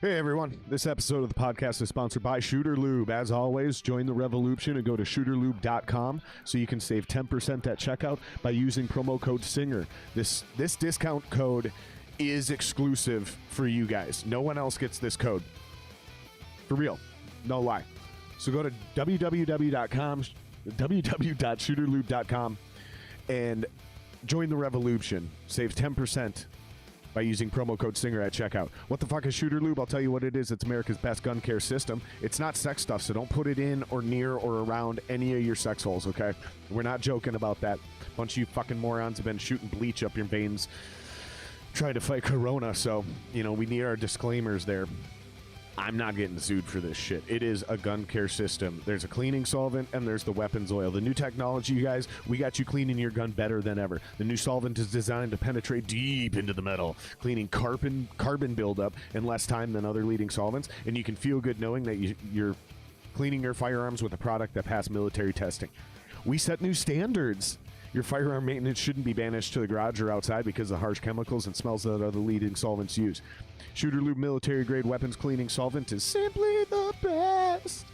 Hey everyone, this episode of the podcast is sponsored by Shooter Lube. As always, join the revolution and go to shooterlube.com so you can save 10% at checkout by using promo code SINGER. This discount code is exclusive for you guys. No one else gets this code. For real. No lie. So go to www.shooterlube.com and join the revolution. Save 10% by using promo code SINGER at checkout. What the fuck is Shooter Lube? I'll tell you what it is. It's America's best gun care system. It's not sex stuff, so don't put it in or near or around any of your sex holes, okay? We're not joking about that. A bunch of you fucking morons have been shooting bleach up your veins trying to fight corona, so, you know, we need our disclaimers there. I'm not getting sued for this shit. It is a gun care system. There's a cleaning solvent and there's the weapons oil. The new technology, you guys, we got you cleaning your gun better than ever. The new solvent is designed to penetrate deep into the metal, cleaning carbon buildup in less time than other leading solvents, and you can feel good knowing that you're cleaning your firearms with a product that passed military testing. We set new standards. Your firearm maintenance shouldn't be banished to the garage or outside because of harsh chemicals and smells that other leading solvents use. Shooter Lube military-grade weapons cleaning solvent is simply the best.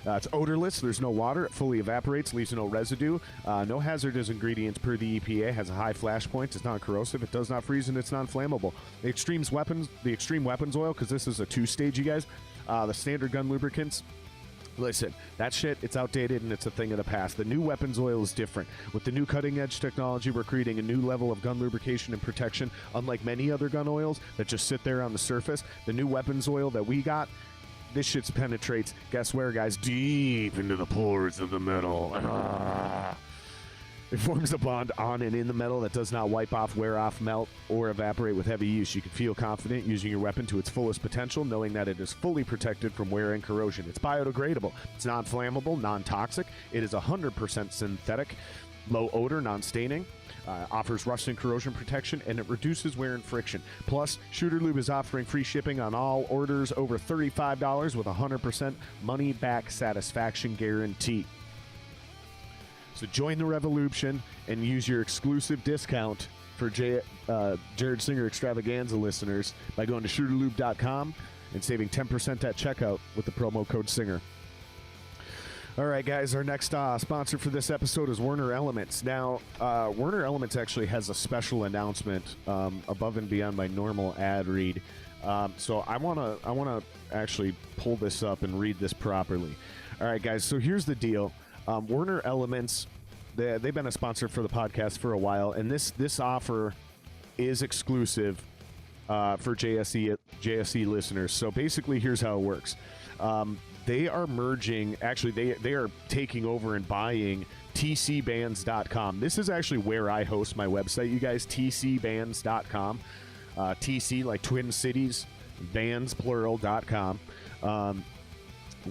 It's odorless. There's no water. It fully evaporates, leaves no residue. No hazardous ingredients per the EPA. Has a high flash point. It's non-corrosive. It does not freeze, and it's non-flammable. The extreme weapons oil, because this is a two-stage, you guys. The standard gun lubricants. Listen, that shit, it's outdated and it's a thing of the past. The new weapons oil is different. With the new cutting-edge technology, we're creating a new level of gun lubrication and protection, unlike many other gun oils that just sit there on the surface. The new weapons oil that we got, this shit penetrates, guess where, guys? Deep into the pores of the metal. It forms a bond on and in the metal that does not wipe off, wear off, melt, or evaporate with heavy use. You can feel confident using your weapon to its fullest potential, knowing that it is fully protected from wear and corrosion. It's biodegradable. It's non-flammable, non-toxic. It is 100% synthetic, low odor, non-staining. Offers rust and corrosion protection, and it reduces wear and friction. Plus, Shooter Lube is offering free shipping on all orders over $35 with 100% money-back satisfaction guarantee. So join the revolution and use your exclusive discount for Jared Singer Extravaganza listeners by going to shooterlube.com and saving 10% at checkout with the promo code SINGER. All right, guys, our next sponsor for this episode is Werner Elements. Now, Werner Elements actually has a special announcement above and beyond my normal ad read. So I want to actually pull this up and read this properly. All right, guys, so here's the deal. Werner Elements, they've been a sponsor for the podcast for a while, and this offer is exclusive for JSE listeners. So basically, here's how it works. They are merging, actually, they are taking over and buying tcbands.com. This is actually where I host my website, you guys, tcbands.com. TC, like Twin Cities, bands, plural.com.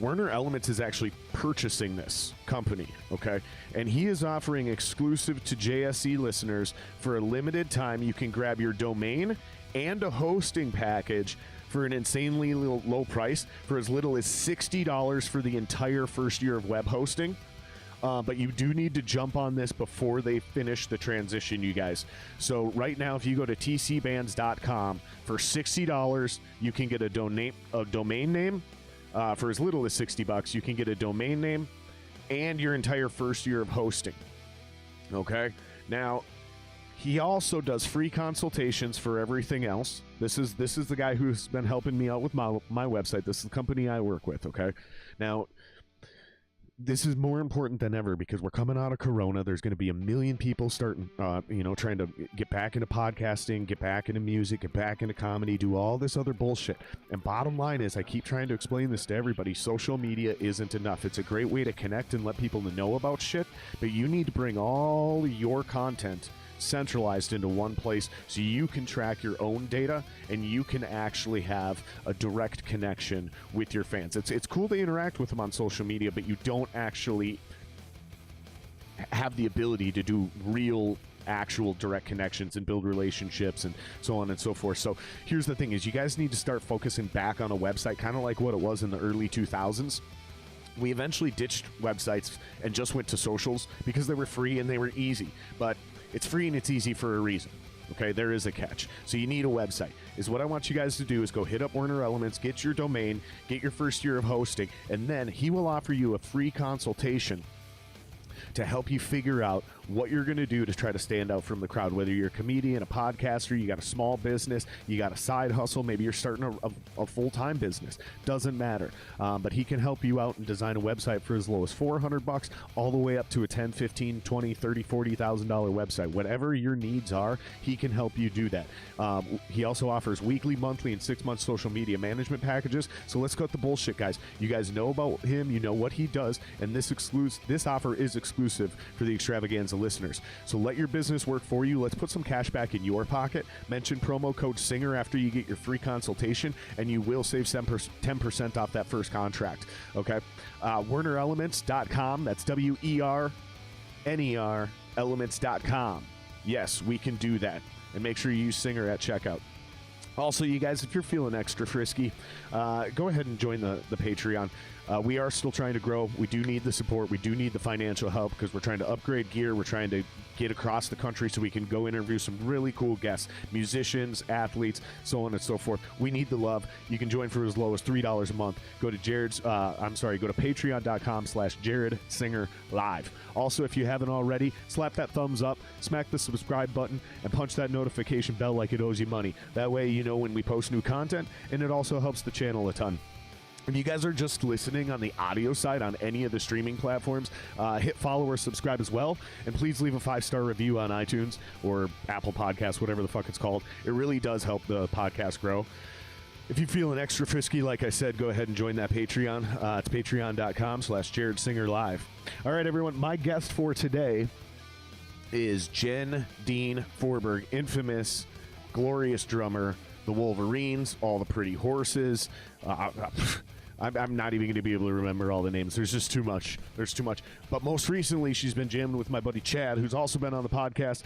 Werner Elements is actually purchasing this company, okay? And he is offering exclusive to JSE listeners for a limited time. You can grab your domain and a hosting package for an insanely low price for as little as $60 for the entire first year of web hosting. But you do need to jump on this before they finish the transition, you guys. So right now, if you go to tcbands.com, for $60, you can get a domain name. For as little as $60, you can get a domain name and your entire first year of hosting. Okay? Now, he also does free consultations for everything else. This is the guy who's been helping me out with my website. This is the company I work with, okay? Now, this is more important than ever because we're coming out of Corona. There's going to be 1 million people starting, trying to get back into podcasting, get back into music, get back into comedy, do all this other bullshit. And bottom line is, I keep trying to explain this to everybody, social media isn't enough. It's a great way to connect and let people know about shit, but you need to bring all your content centralized into one place so you can track your own data and you can actually have a direct connection with your fans. It's cool to interact with them on social media, but you don't actually have the ability to do real actual direct connections and build relationships and so on and so forth. So here's the thing is, you guys need to start focusing back on a website, kind of like what it was in the early 2000s. We eventually ditched websites and just went to socials because they were free and they were easy. But it's free and it's easy for a reason. Okay, there is a catch. So you need a website. Is what I want you guys to do is go hit up Werner Elements, get your domain, get your first year of hosting, and then he will offer you a free consultation to help you figure out what you're going to do to try to stand out from the crowd. Whether you're a comedian, a podcaster, you got a small business, you got a side hustle, maybe you're starting a full-time business. Doesn't matter. But he can help you out and design a website for as low as $400 all the way up to a $10, $15, $20, $30, $40,000 website. Whatever your needs are, he can help you do that. He also offers weekly, monthly, and 6-month social media management packages. So let's cut the bullshit, guys. You guys know about him, you know what he does, and this offer is exclusive for the Extravaganza listeners. So let your business work for you. Let's put some cash back in your pocket. Mention promo code SINGER after you get your free consultation, and you will save 10% off that first contract. Okay? WernerElements.com. That's WERNER Elements.com. Yes, we can do that. And make sure you use SINGER at checkout. Also, you guys, if you're feeling extra frisky, go ahead and join the Patreon. We are still trying to grow. We do need the support. We do need the financial help because we're trying to upgrade gear. We're trying to get across the country so we can go interview some really cool guests, musicians, athletes, so on and so forth. We need the love. You can join for as low as $3 a month. Go to patreon.com/JaredSingerLive. Also, if you haven't already, slap that thumbs up, smack the subscribe button, and punch that notification bell like it owes you money. That way you know when we post new content, and it also helps the channel a ton. If you guys are just listening on the audio side on any of the streaming platforms, hit follow or subscribe as well. And please leave a 5-star review on iTunes or Apple Podcasts, whatever the fuck it's called. It really does help the podcast grow. If you're feeling extra frisky, like I said, go ahead and join that Patreon. It's patreon.com/JaredSingerLive. All right, everyone. My guest for today is Jendeen Forberg, infamous, glorious drummer, the Wolverines, All the Pretty Horses. I'm not even going to be able to remember all the names. There's just too much. There's too much. But most recently, she's been jamming with my buddy Chad, who's also been on the podcast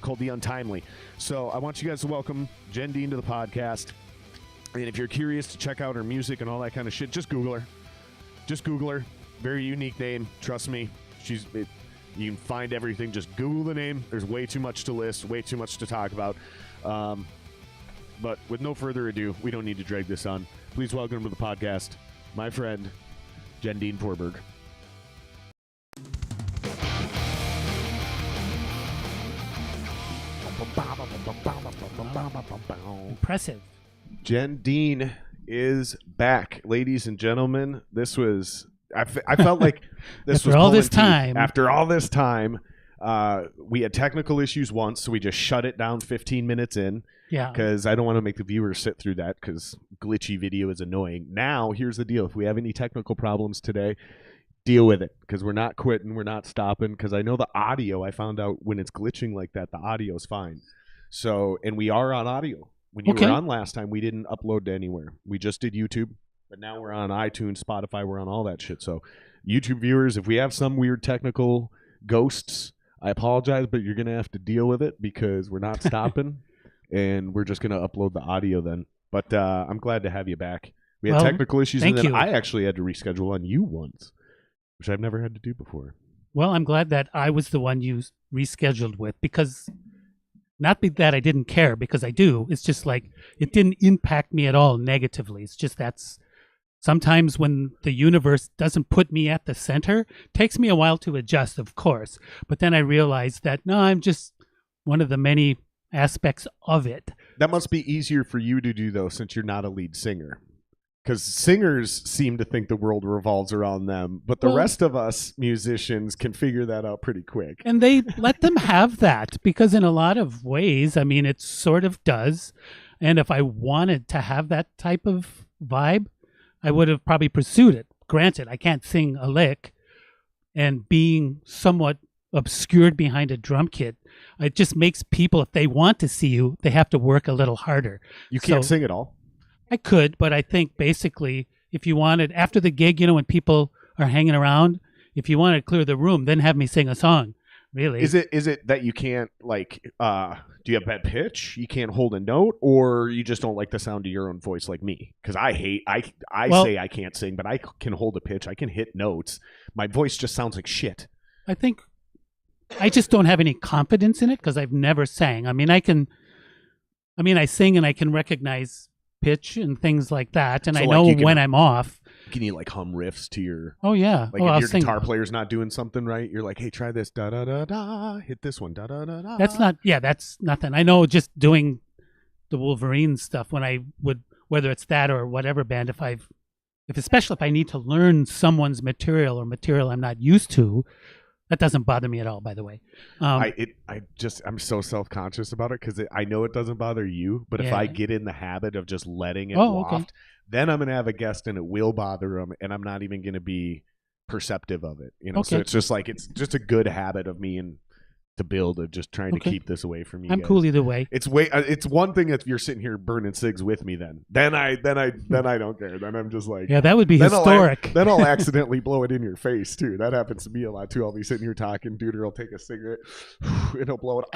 called The Untimely. So I want you guys to welcome Jendeen to the podcast. And if you're curious to check out her music and all that kind of shit, just Google her. Just Google her. Very unique name. Trust me. You can find everything. Just Google the name. There's way too much to list, way too much to talk about. But with no further ado, we don't need to drag this on. Please welcome to the podcast, my friend, Jendeen Forberg. Impressive. Jendeen is back, ladies and gentlemen. This was I felt like this after was all this time. After all this time, we had technical issues once, so we just shut it down 15 minutes in. Yeah. Because I don't want to make the viewers sit through that because glitchy video is annoying. Now, here's the deal. If we have any technical problems today, deal with it because we're not quitting. We're not stopping because I know the audio, I found out when it's glitching like that, the audio is fine. So, and we are on audio. When you were on last time, we didn't upload to anywhere. We just did YouTube, but now we're on iTunes, Spotify. We're on all that shit. So, YouTube viewers, if we have some weird technical ghosts, I apologize, but you're going to have to deal with it because we're not stopping. And we're just going to upload the audio then. But I'm glad to have you back. We had technical issues, and then I actually had to reschedule on you once, which I've never had to do before. Well, I'm glad that I was the one you rescheduled with because not that I didn't care, because I do. It's just like it didn't impact me at all negatively. It's just that's sometimes when the universe doesn't put me at the center, it takes me a while to adjust, of course. But then I realized that, no, I'm just one of the many aspects of it. That must be easier for you to do, though, since you're not a lead singer. Because singers seem to think the world revolves around them, but the rest of us musicians can figure that out pretty quick. And they let them have that, because in a lot of ways, I mean, it sort of does. And if I wanted to have that type of vibe, I would have probably pursued it. Granted, I can't sing a lick, and being somewhat obscured behind a drum kit, it just makes people, if they want to see you, they have to work a little harder. You can't sing at all? I could, but I think basically if you wanted, after the gig, when people are hanging around, if you wanted to clear the room, then have me sing a song, really. Is it that you can't, like, do you have bad pitch? You can't hold a note, or you just don't like the sound of your own voice like me? Because I say I can't sing, but I can hold a pitch. I can hit notes. My voice just sounds like shit. I think I just don't have any confidence in it because I've never sang. I mean, I sing and I can recognize pitch and things like that, and So, I like, know you can- when I'm off. Can you like hum riffs to your? Oh yeah, Like oh, I'll if your sing. guitar player's not doing something right, you're like, hey, try this, da da da da, hit this one, da da da da. That's not. Yeah, that's nothing. I know just doing the Wolverines stuff when I would, whether it's that or whatever band, especially if I need to learn someone's material or material I'm not used to, that doesn't bother me at all. By the way, I'm so self-conscious about it because I know it doesn't bother you, but if Yeah. I get in the habit of just letting it Oh, waft, okay. then I'm gonna have a guest and it will bother them, and I'm not even gonna be perceptive of it. You know, so Okay. it's just like it's just a good habit of me and to build of just trying to Okay. keep this away from you. I'm guys. cool either way. It's one thing if you're sitting here burning cigs with me. Then I don't care. Then I'm just like, Yeah, that would be then historic. then I'll accidentally blow it in your face too. That happens to me a lot too. I'll be sitting here talking, dude, or I'll take a cigarette and he'll blow it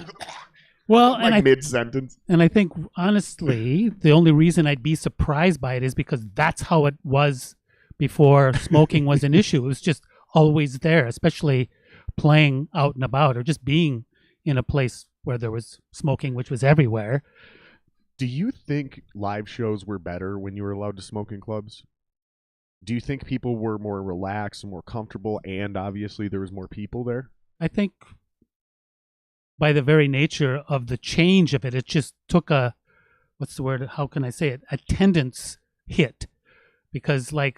Well, like mid sentence. And I think, honestly, the only reason I'd be surprised by it is because that's how it was before smoking was an issue. It was just always there, especially playing out and about or just being in a place where there was smoking, which was everywhere. Do you think live shows were better when you were allowed to smoke in clubs? Do you think people were more relaxed and more comfortable, and obviously there was more people there? I think by the very nature of the change of it, it just took what's the word? How can I say it? Attendance hit. Because not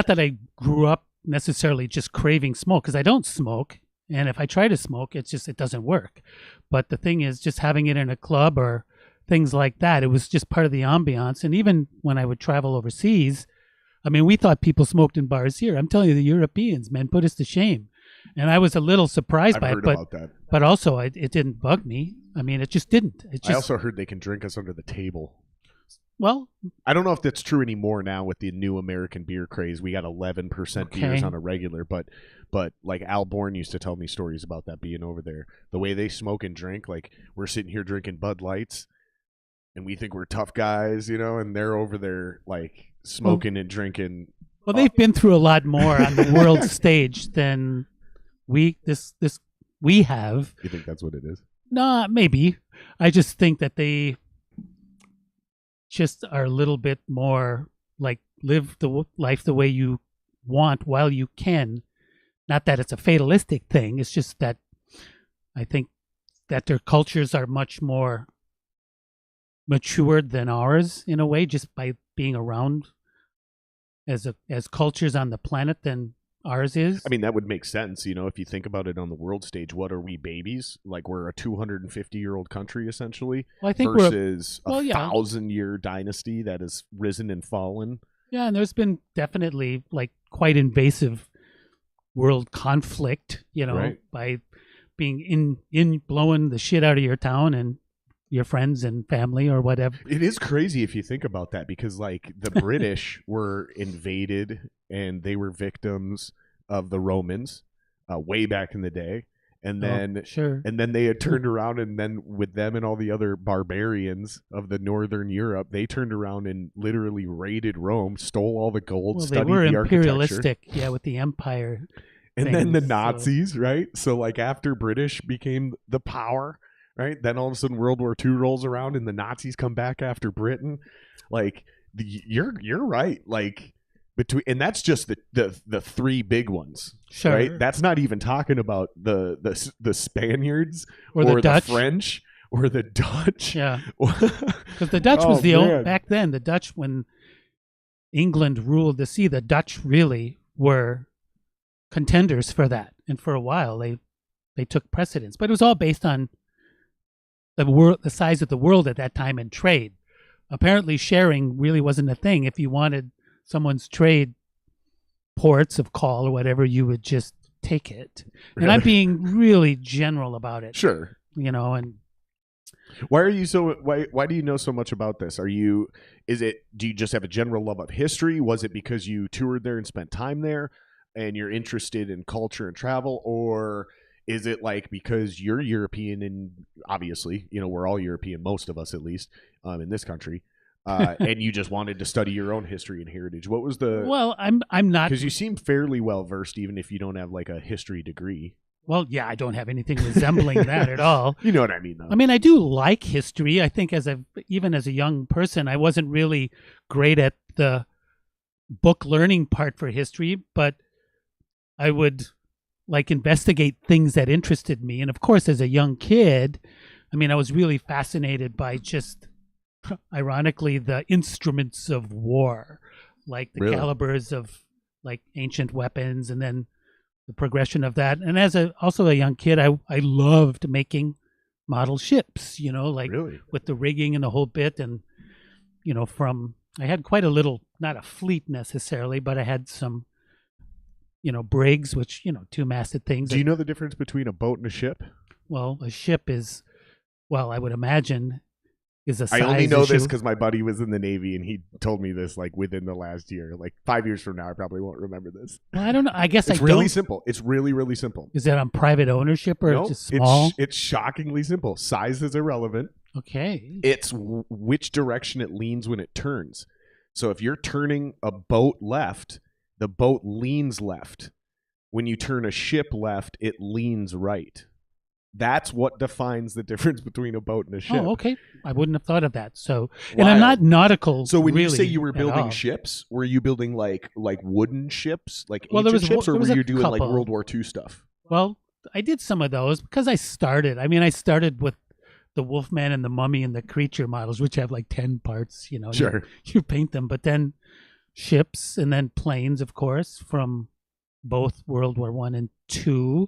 that I grew up necessarily just craving smoke, because I don't smoke. And if I try to smoke, it doesn't work. But the thing is, just having it in a club or things like that, it was just part of the ambiance. And even when I would travel overseas, we thought people smoked in bars here. I'm telling you, the Europeans, man, put us to shame. And I was a little surprised by it, about that. but also it didn't bug me. It just didn't. I also heard they can drink us under the table. Well, I don't know if that's true anymore now with the new American beer craze. We got 11% beers on a regular, but like Al Bourne used to tell me stories about that being over there. The way they smoke and drink, like we're sitting here drinking Bud Lights, and we think we're tough guys, and they're over there like smoking and drinking. Well, they've been through a lot more on the world stage than we have. You think that's what it is? Nah, maybe. I just think that they just are a little bit more like live the life the way you want while you can. Not that it's a fatalistic thing. It's just that I think that their cultures are much more matured than ours in a way, just by being around as cultures on the planet than ours is. That would make sense, if you think about it on the world stage. What are we, babies? Like we're a 250-year-old country essentially, Well, I think versus a yeah. 1,000-year dynasty that has risen and fallen. Yeah, and there's been definitely like quite invasive world conflict, Right. by being in blowing the shit out of your town and your friends and family or whatever. It is crazy if you think about that, because like the British were invaded and they were victims of the Romans way back in the day. And then sure. And then they had turned around, and then with them and all the other barbarians of the Northern Europe, they turned around and literally raided Rome, stole all the gold, Well, they studied were the architecture. imperialistic, with the empire. And then the things, Nazis, right? So like after British became the power, right? Then all of a sudden World War II rolls around and the Nazis come back after Britain. Like you're right. Like and that's just the three big ones. Sure. Right? That's not even talking about the Spaniards or the Dutch, French or the Dutch. Yeah. Because the Dutch was the old back then. The Dutch, when England ruled the sea, the Dutch really were contenders for that, and for a while they took precedence. But it was all based on the size of the world at that time, and trade. Apparently, sharing really wasn't a thing. If you wanted someone's trade ports of call or whatever, you would just take it. Really? And I'm being really general about it. Sure. And why are you why do you know so much about this? Do you just have a general love of history? Was it because you toured there and spent time there and you're interested in culture and travel, or is it like because you're European and obviously, we're all European, most of us at least, in this country, and you just wanted to study your own history and heritage? What was the? Well, I'm not, because you seem fairly well versed, even if you don't have like a history degree. Well, yeah, I don't have anything resembling that at all. You know what I mean, though. I mean, I do like history. I think even as a young person, I wasn't really great at the book learning part for history, but I would like investigate things that interested me. And of course, as a young kid, I mean, I was really fascinated by just, ironically, the instruments of war, like the calibers of like ancient weapons, and then the progression of that. And as also a young kid, I loved making model ships, like with the rigging and the whole bit. And, I had quite a little, not a fleet necessarily, but I had some, brigs, which, two-masted things. Do you know the difference between a boat and a ship? Well, a ship is, I would imagine, is a size I only know issue. this because my buddy was in the Navy and he told me this like within the last year. Like 5 years from now, I probably won't remember this. Well, I don't know. I guess it's really simple. It's really, really simple. Is that on private ownership or just small? It's shockingly simple. Size is irrelevant. Okay. It's which direction it leans when it turns. So if you're turning a boat left, the boat leans left. When you turn a ship left, it leans right. That's what defines the difference between a boat and a ship. Oh, okay. I wouldn't have thought of that. So, and I'm not nautical. So when really you say you were building ships, were you building like wooden ships, like well, ancient ships, or were you doing couple. like World War II stuff? Well, I did some of those because I started. I mean, I started with the Wolfman and the Mummy and the Creature models, which have like 10 parts. Sure. You paint them, but then ships and then planes, of course, from both World War I and II.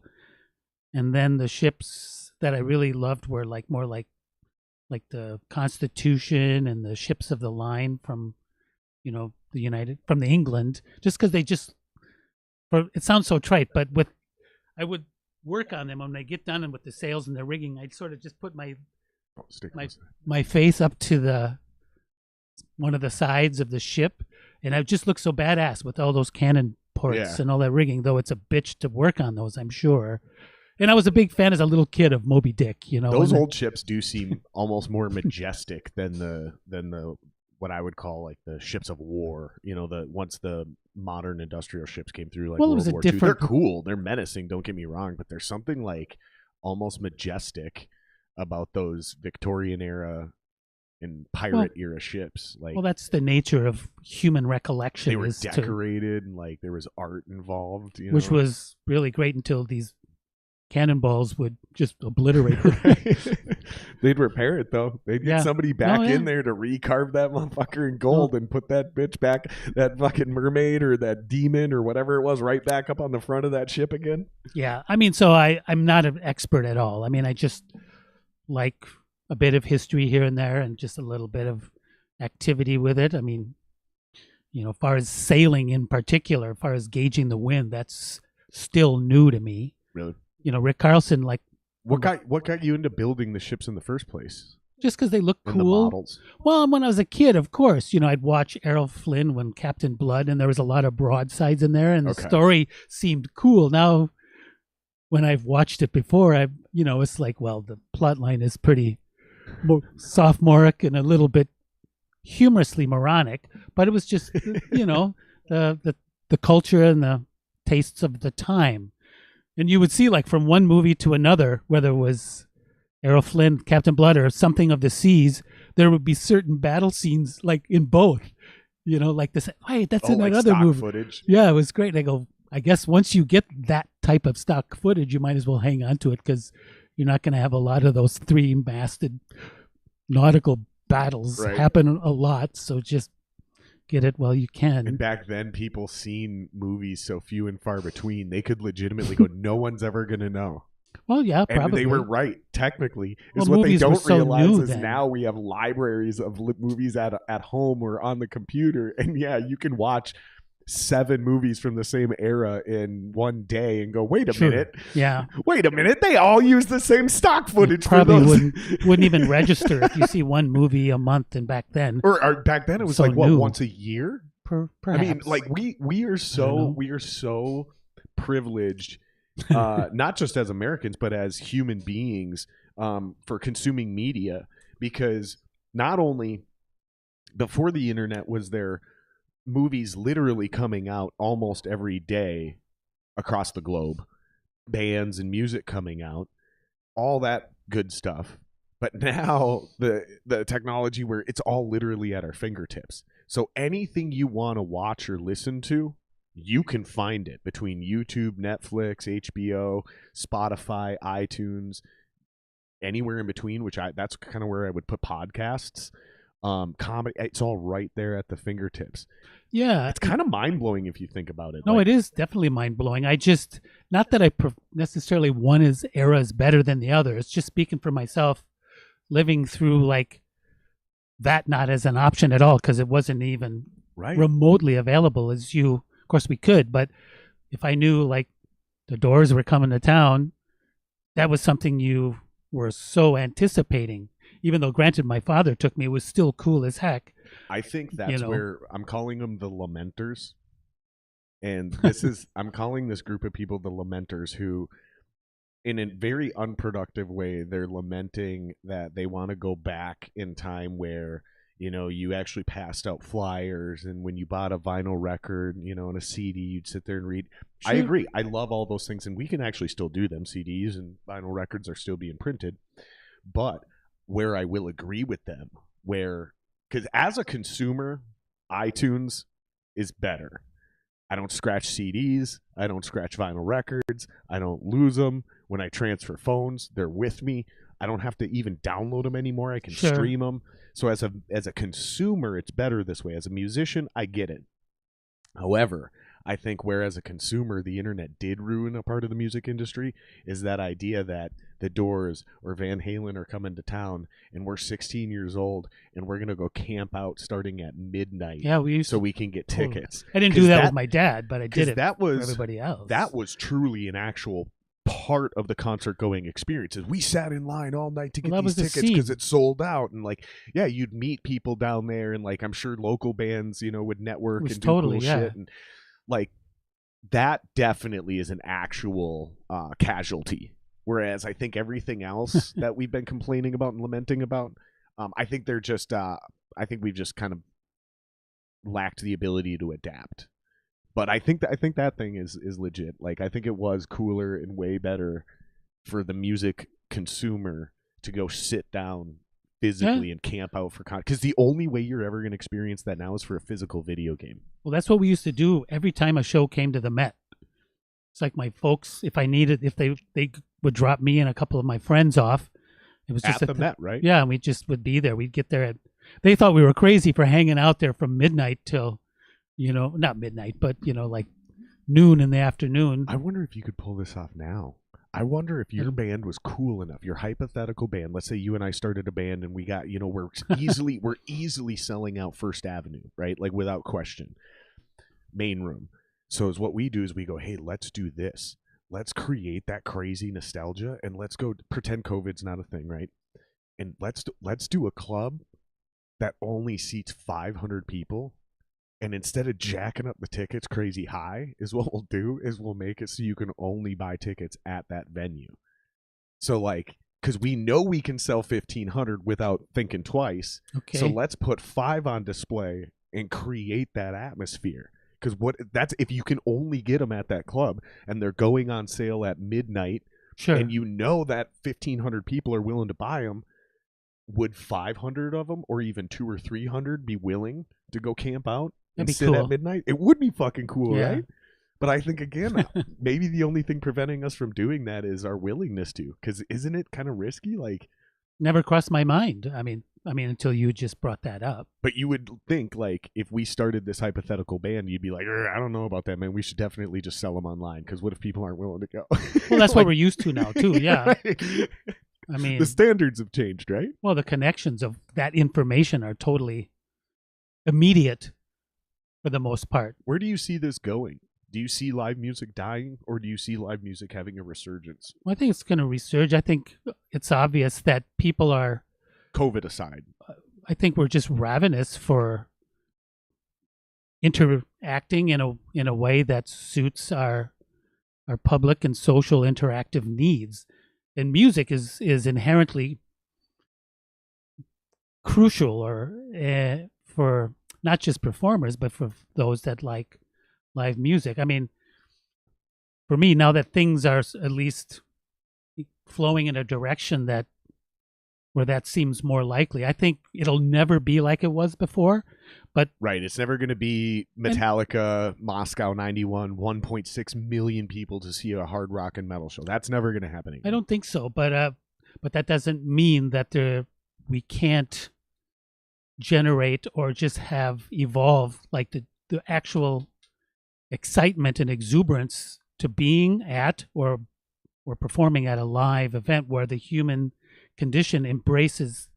And then the ships that I really loved were like more like the Constitution and the ships of the line from, from the England, just because it sounds so trite, but I would work on them when they get done and with the sails and the rigging, I'd sort of just put my face up to one of the sides of the ship, and I just look so badass with all those cannon ports and all that rigging, though it's a bitch to work on those, I'm sure. And I was a big fan as a little kid of Moby Dick, Those old ships do seem almost more majestic than the what I would call like the ships of war. Once the modern industrial ships came through, like World War II. They're cool, they're menacing. Don't get me wrong, but there's something like almost majestic about those Victorian era and pirate era ships. Well, that's the nature of human recollection. They were decorated, and like there was art involved, which was really great until these cannonballs would just obliterate them. They'd repair it though. They'd get somebody back in there to recarve that motherfucker in gold and put that bitch back, that fucking mermaid or that demon or whatever it was, right back up on the front of that ship again. Yeah, I mean, so I'm not an expert at all. I mean, I just like a bit of history here and there and just a little bit of activity with it. I mean, as far as sailing in particular, as far as gauging the wind, that's still new to me. Really? Rick Carlson, like what got you into building the ships in the first place? Just because they look cool. And the models. Well, when I was a kid, of course, I'd watch Errol Flynn when Captain Blood, and there was a lot of broadsides in there, and the story seemed cool. Now, when I've watched it before, it's like, well, the plot line is pretty sophomoric and a little bit humorously moronic, but it was just, the culture and the tastes of the time. And you would see, like, from one movie to another, whether it was Errol Flynn, Captain Blood, or Something of the Seas, there would be certain battle scenes, like, in both. Like this, hey, that's in that other movie. Footage. Yeah, it was great. And I go, I guess once you get that type of stock footage, you might as well hang on to it because you're not going to have a lot of those three-masted nautical battles happen a lot. So just get it while you can. And back then, people seen movies so few and far between, they could legitimately go, no one's ever going to know. Well, yeah, probably. And they were right, technically. Is what they don't realize is now we have libraries of movies at home or on the computer. And yeah, you can watch 7 movies from the same era in one day and go, wait a minute. Yeah. Wait a minute. They all use the same stock footage. Probably wouldn't even register if you see one movie a month. And back then, or back then it was so like what, once a year? Perhaps. I mean, like we are so privileged, not just as Americans, but as human beings, for consuming media, because not only before the internet was there movies literally coming out almost every day across the globe. bands and music coming out, all that good stuff. But now the technology where it's all literally at our fingertips. So anything you want to watch or listen to, you can find it between YouTube, Netflix, HBO, Spotify, iTunes, anywhere in between, that's kind of where I would put podcasts. Comedy, it's all right there at the fingertips. Yeah. It's kind of mind-blowing if you think about it. No, it is definitely mind-blowing. I just, not that I necessarily one era is better than the other. It's just speaking for myself, living through like that not as an option at all, because it wasn't even remotely available as you, of course we could, but if I knew like the Doors were coming to town, that was something you were so anticipating. Even though, granted, my father took me, it was still cool as heck. I think that's where I'm calling them the lamenters. And I'm calling this group of people the lamenters who, in a very unproductive way, they're lamenting that they want to go back in time where, you actually passed out flyers, and when you bought a vinyl record, and a CD, you'd sit there and read. Sure. I agree. I love all those things, and we can actually still do them. CDs and vinyl records are still being printed. But where I will agree with them, because as a consumer, iTunes is better. I don't scratch CDs. I don't scratch vinyl records. I don't lose them. When I transfer phones, they're with me. I don't have to even download them anymore. I can stream them. So as a consumer, it's better this way. As a musician, I get it. However, I think where as a consumer, the internet did ruin a part of the music industry is that idea that the Doors or Van Halen are coming to town and we're 16 years old and we're going to go camp out starting at midnight so we can get tickets. I didn't do that with my dad, but I did it for everybody else. That was truly an actual part of the concert going experiences. We sat in line all night to get these tickets because it's sold out, and you'd meet people down there, and I'm sure local bands would network and do cool shit, and that definitely is an actual casualty. Whereas I think everything else that we've been complaining about and lamenting about, I think they're just I think we've just kind of lacked the ability to adapt. But I think that thing is legit. I think it was cooler and way better for the music consumer to go sit down physically and camp out for because the only way you're ever going to experience that now is for a physical video game. Well, that's what we used to do every time a show came to the Met. It's like my folks, if they would drop me and a couple of my friends off. It was just at the Met, right? Yeah, and we just would be there. We'd get there they thought we were crazy for hanging out there from midnight till, not midnight, but like noon in the afternoon. I wonder if you could pull this off now. I wonder if your band was cool enough, your hypothetical band. Let's say you and I started a band and we got, we're easily selling out First Avenue, right? Without question. Main room. So what we do is we go, hey, let's do this. Let's create that crazy nostalgia and let's go pretend COVID's not a thing, right? And let's do a club that only seats 500 people. And instead of jacking up the tickets crazy high, is what we'll do is we'll make it so you can only buy tickets at that venue. So because we know we can sell 1,500 without thinking twice. Okay. So let's put 5 on display and create that atmosphere. Because that's if you can only get them at that club and they're going on sale at midnight, and that 1,500 people are willing to buy them, would 500 of them or even 200 or 300 be willing to go camp out and sit at midnight? It would be fucking cool, right? But I think, again, maybe the only thing preventing us from doing that is our willingness to. Because isn't it kind of risky? Never crossed my mind. I mean, until you just brought that up. But you would think, if we started this hypothetical band, you'd be like, I don't know about that, man. We should definitely just sell them online. Because what if people aren't willing to go? Well, that's what we're used to now, too. Yeah. Right? I mean, the standards have changed, right? Well, the connections of that information are totally immediate for the most part. Where do you see this going? Do you see live music dying, or do you see live music having a resurgence? Well, I think it's going to resurge. I think it's obvious that people are, COVID aside, I think we're just ravenous for interacting in a way that suits our public and social interactive needs. And music is inherently crucial, or for not just performers, but for those that like live music. I mean, for me, now that things are at least flowing in a direction where that seems more likely, I think it'll never be like it was before. But right, it's never going to be Metallica, Moscow 91, 1.6 million people to see a hard rock and metal show. That's never going to happen again. I don't think so. But that doesn't mean that we can't generate or just have evolve like the actual excitement and exuberance to being at or performing at a live event where the human condition embraces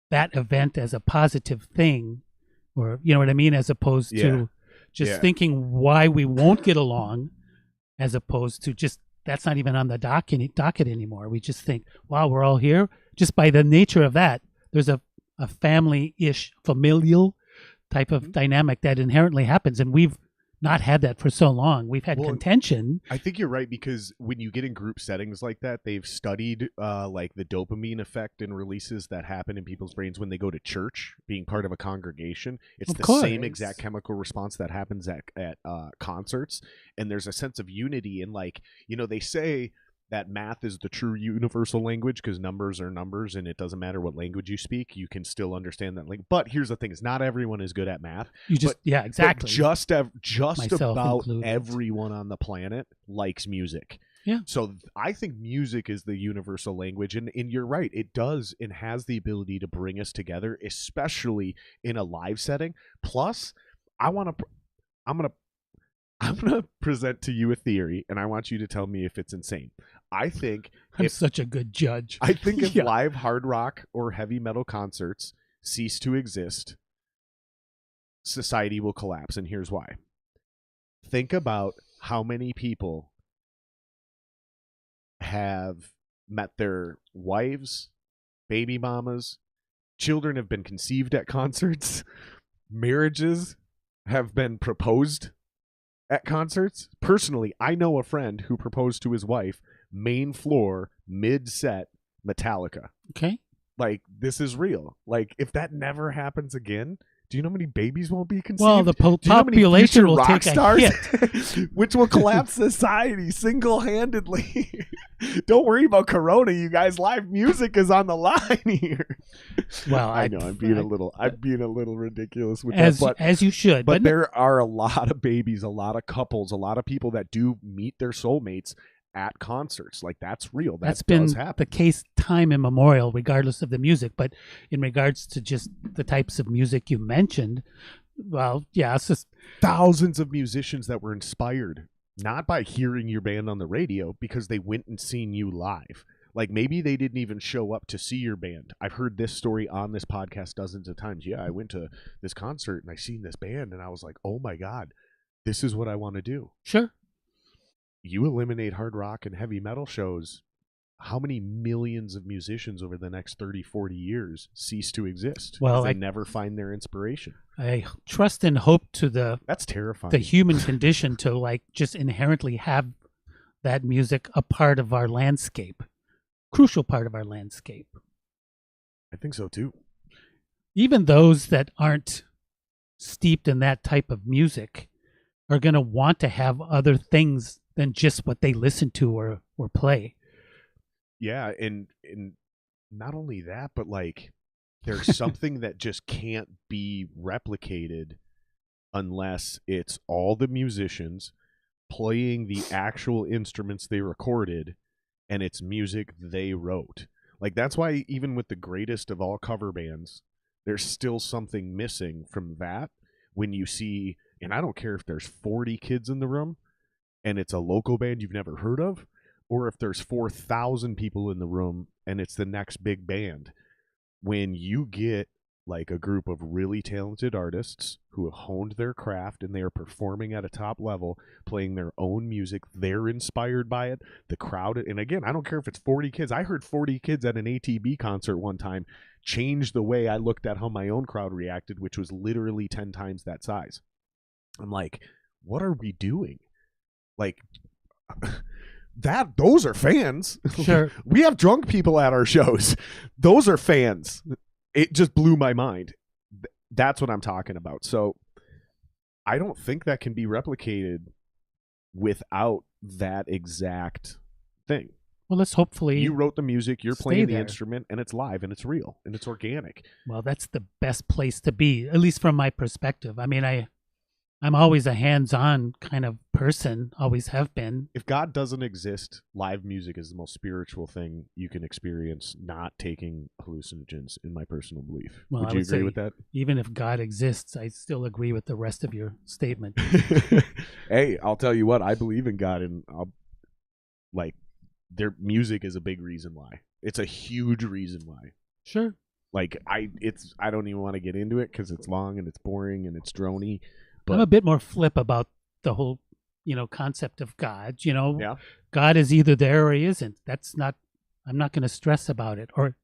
that event as a positive thing, or you know what I mean, as opposed to just thinking why we won't get along, as opposed to just that's not even on the docket anymore. We just think, wow, we're all here. Just by the nature of that, there's a family-ish, familial type of dynamic that inherently happens, and we've not had that for so long. We've had contention. I think you're right, because when you get in group settings like that, they've studied like the dopamine effect and releases that happen in people's brains when they go to church, being part of a congregation. It's the same exact chemical response that happens at concerts, and there's a sense of unity. And like, you know, they say that math is the true universal language because numbers are numbers, and it doesn't matter what language you speak, you can still understand that language. But here's the thing: is not everyone is good at math. Exactly. But just Myself about included. everyone on the planet likes music. Yeah. So I think music is the universal language, and you're right, it does and has the ability to bring us together, especially in a live setting. Plus, I'm gonna present to you a theory, and I want you to tell me if it's insane. I think I'm such a good judge. I think if live hard rock or heavy metal concerts cease to exist, society will collapse, and here's why. Think about how many people have met their wives, baby mamas, children have been conceived at concerts, marriages have been proposed at concerts. Personally, I know a friend who proposed to his wife, main floor, mid-set, Metallica. Okay. Like, this is real. Like, if that never happens again, do you know how many babies won't be conceived? Well, the population will take a hit. Which will collapse society single-handedly. Don't worry about Corona, you guys. Live music is on the line here. Well, I know I'm being a little ridiculous with that, but as you should. But there are a lot of babies, a lot of couples, a lot of people that do meet their soulmates at concerts. Like, that's real. That's been the case time immemorial, regardless of the music. But in regards to just the types of music you mentioned, well, yeah, it's just thousands of musicians that were inspired not by hearing your band on the radio, because they went and seen you live. Like, maybe they didn't even show up to see your band. I've heard this story on this podcast dozens of times. Yeah, I went to this concert and I seen this band and I was like, oh my God, this is what I want to do. Sure. You eliminate hard rock and heavy metal shows, how many millions of musicians over the next 30, 40 years cease to exist? Well, they never find their inspiration. I trust and hope to that's terrifying. The human condition to like just inherently have that music a part of our landscape, crucial part of our landscape. I think so too. Even those that aren't steeped in that type of music are going to want to have other things than just what they listen to or play. Yeah, and not only that, but like there's something that just can't be replicated unless it's all the musicians playing the actual instruments they recorded and it's music they wrote. Like, that's why even with the greatest of all cover bands, there's still something missing from that when you see, and I don't care if there's 40 kids in the room and it's a local band you've never heard of, or if there's 4,000 people in the room and it's the next big band. When you get like a group of really talented artists who have honed their craft and they are performing at a top level, playing their own music, they're inspired by it, the crowd, and again, I don't care if it's 40 kids. I heard 40 kids at an ATB concert one time change the way I looked at how my own crowd reacted, which was literally 10 times that size. I'm like, what are we doing? Like, those are fans. Sure. We have drunk people at our shows. Those are fans. It just blew my mind. That's what I'm talking about. So I don't think that can be replicated without that exact thing. Well, let's hopefully You wrote the music, you're stay playing the there. instrument, and it's live, and it's real, and it's organic. Well, that's the best place to be, at least from my perspective. I mean, I'm always a hands-on kind of person, always have been. If God doesn't exist, live music is the most spiritual thing you can experience, not taking hallucinogens, in my personal belief. Well, Would I you would agree say with that? Even if God exists, I still agree with the rest of your statement. Hey, I'll tell you what, I believe in God, and their music is a big reason why. It's a huge reason why. Sure. Like I don't even want to get into it because it's long and it's boring and it's drony. But I'm a bit more flip about the whole, concept of God. Yeah. God is either there or he isn't. I'm not going to stress about it. Or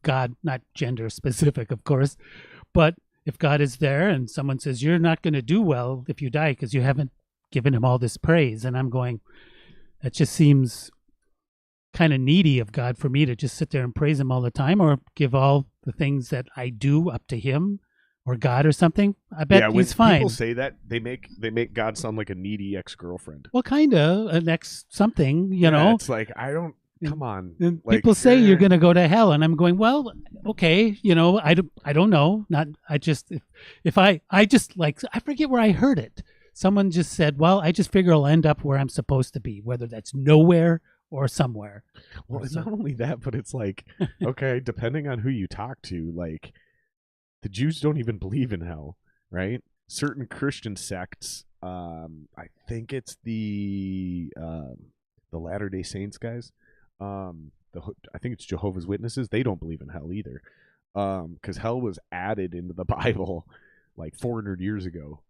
God, not gender specific, of course. But if God is there and someone says, you're not going to do well if you die because you haven't given him all this praise. And I'm going, that just seems kind of needy of God for me to just sit there and praise him all the time or give all the things that I do up to him or God or something. I bet he's fine. People say that, they make God sound like a needy ex-girlfriend. Well, kind of an ex something, you know. It's like, come on. And Like, people say you're going to go to hell, and I'm going, well, okay, I don't know. I forget where I heard it. Someone just said, well, I just figure I'll end up where I'm supposed to be, whether that's nowhere or somewhere. Well, it's not only that, but it's like, okay, depending on who you talk to, like, the Jews don't even believe in hell, right? Certain Christian sects, I think it's the Latter-day Saints guys, I think it's Jehovah's Witnesses, they don't believe in hell either, because hell was added into the Bible like 400 years ago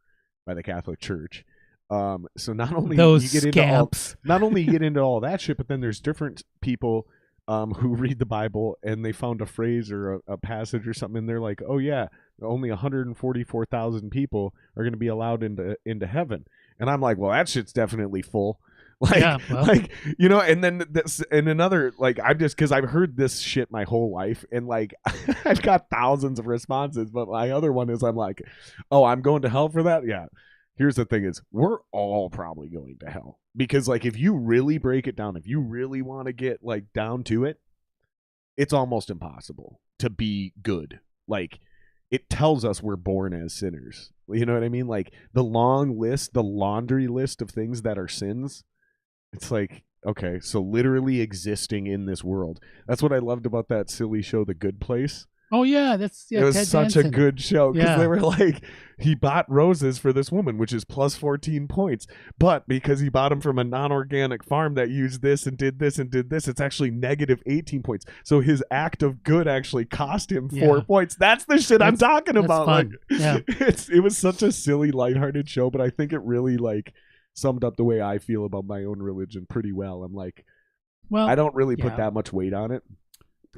by the Catholic Church. So not only those you get scamps. not only you get into all that shit, but then there's different people who read the Bible and they found a phrase or a passage or something, and they're like, oh yeah, only 144,000 people are going to be allowed into heaven. And I'm like, well, that shit's definitely full. Like, Yeah, well. like, and then this, and another, like, because I've heard this shit my whole life, and like, I've got thousands of responses, but my other one is, I'm like, oh, I'm going to hell for that? Yeah. Here's the thing is, we're all probably going to hell, because like, if you really break it down, if you really want to get like down to it, it's almost impossible to be good. Like, it tells us we're born as sinners. You know what I mean? Like, the laundry list of things that are sins. It's like, okay, so literally existing in this world. That's what I loved about that silly show, The Good Place. Oh yeah, it was Ted such Danson. a good show, because Yeah. they were like, he bought roses for this woman, which is plus 14 points, but because he bought them from a non-organic farm that used this and did this and did this, it's actually negative 18 points. So his act of good actually cost him 4 points. That's the shit I'm talking about. Fun. Like, Yeah. it was such a silly, lighthearted show, but I think it really like summed up the way I feel about my own religion pretty well. I'm like, Well, I don't really put that much weight on it.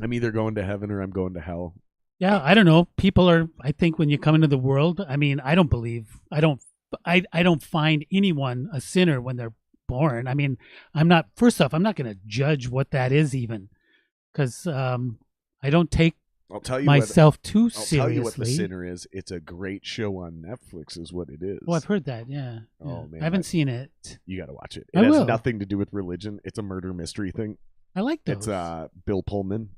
I'm either going to heaven or I'm going to hell. Yeah, I don't know. People are, I think, when you come into the world, I mean, I don't find anyone a sinner when they're born. I mean, first off, I'm not going to judge what that is even, because I don't take myself too seriously. I'll tell you what the sinner is. It's a great show on Netflix is what it is. Oh, I've heard that, yeah. Oh, man. I haven't seen it. You got to watch it. I It has will. nothing to do with religion. It's a murder mystery thing. I like those. It's Bill Pullman.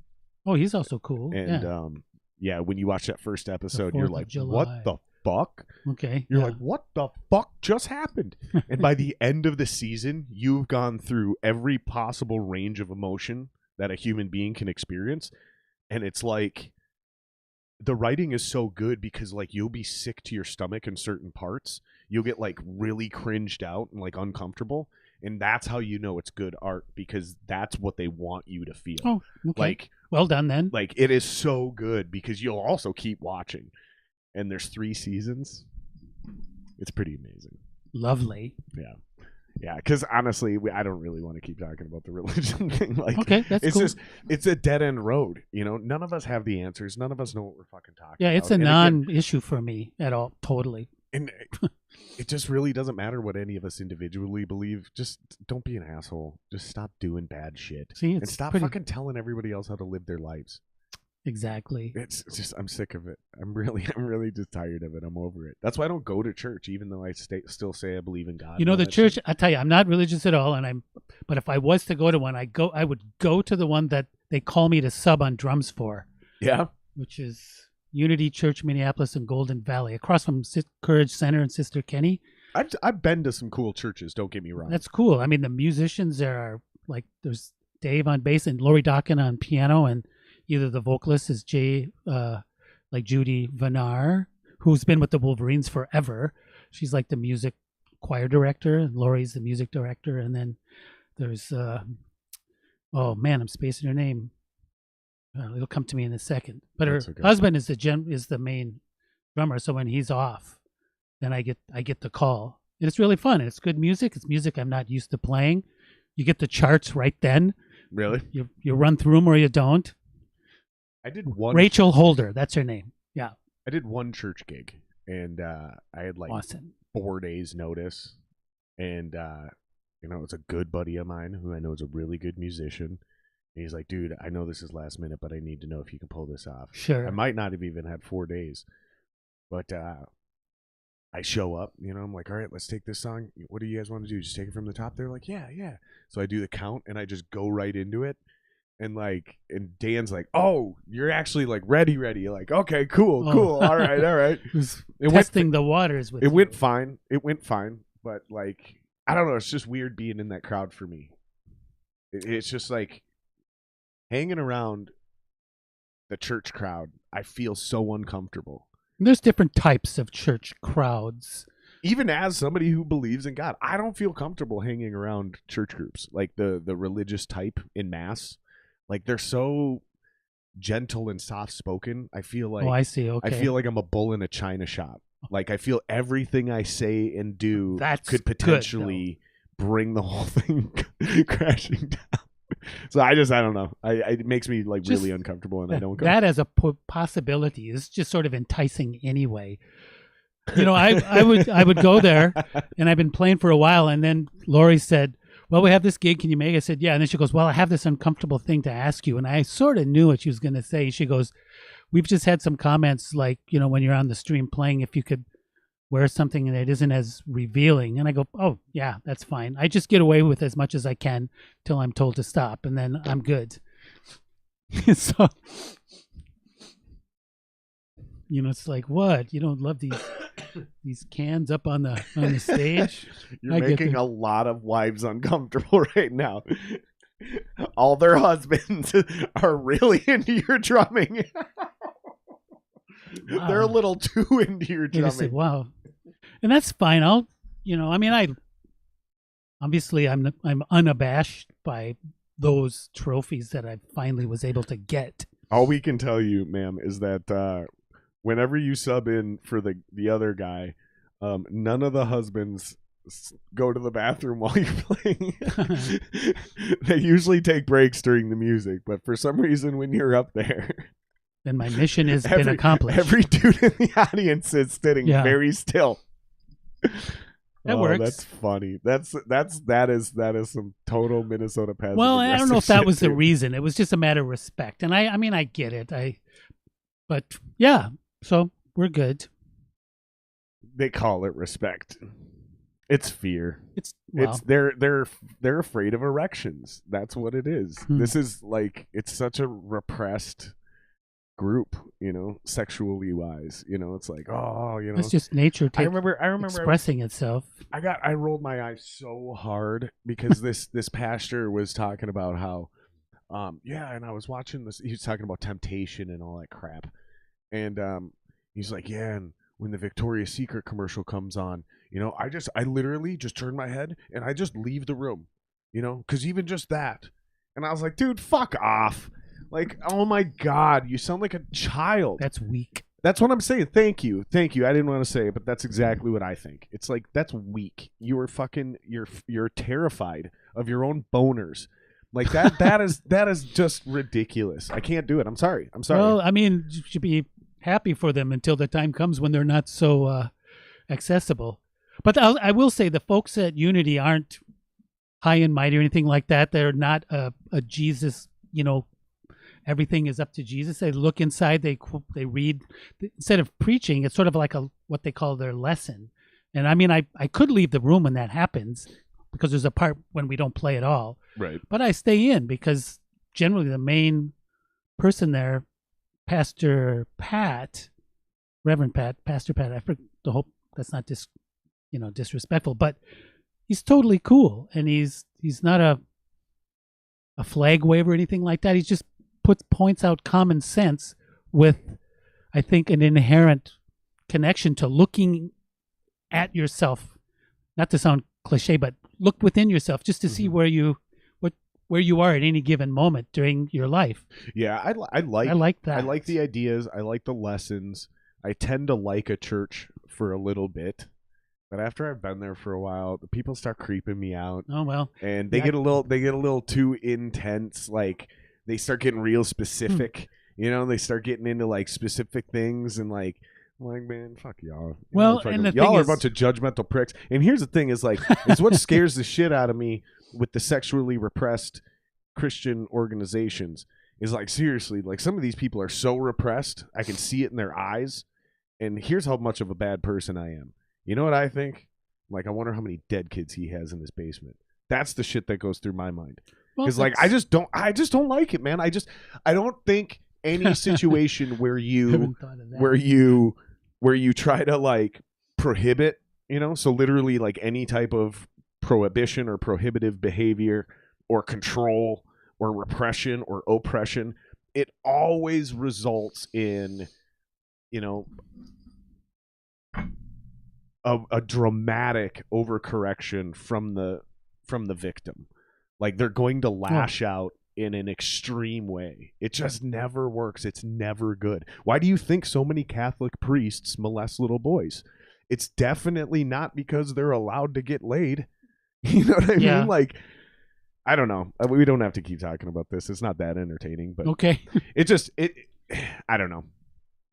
Oh, he's also cool. And yeah, when you watch that first episode, you're 4th of like, July. what the fuck? Okay. You're like, what the fuck just happened? And by the end of the season, you've gone through every possible range of emotion that a human being can experience. And it's like, the writing is so good because like you'll be sick to your stomach in certain parts. You'll get like really cringed out and like uncomfortable. And that's how you know it's good art, because that's what they want you to feel. Oh, okay. Like, well done then. Like, it is so good because you'll also keep watching. And there's 3 seasons. It's pretty amazing. Lovely. Yeah. Yeah, because honestly, I don't really want to keep talking about the religion thing. Like, okay, that's it's cool. it's a dead end road. You know, none of us have the answers. None of us know what we're fucking talking about. Yeah, it's a And non-issue for me at all. Totally. And it just really doesn't matter what any of us individually believe. Just don't be an asshole. Just stop doing bad shit. See, and stop fucking telling everybody else how to live their lives. Exactly. It's just I'm sick of it. I'm really just tired of it. I'm over it. That's why I don't go to church, even though I still say I believe in God. You know, the church, I tell you, I'm not religious at all, but if I was to go to one, I would go to the one that they call me to sub on drums for. Yeah. Which is Unity Church, Minneapolis and Golden Valley, across from Courage Center and Sister Kenny. I've been to some cool churches, don't get me wrong. That's cool. I mean, the musicians there are like, there's Dave on bass and Lori Dokken on piano, and either the vocalist is like Judy Vanar, who's been with the Wolverines forever. She's like the music choir director, and Lori's the music director. And then there's, oh man, I'm spacing her name. It'll come to me in a second. But her husband is the main drummer. So when he's off, then I get the call. And it's really fun. It's good music. It's music I'm not used to playing. You get the charts right then. Really? You run through them or you don't. I did one. Rachel Holder, that's her name. Yeah. I did one church gig, and I had like awesome. 4 days notice, and it's a good buddy of mine who I know is a really good musician. And he's like, dude, I know this is last minute, but I need to know if you can pull this off. Sure. I might not have even had 4 days, but I show up, I'm like, all right, let's take this song. What do you guys want to do? Just take it from the top? They're like, yeah. So I do the count, and I just go right into it. And Dan's like, oh, you're actually like ready. Like, okay, cool. All right. Testing the waters with it. Went fine. But like, I don't know. It's just weird being in that crowd for me. It's just like hanging around the church crowd. I feel so uncomfortable. There's different types of church crowds. Even as somebody who believes in God, I don't feel comfortable hanging around church groups, like the religious type in mass. Like, they're so gentle and soft-spoken. I feel like... Oh, I see. Okay. I feel like I'm a bull in a china shop. Like, I feel everything I say and do could potentially bring the whole thing crashing down. So I don't know. It makes me like just really uncomfortable, and I don't go. That as a possibility is just sort of enticing anyway. I would go there, and I've been playing for a while, and then Lori said, well, we have this gig. Can you make it? I said, yeah. And then she goes, well, I have this uncomfortable thing to ask you. And I sort of knew what she was going to say. She goes, we've just had some comments like, when you're on the stream playing, if you could wear something that isn't as revealing. And I go, oh, yeah, that's fine. I just get away with as much as I can till I'm told to stop. And then I'm good. So, it's like, what? You don't love these cans up on the stage? You're making a lot of wives uncomfortable right now. All their husbands are really into your drumming. Wow. They're a little too into your drumming. Say, wow. And that's fine. Obviously I'm unabashed by those trophies that I finally was able to get. All we can tell you, ma'am, is that whenever you sub in for the other guy, none of the husbands go to the bathroom while you're playing. They usually take breaks during the music, but for some reason when you're up there, then my mission has been accomplished. Every dude in the audience is sitting very still. That works. That's funny. That is some total Minnesota passive. Well, I don't know if that was the reason. It was just a matter of respect, and I mean I get it. But yeah. So we're good. They call it respect. It's fear. Well, they're afraid of erections. That's what it is. This is like, it's such a repressed group, sexually wise. It's like, it's just nature. I remember expressing itself. I rolled my eyes so hard because this pastor was talking about how, and I was watching this. He was talking about temptation and all that crap. And he's like, yeah, and when the Victoria's Secret commercial comes on, I literally just turn my head and I just leave the room, because even just that. And I was like, dude, fuck off. Like, oh my God, you sound like a child. That's weak. That's what I'm saying. Thank you. I didn't want to say it, but that's exactly what I think. It's like, that's weak. You're terrified of your own boners. Like that is just ridiculous. I can't do it. I'm sorry. Well, I mean, you should be happy for them until the time comes when they're not so accessible. But I will say the folks at Unity aren't high and mighty or anything like that. They're not a Jesus, everything is up to Jesus. They look inside, they read. Instead of preaching, it's sort of like what they call their lesson. And I mean, I could leave the room when that happens because there's a part when we don't play at all. Right. But I stay in because generally the main person there, Pastor Pat, Reverend Pat, Pastor Pat, I hope that's not disrespectful, but he's totally cool, and he's not a flag wave or anything like that. He just points out common sense with, I think, an inherent connection to looking at yourself, not to sound cliche, but look within yourself just to see where you are at any given moment during your life. Yeah, I like that. I like the ideas. I like the lessons. I tend to like a church for a little bit, but after I've been there for a while, the people start creeping me out. Oh well, and they get a little too intense. Like they start getting real specific. They start getting into like specific things and like man, fuck y'all. Well, y'all are a bunch of judgmental pricks. And here's the thing: is like it's what scares the shit out of me with the sexually repressed Christian organizations. Is like seriously, like some of these people are so repressed, I can see it in their eyes. And here's how much of a bad person I am. You know what I think? Like, I wonder how many dead kids he has in his basement. That's the shit that goes through my mind. Because like I just don't like it, man. I don't think any situation where you try to like prohibit, so literally like any type of prohibition or prohibitive behavior or control or repression or oppression, it always results in, a dramatic overcorrection from the victim. Like they're going to lash out in an extreme way. It just never works. It's never good. Why do you think so many Catholic priests molest little boys? It's definitely not because they're allowed to get laid. You know what I mean? Like, I don't know. We don't have to keep talking about this. It's not that entertaining, but okay. I don't know.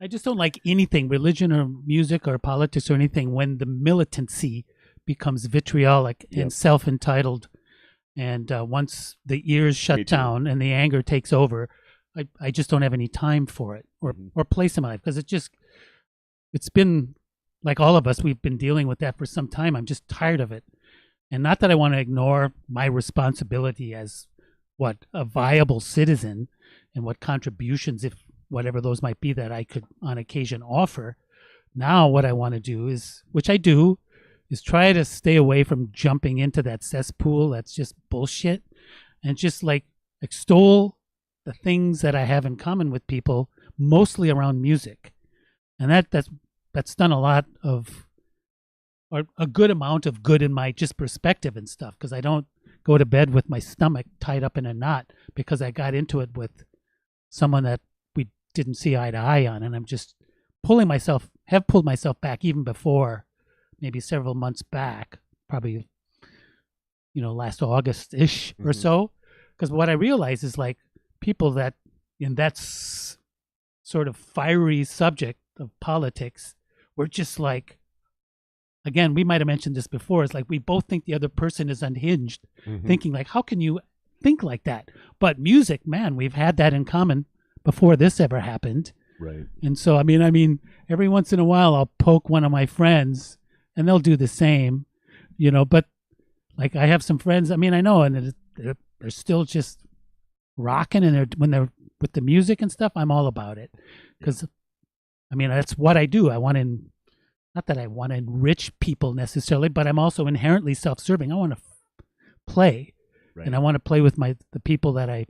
I just don't like anything, religion or music or politics or anything, when the militancy becomes vitriolic and self-entitled. And once the ears shut down and the anger takes over, I just don't have any time for it or place in my life, because it's been like all of us, we've been dealing with that for some time. I'm just tired of it. And not that I want to ignore my responsibility as a viable citizen and what contributions, if whatever those might be, that I could on occasion offer. Now what I want to do is, which I do, is try to stay away from jumping into that cesspool that's just bullshit, and just like extol the things that I have in common with people, mostly around music. And that's done a lot of, or a good amount of good in my just perspective and stuff, because I don't go to bed with my stomach tied up in a knot because I got into it with someone that we didn't see eye to eye on. And I'm just pulled myself back even before, maybe several months back, probably, last August-ish or so. Because what I realize is like people that in that sort of fiery subject of politics, we're just like, again, we might have mentioned this before, it's like we both think the other person is unhinged, thinking like, how can you think like that? But music, man, we've had that in common before this ever happened. Right. And so, I mean, every once in a while I'll poke one of my friends and they'll do the same, but like I have some friends, I mean, I know, and they're still just rocking, and when they're with the music and stuff, I'm all about it. Because, I mean, that's what I do. Not that I want to enrich people necessarily, but I'm also inherently self-serving. I want to play, and I want to play with the people that I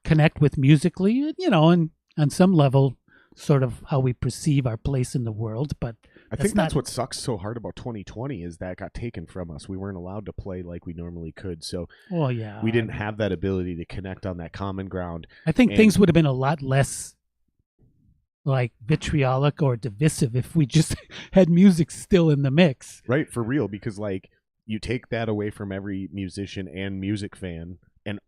connect with musically, and on some level, sort of how we perceive our place in the world. But I think that's what sucks so hard about 2020 is that got taken from us. We weren't allowed to play like we normally could. So we didn't have that ability to connect on that common ground. I think things would have been a lot less like vitriolic or divisive if we just had music still in the mix. Right, for real, because like you take that away from every musician and music fan, and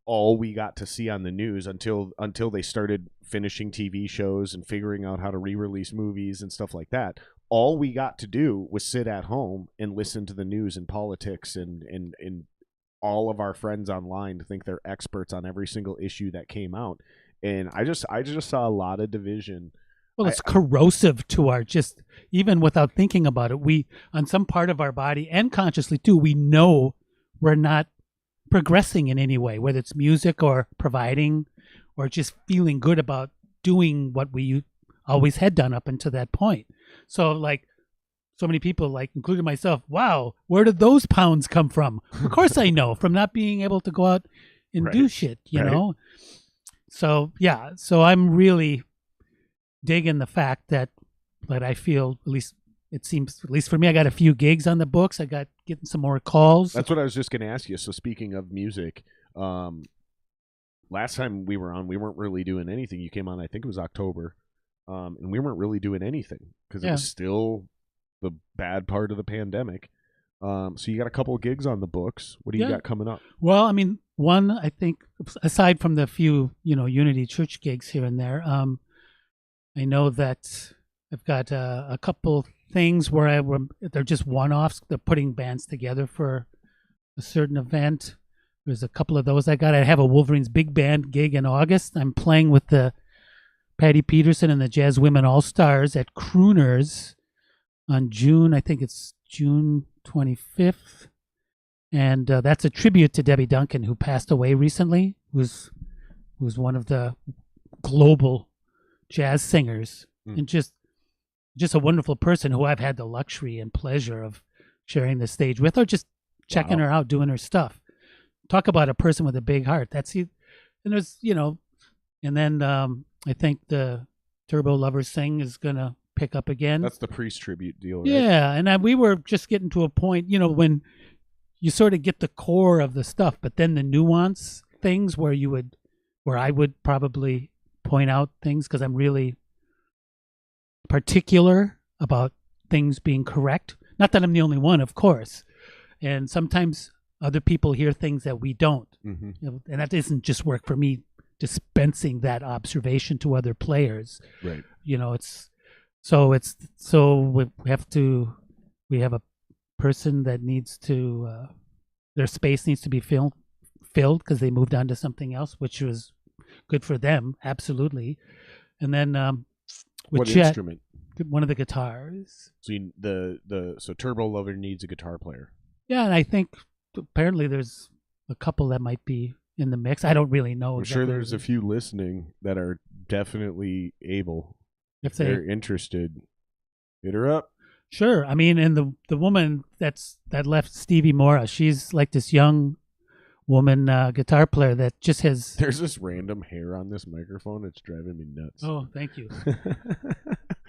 all we got to see on the news until they started finishing TV shows and figuring out how to re-release movies and stuff like that. All we got to do was sit at home and listen to the news and politics and all of our friends online to think they're experts on every single issue that came out. And I just saw a lot of division. Well, it's corrosive to our just, even without thinking about it, we, on some part of our body and consciously too, we know we're not progressing in any way, whether it's music or providing or just feeling good about doing what we always had done up until that point. So like so many people, like including myself, wow, where did those pounds come from? Of course I know, from not being able to go out and do shit, you know? So yeah, so I'm really digging the fact that I feel, at least it seems, at least for me, I got a few gigs on the books. I got getting some more calls. That's what I was just going to ask you. So speaking of music, last time we were on, we weren't really doing anything. You came on, I think it was October, and we weren't really doing anything because it was still the bad part of the pandemic. So you got a couple of gigs on the books. What do you got coming up? Well, I mean, one, I think, aside from the few, Unity Church gigs here and there, I know that I've got a couple things where they're just one-offs. They're putting bands together for a certain event. There's a couple of those I got. I have a Wolverines big band gig in August. I'm playing with the Patty Peterson and the Jazz Women All-Stars at Crooners on June, I think it's June 25th. And that's a tribute to Debbie Duncan, who passed away recently, who's one of the global jazz singers, and just a wonderful person who I've had the luxury and pleasure of sharing the stage with, or just checking her out, doing her stuff. Talk about a person with a big heart. That's it. And there's, and then I think the Turbo Lovers Sing is going to pick up again. That's the Priest tribute deal, right? Yeah, and we were just getting to a point, when you sort of get the core of the stuff, but then the nuance things where I would probably point out things, because I'm really particular about things being correct. Not that I'm the only one, of course. And sometimes other people hear things that we don't. And that isn't just work for me dispensing that observation to other players. Right. We have a person that needs to, their space needs to be filled because they moved on to something else, which was good for them, absolutely. And then what instrument? One of the guitars. So so Turbo Lover needs a guitar player. Yeah, and I think apparently there's a couple that might be in the mix. I don't really know. I'm sure there's a few listening that are definitely able. If they're interested, hit her up. Sure. I mean, and the woman that left, Stevie Mora, she's like this young woman guitar player that just has... There's this random hair on this microphone. It's driving me nuts. Oh, thank you.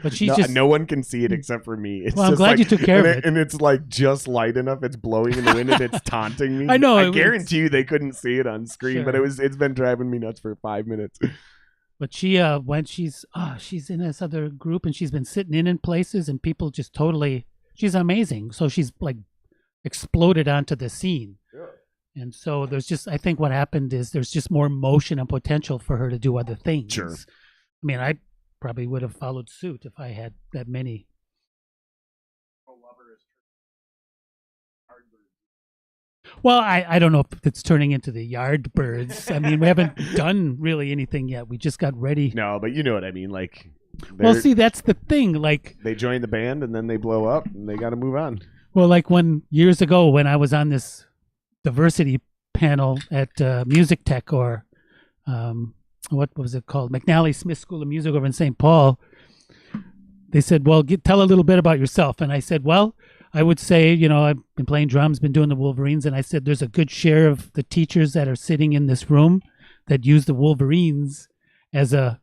But she's no one can see it except for me. It's well, I'm glad you took care of it. And it's like just light enough. It's blowing in the wind and it's taunting me. I know. I guarantee you they couldn't see it on screen, but it's been driving me nuts for 5 minutes. But she she's in this other group and she's been sitting in places and people just totally... She's amazing. So she's like exploded onto the scene. Yeah. And so I think what happened is there's just more motion and potential for her to do other things. Sure. I mean, I probably would have followed suit if I had that many. Well, I don't know if it's turning into the Yardbirds. I mean, we haven't done really anything yet. We just got ready. No, but you know what I mean. Like, well, see, that's the thing. Like, they join the band and then they blow up and they got to move on. Well, like years ago when I was on this diversity panel at Music Tech, or what was it called? McNally Smith School of Music over in St. Paul. They said, well, tell a little bit about yourself. And I said, well, I would say, I've been playing drums, been doing the Wolverines. And I said, there's a good share of the teachers that are sitting in this room that use the Wolverines as a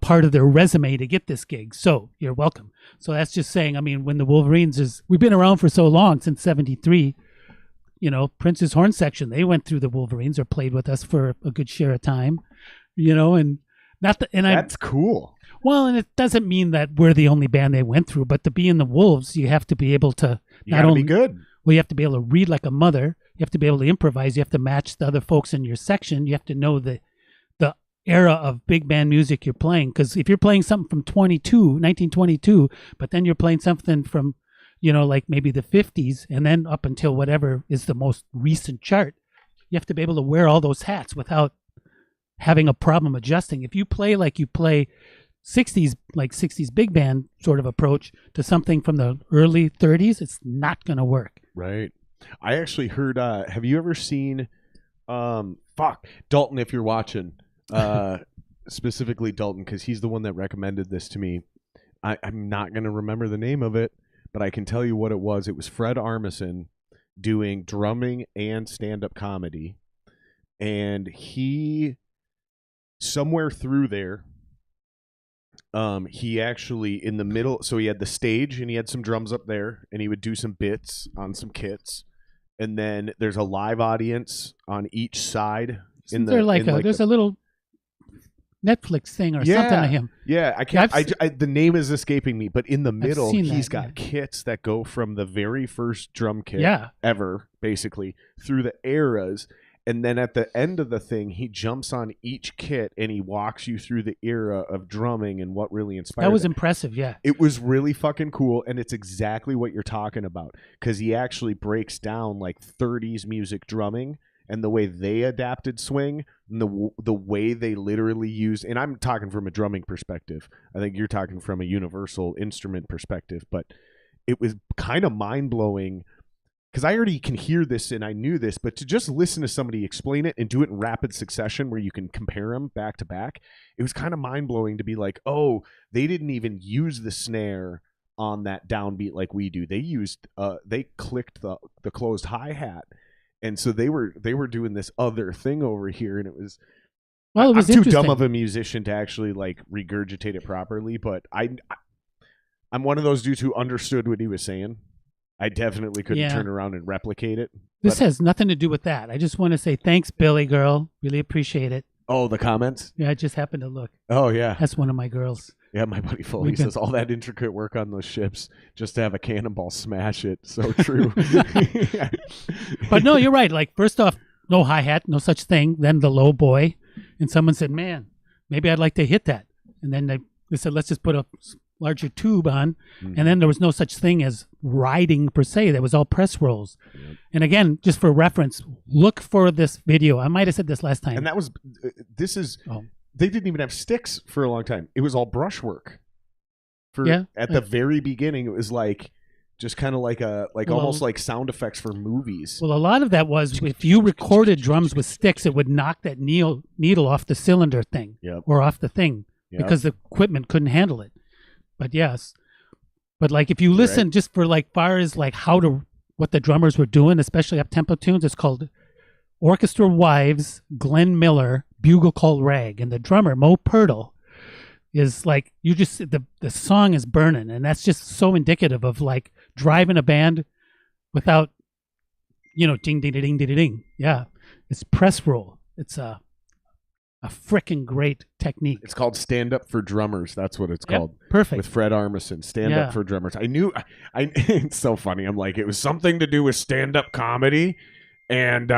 part of their resume to get this gig. So you're welcome. So that's just saying, I mean, when the Wolverines we've been around for so long, since 73, Prince's horn section, they went through the Wolverines or played with us for a good share of time, and that's cool. Well, and it doesn't mean that we're the only band they went through, but to be in the Wolves, you have to be able to not only be good. Well, you have to be able to read like a mother. You have to be able to improvise. You have to match the other folks in your section. You have to know the era of big band music you're playing. Because if you're playing something from 1922, but then you're playing something from, like maybe the 50s, and then up until whatever is the most recent chart, you have to be able to wear all those hats without having a problem adjusting. If you play like you play 60s, like 60s big band sort of approach to something from the early 30s, it's not going to work. Right. I actually heard, have you ever seen, Dalton, if you're watching, specifically Dalton, because he's the one that recommended this to me. I'm not going to remember the name of it, but I can tell you what it was. It was Fred Armisen doing drumming and stand-up comedy. And he, somewhere through there, he actually, in the middle, so he had the stage and he had some drums up there and he would do some bits on some kits. And then there's a live audience on each side. There's a little Netflix thing or something of him. Yeah, I can't. The name is escaping me, but in the middle, he's got kits that go from the very first drum kit ever, basically, through the eras. And then at the end of the thing, he jumps on each kit and he walks you through the era of drumming and what really inspired That was impressive, yeah. It was really fucking cool, and it's exactly what you're talking about, because he actually breaks down like 30s music drumming and the way they adapted swing and the way they literally used, and I'm talking from a drumming perspective. I think you're talking from a universal instrument perspective, but it was kind of mind-blowing. Because I already can hear this and I knew this, but to just listen to somebody explain it and do it in rapid succession where you can compare them back to back, it was kind of mind-blowing to be like, oh, they didn't even use the snare on that downbeat like we do. They used, they clicked the closed hi-hat. And so they were doing this other thing over here, and it was... Well, it was I'm too dumb of a musician to actually like regurgitate it properly, but I'm one of those dudes who understood what he was saying. I definitely couldn't turn around and replicate it. This has nothing to do with that. I just want to say thanks, Billy girl. Really appreciate it. Oh, the comments? Yeah, I just happened to look. Oh, yeah. That's one of my girls. Yeah, my buddy Foley says all that intricate work on those ships just to have a cannonball smash it. So true. But no, you're right. Like, first off, no hi-hat, no such thing. Then the low boy. And someone said, man, maybe I'd like to hit that. And then they said, let's just put a larger tube on. And then there was no such thing as riding per se. That was all press rolls. Yep. And again, just for reference, look for this video. I might have said this last time. And that was, they didn't even have sticks for a long time. It was all brushwork. At the very beginning, it was like, just kind of like almost like sound effects for movies. Well, a lot of that was if you recorded drums with sticks, it would knock that needle off the cylinder thing or off the thing because the equipment couldn't handle it. But yes, but like if you listen just for like far as like what the drummers were doing, especially up tempo tunes, it's called Orchestra Wives, Glenn Miller, Bugle Call Rag, and the drummer Mo Purtle is like the song is burning, and that's just so indicative of like driving a band without ding ding ding ding ding ding. Yeah, it's press roll. It's a frickin' great technique. It's called Stand Up for Drummers. That's what it's called. Perfect. With Fred Armisen. Stand Up for Drummers. I knew, it's so funny. I'm like, it was something to do with stand-up comedy and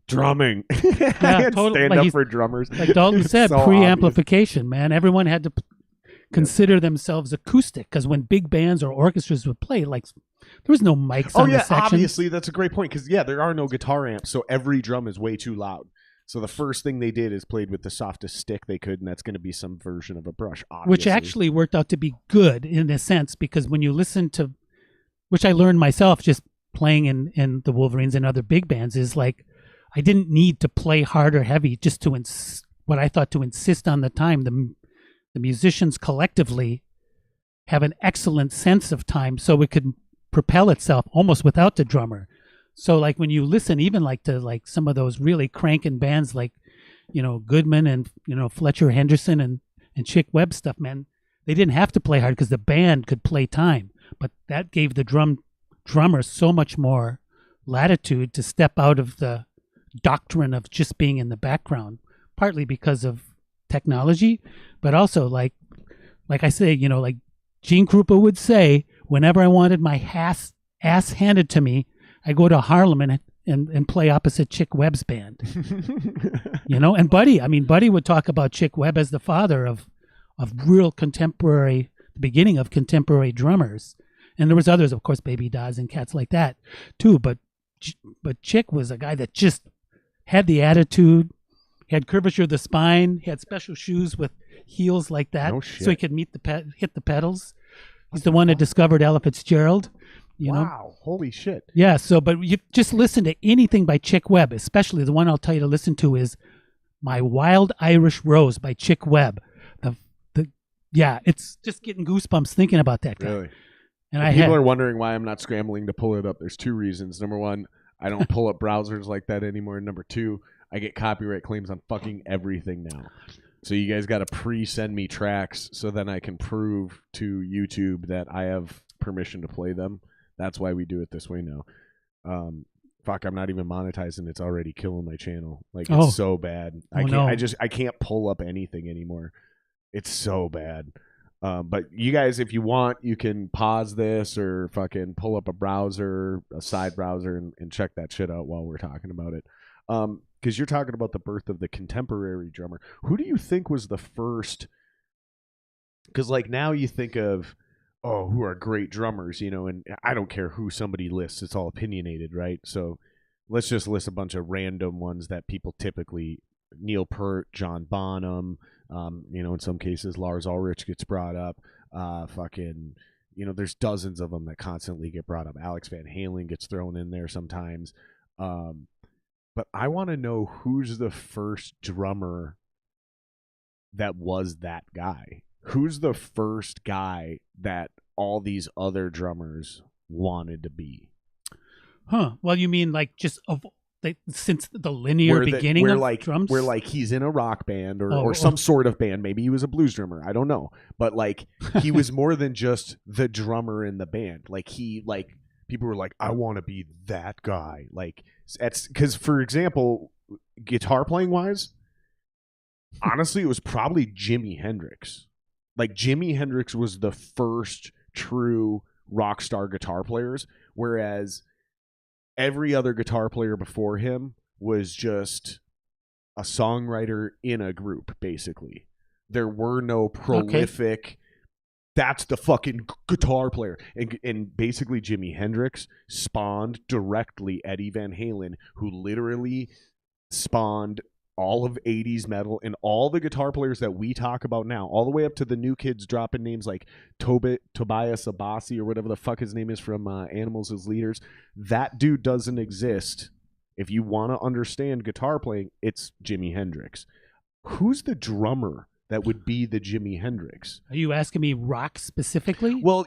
drumming. Yeah, totally. Stand Up for Drummers. Like Dalton said, so pre-amplification, man. Everyone had to consider themselves acoustic because when big bands or orchestras would play, like, there was no mics on the section. Obviously, that's a great point because, there are no guitar amps, so every drum is way too loud. So the first thing they did is played with the softest stick they could, and that's going to be some version of a brush, obviously. Which actually worked out to be good in a sense, because when you listen to, which I learned myself just playing in the Wolverines and other big bands, is like, I didn't need to play hard or heavy just to, what I thought to insist on the time. The musicians collectively have an excellent sense of time, so it could propel itself almost without the drummer. So like when you listen even like to like some of those really cranking bands like, Goodman and, Fletcher Henderson and Chick Webb stuff, man, they didn't have to play hard because the band could play time. But that gave the drummer so much more latitude to step out of the doctrine of just being in the background, partly because of technology, but also like I say, like Gene Krupa would say, whenever I wanted my ass handed to me, I go to Harlem and play opposite Chick Webb's band. And Buddy would talk about Chick Webb as the father of real contemporary, the beginning of contemporary drummers. And there was others, of course, Baby Dodds and cats like that too. But Chick was a guy that just had the attitude, He had curvature of the spine. He had special shoes with heels like that, No shit. so he could hit the pedals. He's the one that discovered Ella Fitzgerald. You know? Wow, holy shit. Yeah. So, but you just listen to anything by Chick Webb, especially the one I'll tell you to listen to is "My Wild Irish Rose" by Chick Webb. Yeah, it's just getting goosebumps thinking about that guy. Really? And If people are wondering why I'm not scrambling to pull it up, there's two reasons. Number one, I don't pull up browsers like that anymore. Number two, I get copyright claims on fucking everything now. So you guys got to pre-send me tracks so then I can prove to YouTube that I have permission to play them. That's why we do it this way now. Fuck, I'm not even monetizing. It's already killing my channel. Like, it's so bad. I can't pull up anything anymore. It's so bad. But you guys, if you want, you can pause this or fucking pull up a browser, a side browser, and check that shit out while we're talking about it. Because you're talking about the birth of the contemporary drummer. Who do you think was the first? Because like now you think of, who are great drummers, you know, and I don't care who somebody lists. It's all opinionated, right? So let's just list a bunch of random ones that people typically, Neil Peart, John Bonham, you know, in some cases Lars Ulrich gets brought up. There's dozens of them that constantly get brought up. Alex Van Halen gets thrown in there sometimes. But I want to know who's the first drummer that was that guy. Who's the first guy that all these other drummers wanted to be? Huh. Well, you mean like just since the linear beginning of drums? Where like he's in a rock band or some sort of band. Maybe he was a blues drummer. I don't know. But like he was more than just the drummer in the band. Like people were like, I want to be that guy. Like, because for example, guitar playing wise, honestly, it was probably Jimi Hendrix. Like Jimi Hendrix was the first true rock star guitar players, whereas every other guitar player before him was just a songwriter in a group, basically. There were no prolific, that's the fucking guitar player. And basically Jimi Hendrix spawned directly Eddie Van Halen, who literally spawned all of 80s metal, and all the guitar players that we talk about now, all the way up to the new kids dropping names like Tobias Abasi or whatever the fuck his name is from Animals as Leaders. That dude doesn't exist. If you want to understand guitar playing, it's Jimi Hendrix. Who's the drummer that would be the Jimi Hendrix? Are you asking me rock specifically? Well,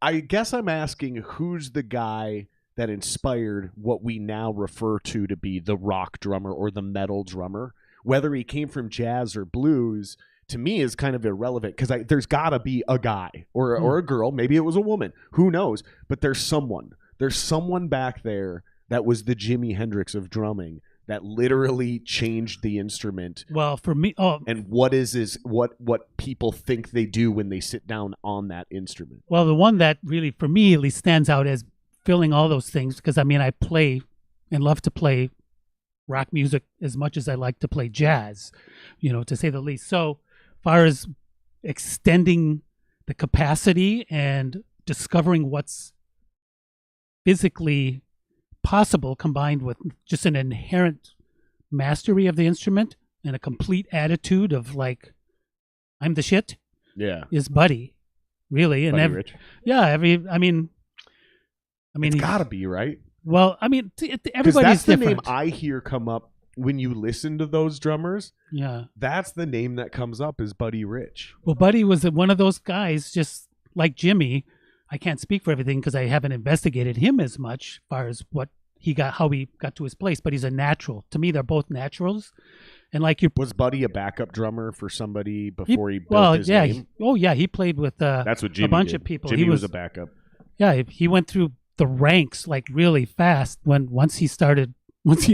I guess I'm asking who's the guy that inspired what we now refer to be the rock drummer or the metal drummer. Whether he came from jazz or blues, to me, is kind of irrelevant, because there's got to be a guy or a girl. Maybe it was a woman. Who knows? But there's someone. There's someone back there that was the Jimi Hendrix of drumming that literally changed the instrument. Well, for me, and what people think they do when they sit down on that instrument. Well, the one that really, for me at least, stands out as filling all those things, because I mean, I play and love to play rock music as much as I like to play jazz, you know, to say the least. So far as extending the capacity and discovering what's physically possible, combined with just an inherent mastery of the instrument and a complete attitude of like, I'm the shit, is Buddy, really. And Buddy Rich. It's gotta be, right? Well, I mean, everybody's the different. name I hear come up when you listen to those drummers. Yeah, that's the name that comes up, is Buddy Rich. Well, Buddy was one of those guys, just like Jimmy. I can't speak for everything because I haven't investigated him as much, as far as how he got to his place. But he's a natural. To me, they're both naturals. And like was Buddy a backup drummer for somebody before he built his name? He played with that's what Jimmy a bunch did. of people. Jimmy was a backup. Yeah, he went through the ranks like really fast once he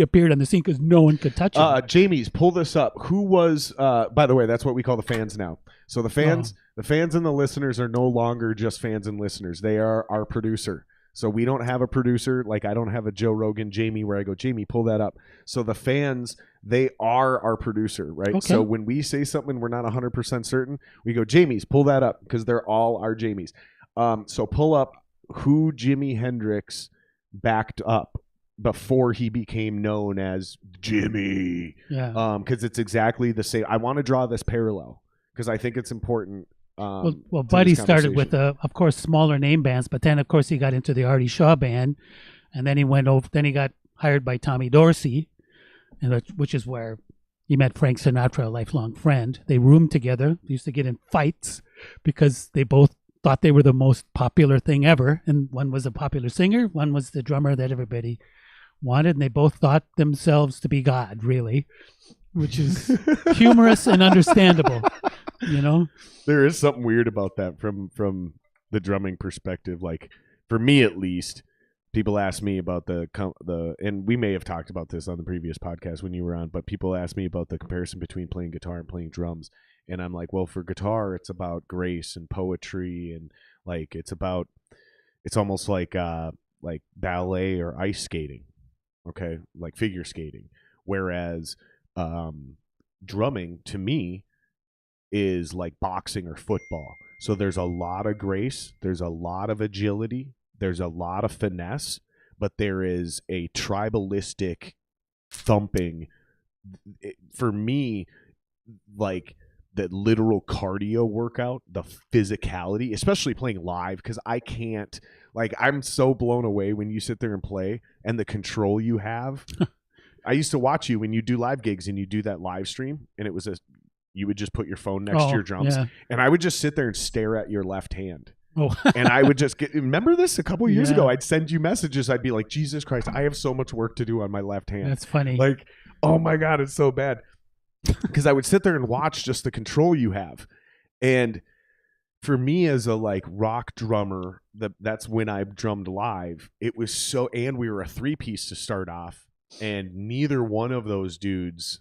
appeared on the scene, because no one could touch him. Jamie's, pull this up. Who was by the way, that's what we call the fans now. So the fans and the listeners are no longer just fans and listeners. They are our producer. So we don't have a producer, like I don't have a Joe Rogan Jamie where I go, Jamie, pull that up. So the fans, they are our producer, right? Okay. So when we say something we're not 100% certain, we go, Jamie's, pull that up, because they're all our Jamies. So pull up who Jimi Hendrix backed up before he became known as Jimmy. Yeah. Because it's exactly the same. I want to draw this parallel because I think it's important. Well, to Buddy this started with, conversation. of course, smaller name bands, but then, of course, he got into the Artie Shaw band, and then he went over. Then he got hired by Tommy Dorsey, and which is where he met Frank Sinatra, a lifelong friend. They roomed together. They used to get in fights because they both thought they were the most popular thing ever, and one was a popular singer, one was the drummer that everybody wanted, and they both thought themselves to be God, really, which is humorous and understandable. You know, there is something weird about that from the drumming perspective. Like for me, at least, people ask me about the and we may have talked about this on the previous podcast when you were on, but people ask me about the comparison between playing guitar and playing drums, and I'm like, well, for guitar, it's about grace and poetry, and like it's almost like ballet or ice skating, okay, like figure skating, whereas drumming to me is like boxing or football. So there's a lot of grace, there's a lot of agility, there's a lot of finesse, but there is a tribalistic thumping. For me, like the literal cardio workout, the physicality, especially playing live, because I can't, like, I'm so blown away when you sit there and play and the control you have. I used to watch you when you do live gigs and you do that live stream, and it was you would just put your phone next to your drums, and I would just sit there and stare at your left hand. Oh. And I would just remember this a couple years ago. I'd send you messages. I'd be like, Jesus Christ, I have so much work to do on my left hand. That's funny. Like, oh my God, it's so bad. Because I would sit there and watch just the control you have. And for me as a like rock drummer, that's when I drummed live. It was so, and we were a 3-piece to start off, and neither one of those dudes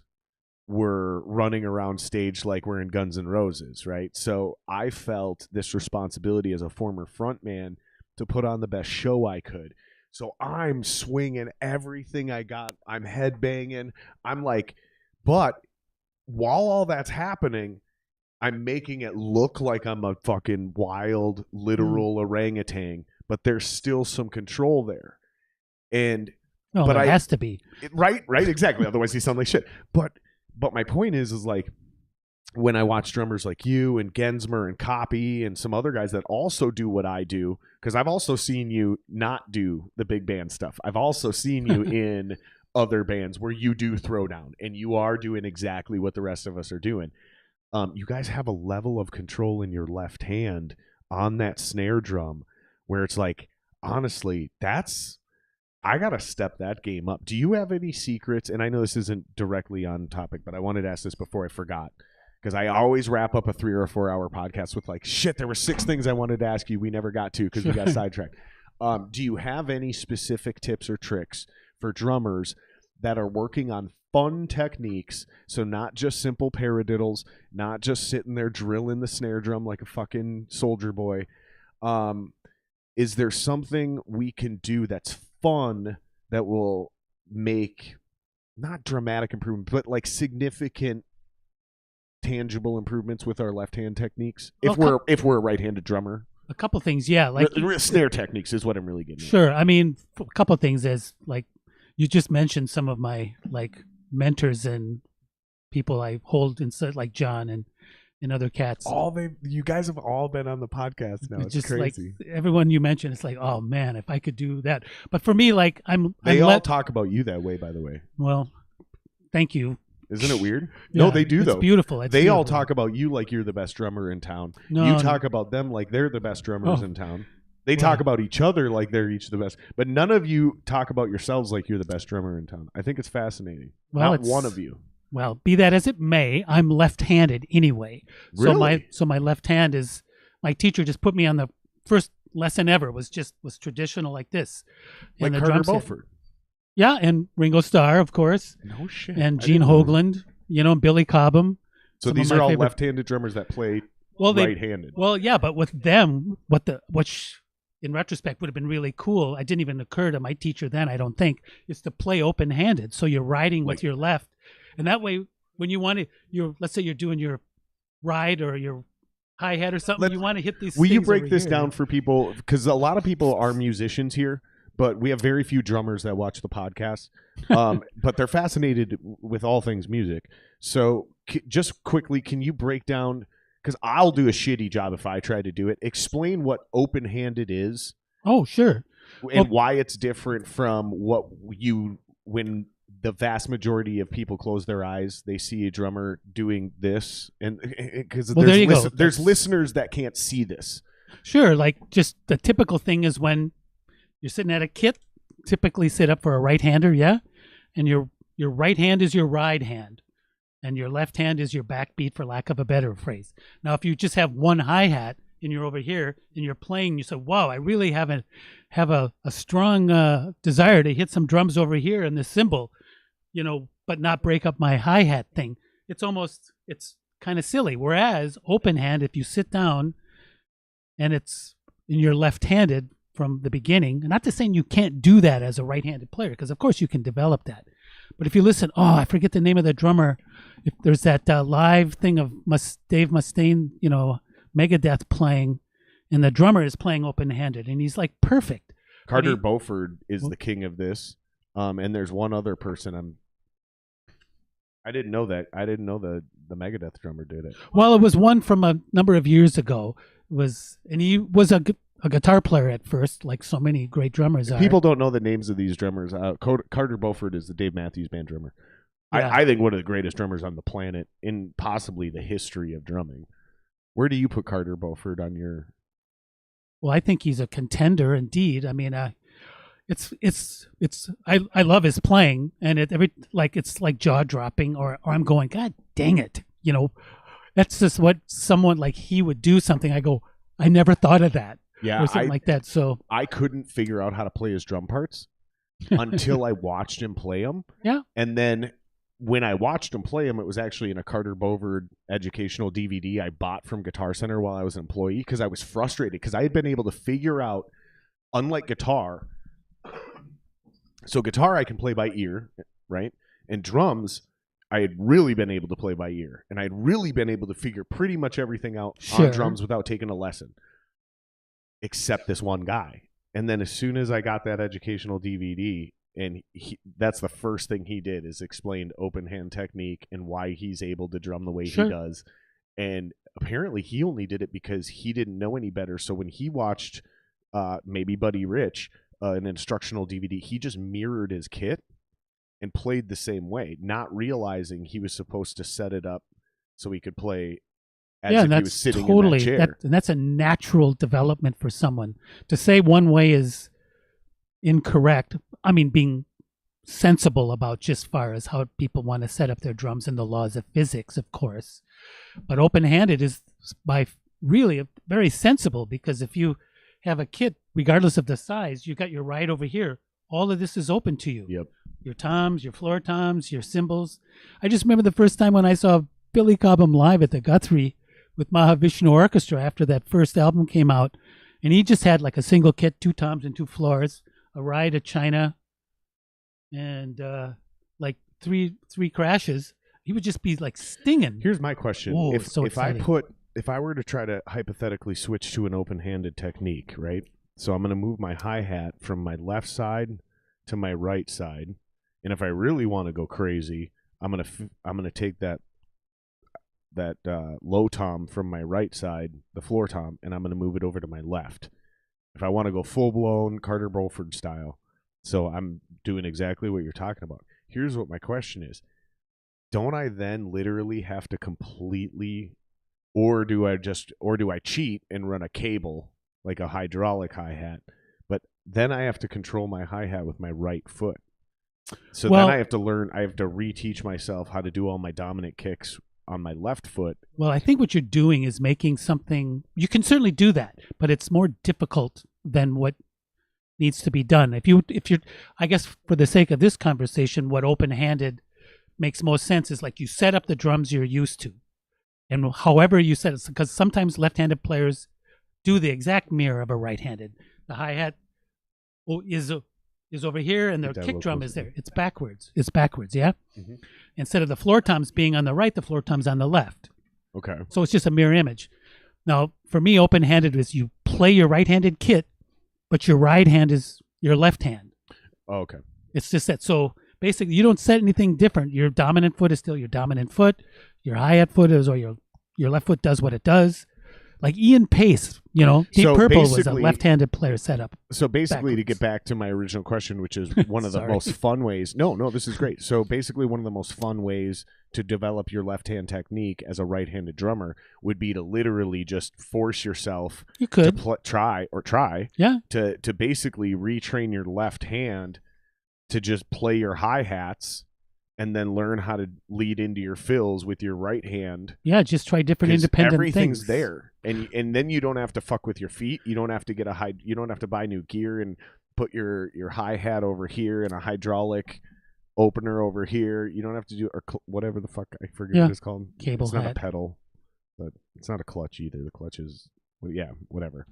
were running around stage like we're in Guns N' Roses, right? So I felt this responsibility as a former frontman to put on the best show I could. So I'm swinging everything I got. I'm headbanging. I'm like, but while all that's happening, I'm making it look like I'm a fucking wild, literal orangutan, but there's still some control there. And but there has to be. Right, exactly. Otherwise you sound like shit. But my point is like when I watch drummers like you and Gensmer and Copy and some other guys that also do what I do, because I've also seen you not do the big band stuff. I've also seen you in other bands where you do throwdown and you are doing exactly what the rest of us are doing. You guys have a level of control in your left hand on that snare drum where it's like, honestly, I got to step that game up. Do you have any secrets? And I know this isn't directly on topic, but I wanted to ask this before I forgot, because I always wrap up a 3 or 4 hour podcast with like, shit, there were 6 things I wanted to ask you. We never got to because we got sidetracked. Do you have any specific tips or tricks for drummers that are working on fun techniques? So not just simple paradiddles, not just sitting there drilling the snare drum like a fucking soldier boy. Is there something we can do that's fun that will make not dramatic improvement, but like significant tangible improvements with our left hand techniques if we're a right-handed drummer? A couple things, yeah, like snare techniques is what I'm really getting at. Sure. I mean, a couple of things is like you just mentioned some of my like mentors and people I hold inside, like John and other cats. You guys have all been on the podcast now. It's just crazy. Like everyone you mentioned, it's like, oh man, if I could do that. But for me, like they all talk about you that way, by the way. Well, thank you. Isn't it weird? Yeah, no, they do it's though. Beautiful. It's they beautiful. all talk about you like you're the best drummer in town. No, you talk about them like they're the best drummers in town. They talk about each other like they're each the best, but none of you talk about yourselves like you're the best drummer in town. I think it's fascinating. Well, Not one of you. Well, be that as it may, I'm left-handed anyway. Really? So my left hand is, my teacher just put me on the first lesson ever was traditional like this. Like the Carter Beauford. Yeah, and Ringo Starr, of course. No shit. And Gene Hogland, Billy Cobham. So these are all left-handed drummers that play right-handed. Well, yeah, but with them, which in retrospect would have been really cool, it didn't even occur to my teacher then, I don't think, is to play open-handed. So you're riding with your left. And that way, when you want to, let's say you're doing your ride or your hi-hat or something, you want to hit these Will things you break over this here. down for people? Because a lot of people are musicians here, but we have very few drummers that watch the podcast. But they're fascinated with all things music. So just quickly, can you break down, because I'll do a shitty job if I try to do it, explain what open-handed is. Oh, sure. And why it's different from when the vast majority of people close their eyes, they see a drummer doing this. And because there's listeners that can't see this. Sure. Like just the typical thing is when you're sitting at a kit, typically sit up for a right-hander, yeah? And your right hand is your ride hand, and your left hand is your backbeat, for lack of a better phrase. Now, if you just have one hi-hat and you're over here and you're playing, you say, wow, I really have a strong desire to hit some drums over here in this cymbal, but not break up my hi-hat thing. It's kind of silly. Whereas open hand, if you sit down and you're left-handed from the beginning, and not to say you can't do that as a right-handed player, because of course you can develop that. But if you listen, I forget the name of the drummer. If there's that live thing of Dave Mustaine, Megadeth playing, and the drummer is playing open-handed, and he's like perfect. Carter Beauford is the king of this, and there's one other person. I didn't know that. I didn't know the Megadeth drummer did it. Well, it was one from a number of years ago. And he was a guitar player at first, like so many great drummers are. People don't know the names of these drummers. Carter Beauford is the Dave Matthews Band drummer. Yeah. I think one of the greatest drummers on the planet in possibly the history of drumming. Where do you put Carter Beauford on your? Well, I think he's a contender indeed. I mean, I love his playing, and it's like jaw dropping, or I'm going, God dang it, that's just what someone like he would do something. I go, I never thought of that. Yeah, or something like that. So I couldn't figure out how to play his drum parts until I watched him play them. Yeah, and then when I watched him play him, it was actually in a Carter Beauford educational DVD I bought from Guitar Center while I was an employee, because I was frustrated because I had been able to figure out, unlike guitar. So guitar I can play by ear, right? And drums I had really been able to play by ear, and I had really been able to figure pretty much everything out on drums without taking a lesson, except this one guy. And then as soon as I got that educational DVD, and that's the first thing he did is explained open hand technique and why he's able to drum the way he does. And apparently he only did it because he didn't know any better. So when he watched maybe Buddy Rich, an instructional DVD, he just mirrored his kit and played the same way, not realizing he was supposed to set it up so he could play as if he was sitting in that chair. And that's a natural development for someone. To say one way is incorrect, I mean, being sensible about just far as how people want to set up their drums and the laws of physics, of course. But open-handed is by really very sensible, because if you have a kit, regardless of the size, you got your ride over here. All of this is open to you. Yep. Your toms, your floor toms, your cymbals. I just remember the first time when I saw Billy Cobham live at the Guthrie with Mahavishnu Orchestra after that first album came out, and he just had like a single kit, 2 toms and 2 floors, a ride to China, and like three crashes. He would just be like stinging. Here's my question: Whoa, if I were to try to hypothetically switch to an open-handed technique, right? So I'm going to move my hi-hat from my left side to my right side, and if I really want to go crazy, I'm going to take that low tom from my right side, the floor tom, and I'm going to move it over to my left. If I want to go full-blown Carter Beauford style, so I'm doing exactly what you're talking about. Here's what my question is: don't I then literally have to completely, or do I cheat and run a cable like a hydraulic hi-hat, but then I have to control my hi-hat with my right foot? So then I have to reteach myself how to do all my dominant kicks on my left foot. Well, I think what you're doing is making something, you can certainly do that, but it's more difficult than what needs to be done. If you're, I guess for the sake of this conversation, what open-handed makes most sense is like you set up the drums you're used to. And however you set it, because sometimes left-handed players do the exact mirror of a right-handed. The hi-hat is over here, and the kick drum is there. It's backwards, yeah? Mm-hmm. Instead of the floor toms being on the right, the floor toms on the left. Okay. So it's just a mirror image. Now, for me, open-handed is you play your right-handed kit, but your right hand is your left hand. Oh, okay. It's just that. So basically, you don't set anything different. Your dominant foot is still your dominant foot. Your hi-hat foot is, or your left foot does what it does. Like Ian Pace, Deep So Purple was a basically- left-handed player setup. So basically, to Backwards. get back to my original question, which is one of the Sorry. most fun ways. No, this is great. So basically, one of the most fun ways to develop your left-hand technique as a right-handed drummer would be to literally just force yourself You to could. try Yeah. to basically retrain your left hand to just play your hi-hats and then learn how to lead into your fills with your right hand. Yeah, just try different 'Cause independent everything's things. there, and then you don't have to fuck with your feet. You don't have to get you don't have to buy new gear and put your hi-hat over here and a hydraulic opener over here. You don't have to do whatever the fuck, I forget Yeah. what it's called. Cable It's not hat. a pedal, but it's not a clutch either. The clutch is, well, yeah, whatever.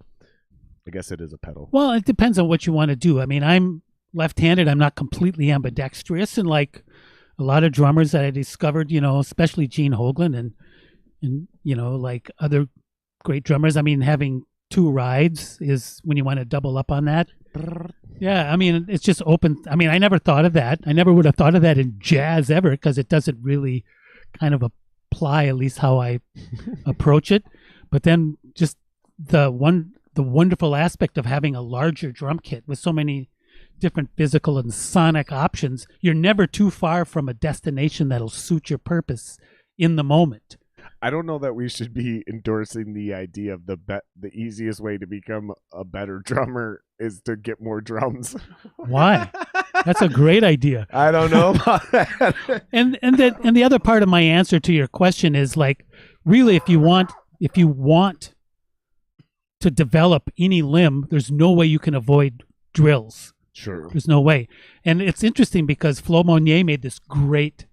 I guess it is a pedal. Well, it depends on what you want to do. I mean, I'm left-handed. I'm not completely ambidextrous, and like a lot of drummers that I discovered, especially Gene Hoglan and like other great drummers. I mean, having two rides is when you want to double up on that. Yeah, I mean, it's just open. I mean, I never thought of that. I never would have thought of that in jazz ever, because it doesn't really kind of apply, at least how I approach it. But then just the wonderful aspect of having a larger drum kit with so many different physical and sonic options, you're never too far from a destination that'll suit your purpose in the moment. I don't know that we should be endorsing the idea of the easiest way to become a better drummer is to get more drums. Why? That's a great idea. I don't know about that. And the other part of my answer to your question is, like, really, if you want to develop any limb, there's no way you can avoid drills. Sure. There's no way. And it's interesting because Flo Monnier made this great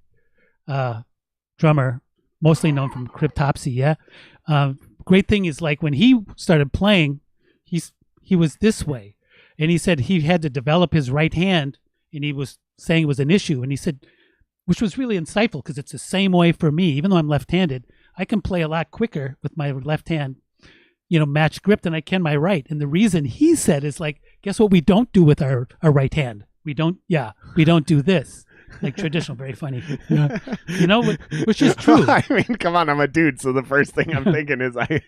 drummer, mostly known from Cryptopsy. Yeah. Great thing is, like, when he started playing, he was this way, and he said he had to develop his right hand, and he was saying it was an issue. And he said, which was really insightful, because it's the same way for me. Even though I'm left-handed, I can play a lot quicker with my left hand, match grip than I can my right. And the reason, he said, is like, guess what we don't do with our right hand? We don't do this. Like traditional, very funny. Which is true. I mean, come on, I'm a dude, so the first thing I'm thinking is I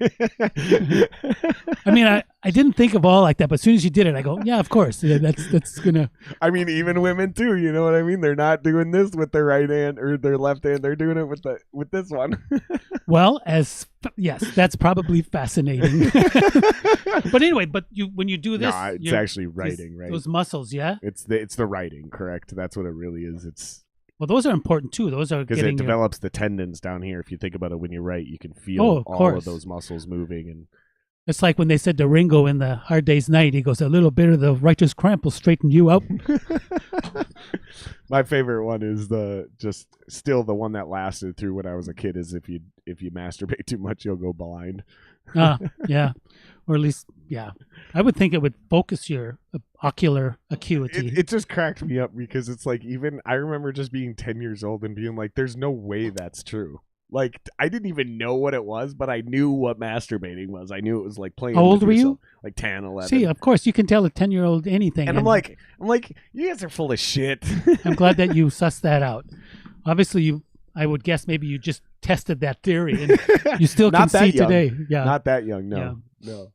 mean, I didn't think of all like that, but as soon as you did it, I go, yeah, of course. Yeah, that's gonna. I mean, even women too. You know what I mean? They're not doing this with their right hand or their left hand. They're doing it with this one. Well, yes, that's probably fascinating. But anyway, when you do this, No, it's actually writing, right? Those muscles, yeah. It's the writing, correct? That's what it really is. Well, those are important too. Those are because getting it develops the tendons down here. If you think about it, when you write, you can feel of all course. of those muscles moving. And it's like when they said to Ringo in the Hard Day's Night, he goes, "A little bit of the writer's cramp will straighten you out." My favorite one is still the one that lasted through when I was a kid. Is if you masturbate too much, you'll go blind. Yeah, or at least, yeah. I would think it would focus your ocular acuity. It just cracked me up because it's like, even I remember just being 10 years old and being like, "There's no way that's true." Like, I didn't even know what it was, but I knew what masturbating was. I knew it was like playing. How old with were you? yourself, like 10, 11. See, of course, you can tell a 10-year-old anything. And I'm like, you guys are full of shit. I'm glad that you sussed that out. Obviously, I would guess maybe you just tested that theory, and you still can Not that see young. today. Yeah, Not that young, no. Yeah. No.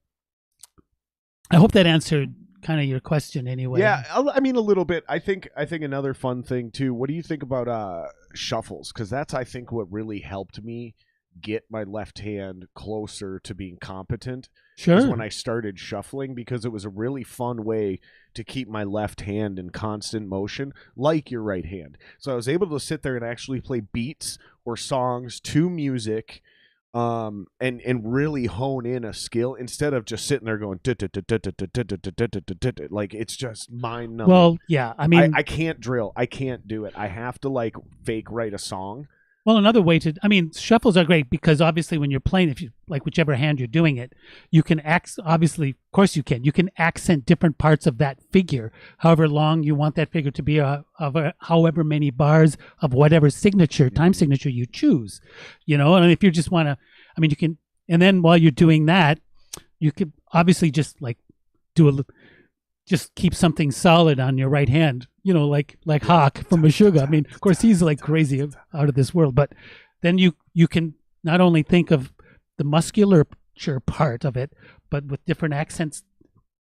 I hope that answered kind of your question anyway. Yeah, I mean, a little bit. I think another fun thing too. What do you think about shuffles? Because that's, I think, what really helped me get my left hand closer to being competent. Sure. Was when I started shuffling, because it was a really fun way to keep my left hand in constant motion, like your right hand. So I was able to sit there and actually play beats or songs to music. And really hone in a skill instead of just sitting there going like, it's just mind numbing. Well, yeah, I mean, I can't drill. I can't do it. I have to like fake write a song. well, another way to, I mean, shuffles are great because obviously when you're playing, if you like whichever hand you're doing it, you can obviously, of course you can accent different parts of that figure, however long you want that figure to be, however many bars of whatever time signature you choose, and if you just want to, I mean, you can, and then while you're doing that, you could obviously just like just keep something solid on your right hand, like Hawk from Meshuggah. I mean, of course, he's like crazy out of this world, but then you can not only think of the musculature part of it, but with different accents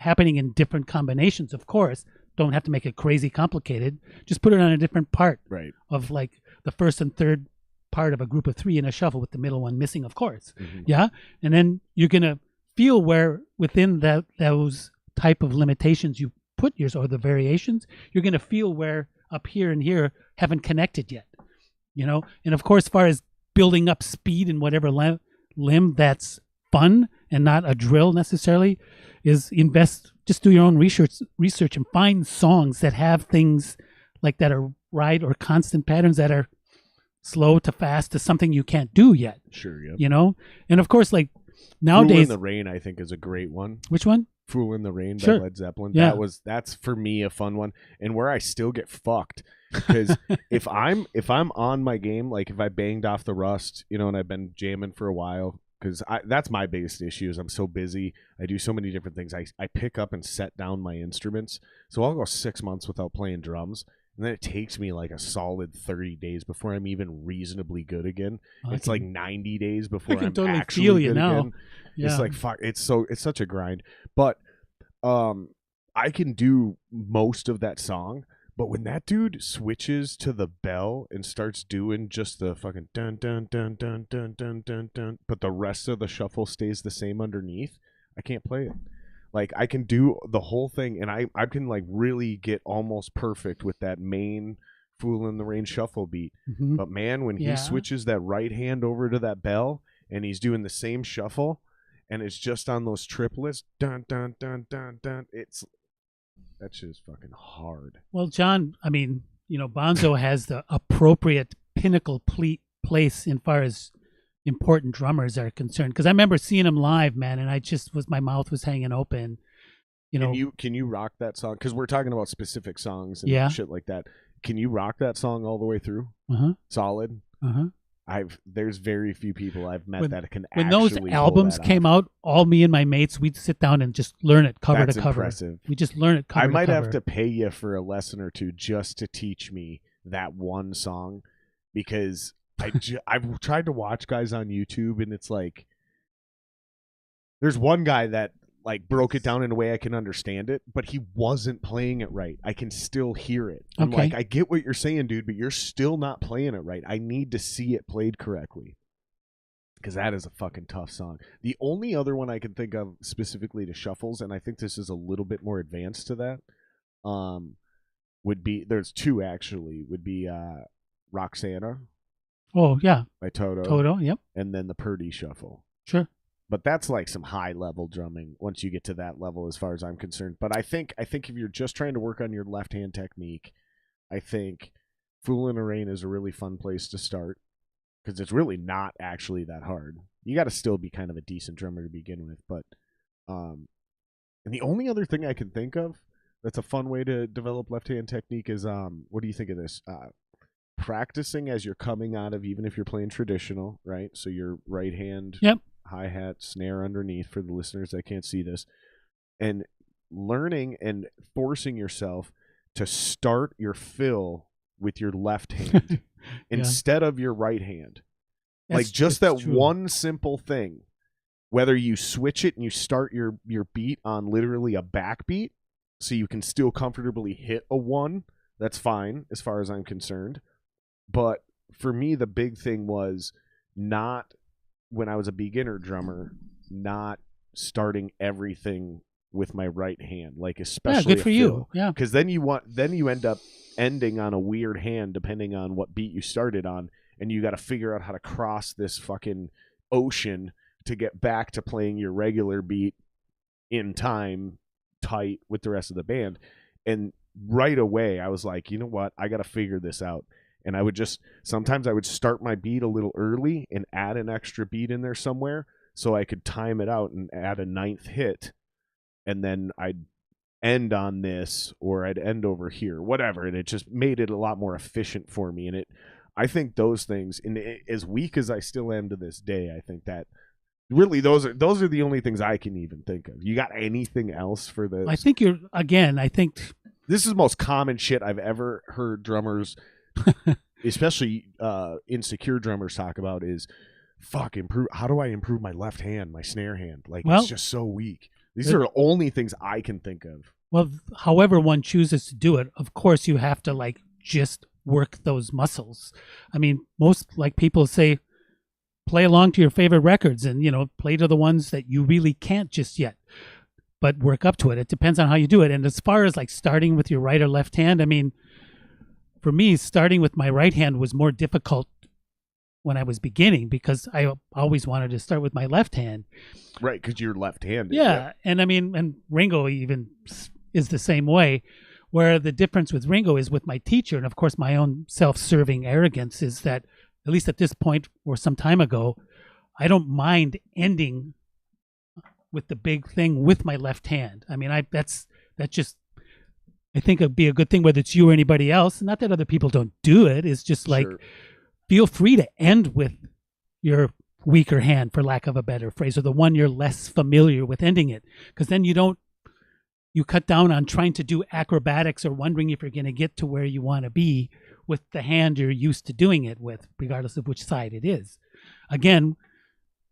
happening in different combinations, of course. Don't have to make it crazy complicated. Just put it on a different part of like the first and third part of a group of three in a shuffle with the middle one missing, of course. Yeah. And then you're going to feel where within those type of limitations you put yours or the variations, you're going to feel where up here and here haven't connected yet, And of course, as far as building up speed in whatever limb that's fun and not a drill necessarily, is just do your own research and find songs that have things like that are right or constant patterns that are slow to fast to something you can't do yet. Sure, yeah. And of course, like nowadays, Fool in the Rain, I think, is a great one. Which one? Fool in the Rain by Sure. Led Zeppelin. Yeah. That's for me a fun one, and where I still get fucked because if I'm on my game, like if I banged off the rust, and I've been jamming for a while. Because that's my biggest issue is I'm so busy. I do so many different things. I pick up and set down my instruments. So I'll go 6 months without playing drums. And then it takes me like a solid 30 days before I'm even reasonably good again. It's like 90 days before I'm totally actually feel you good now. again. Yeah. It's like, fuck. It's such a grind. But I can do most of that song. But when that dude switches to the bell and starts doing just the fucking dun dun dun dun dun dun dun dun, but the rest of the shuffle stays the same underneath, I can't play it. Like I can do the whole thing, and I can like really get almost perfect with that main Fool in the Rain shuffle beat. But man, when he switches that right hand over to that bell and he's doing the same shuffle, and it's just on those triplets, dun dun dun dun dun, that shit is fucking hard. Well, John, I mean, Bonzo has the appropriate pinnacle place in far as important drummers are concerned. Because I remember seeing him live, man, and my mouth was hanging open. Can you rock that song? Because we're talking about specific songs and shit like that. Can you rock that song all the way through? Solid. There's very few people I've met that can actually. When those albums came out, all me and my mates, we'd sit down and just learn it cover to cover. Impressive. We just learn it cover to cover. I might have to pay you for a lesson or two just to teach me that one song, because I've tried to watch guys on YouTube, and it's like there's one guy that like broke it down in a way I can understand it, but he wasn't playing it right. I can still hear it. I'm like, I get what you're saying, dude, but you're still not playing it right. I need to see it played correctly, because that is a fucking tough song. The only other one I can think of specifically to shuffles, and I think this is a little bit more advanced to that, would be, there's two actually, would be Roxana. Oh, yeah. By Toto. Toto, yep. And then the Purdy Shuffle. Sure. But that's like some high level drumming once you get to that level, as far as I'm concerned. But I think if you're just trying to work on your left hand technique, I think Fool in the Rain is a really fun place to start, because it's really not actually that hard. You got to still be kind of a decent drummer to begin with. But and the only other thing I can think of that's a fun way to develop left hand technique is what do you think of this? Practicing as you're coming out of, even if you're playing traditional, right? So your right hand. Yep. Hi-hat, snare underneath for the listeners that can't see this, and learning and forcing yourself to start your fill with your left hand instead of your right hand. Like just that true. One simple thing, whether you switch it and you start your beat on literally a backbeat so you can still comfortably hit a one, that's fine as far as I'm concerned. But for me, the big thing was not, when I was a beginner drummer, not starting everything with my right hand, like especially good for you. Yeah, because then you end up ending on a weird hand depending on what beat you started on, and you got to figure out how to cross this fucking ocean to get back to playing your regular beat in time, tight with the rest of the band. And right away, I was like, you know what, I got to figure this out. And sometimes I would start my beat a little early and add an extra beat in there somewhere so I could time it out and add a ninth hit. And then I'd end on this, or I'd end over here, whatever. And it just made it a lot more efficient for me. And I think those things, and as weak as I still am to this day, I think that Really, those are the only things I can even think of. You got anything else for this? I think I think this is the most common shit I've ever heard drummers, especially insecure drummers, talk about is, fuck, how do I improve my left hand, my snare hand? Like, it's just so weak. These are the only things I can think of. Well, however one chooses to do it, of course you have to like just work those muscles. I mean, most like people say, play along to your favorite records and, play to the ones that you really can't just yet, but work up to it. It depends on how you do it. And as far as like starting with your right or left hand, I mean, for me, starting with my right hand was more difficult when I was beginning because I always wanted to start with my left hand. Right, because you're left-handed. Yeah, and I mean, and Ringo even is the same way, where the difference with Ringo is with my teacher, and of course my own self-serving arrogance is that, at least at this point or some time ago, I don't mind ending with the big thing with my left hand. I mean, that's just, I think it'd be a good thing whether it's you or anybody else. Not that other people don't do it. It's just like, feel free to end with your weaker hand, for lack of a better phrase, or the one you're less familiar with ending it. Because then you cut down on trying to do acrobatics or wondering if you're going to get to where you want to be with the hand you're used to doing it with, regardless of which side it is. Again,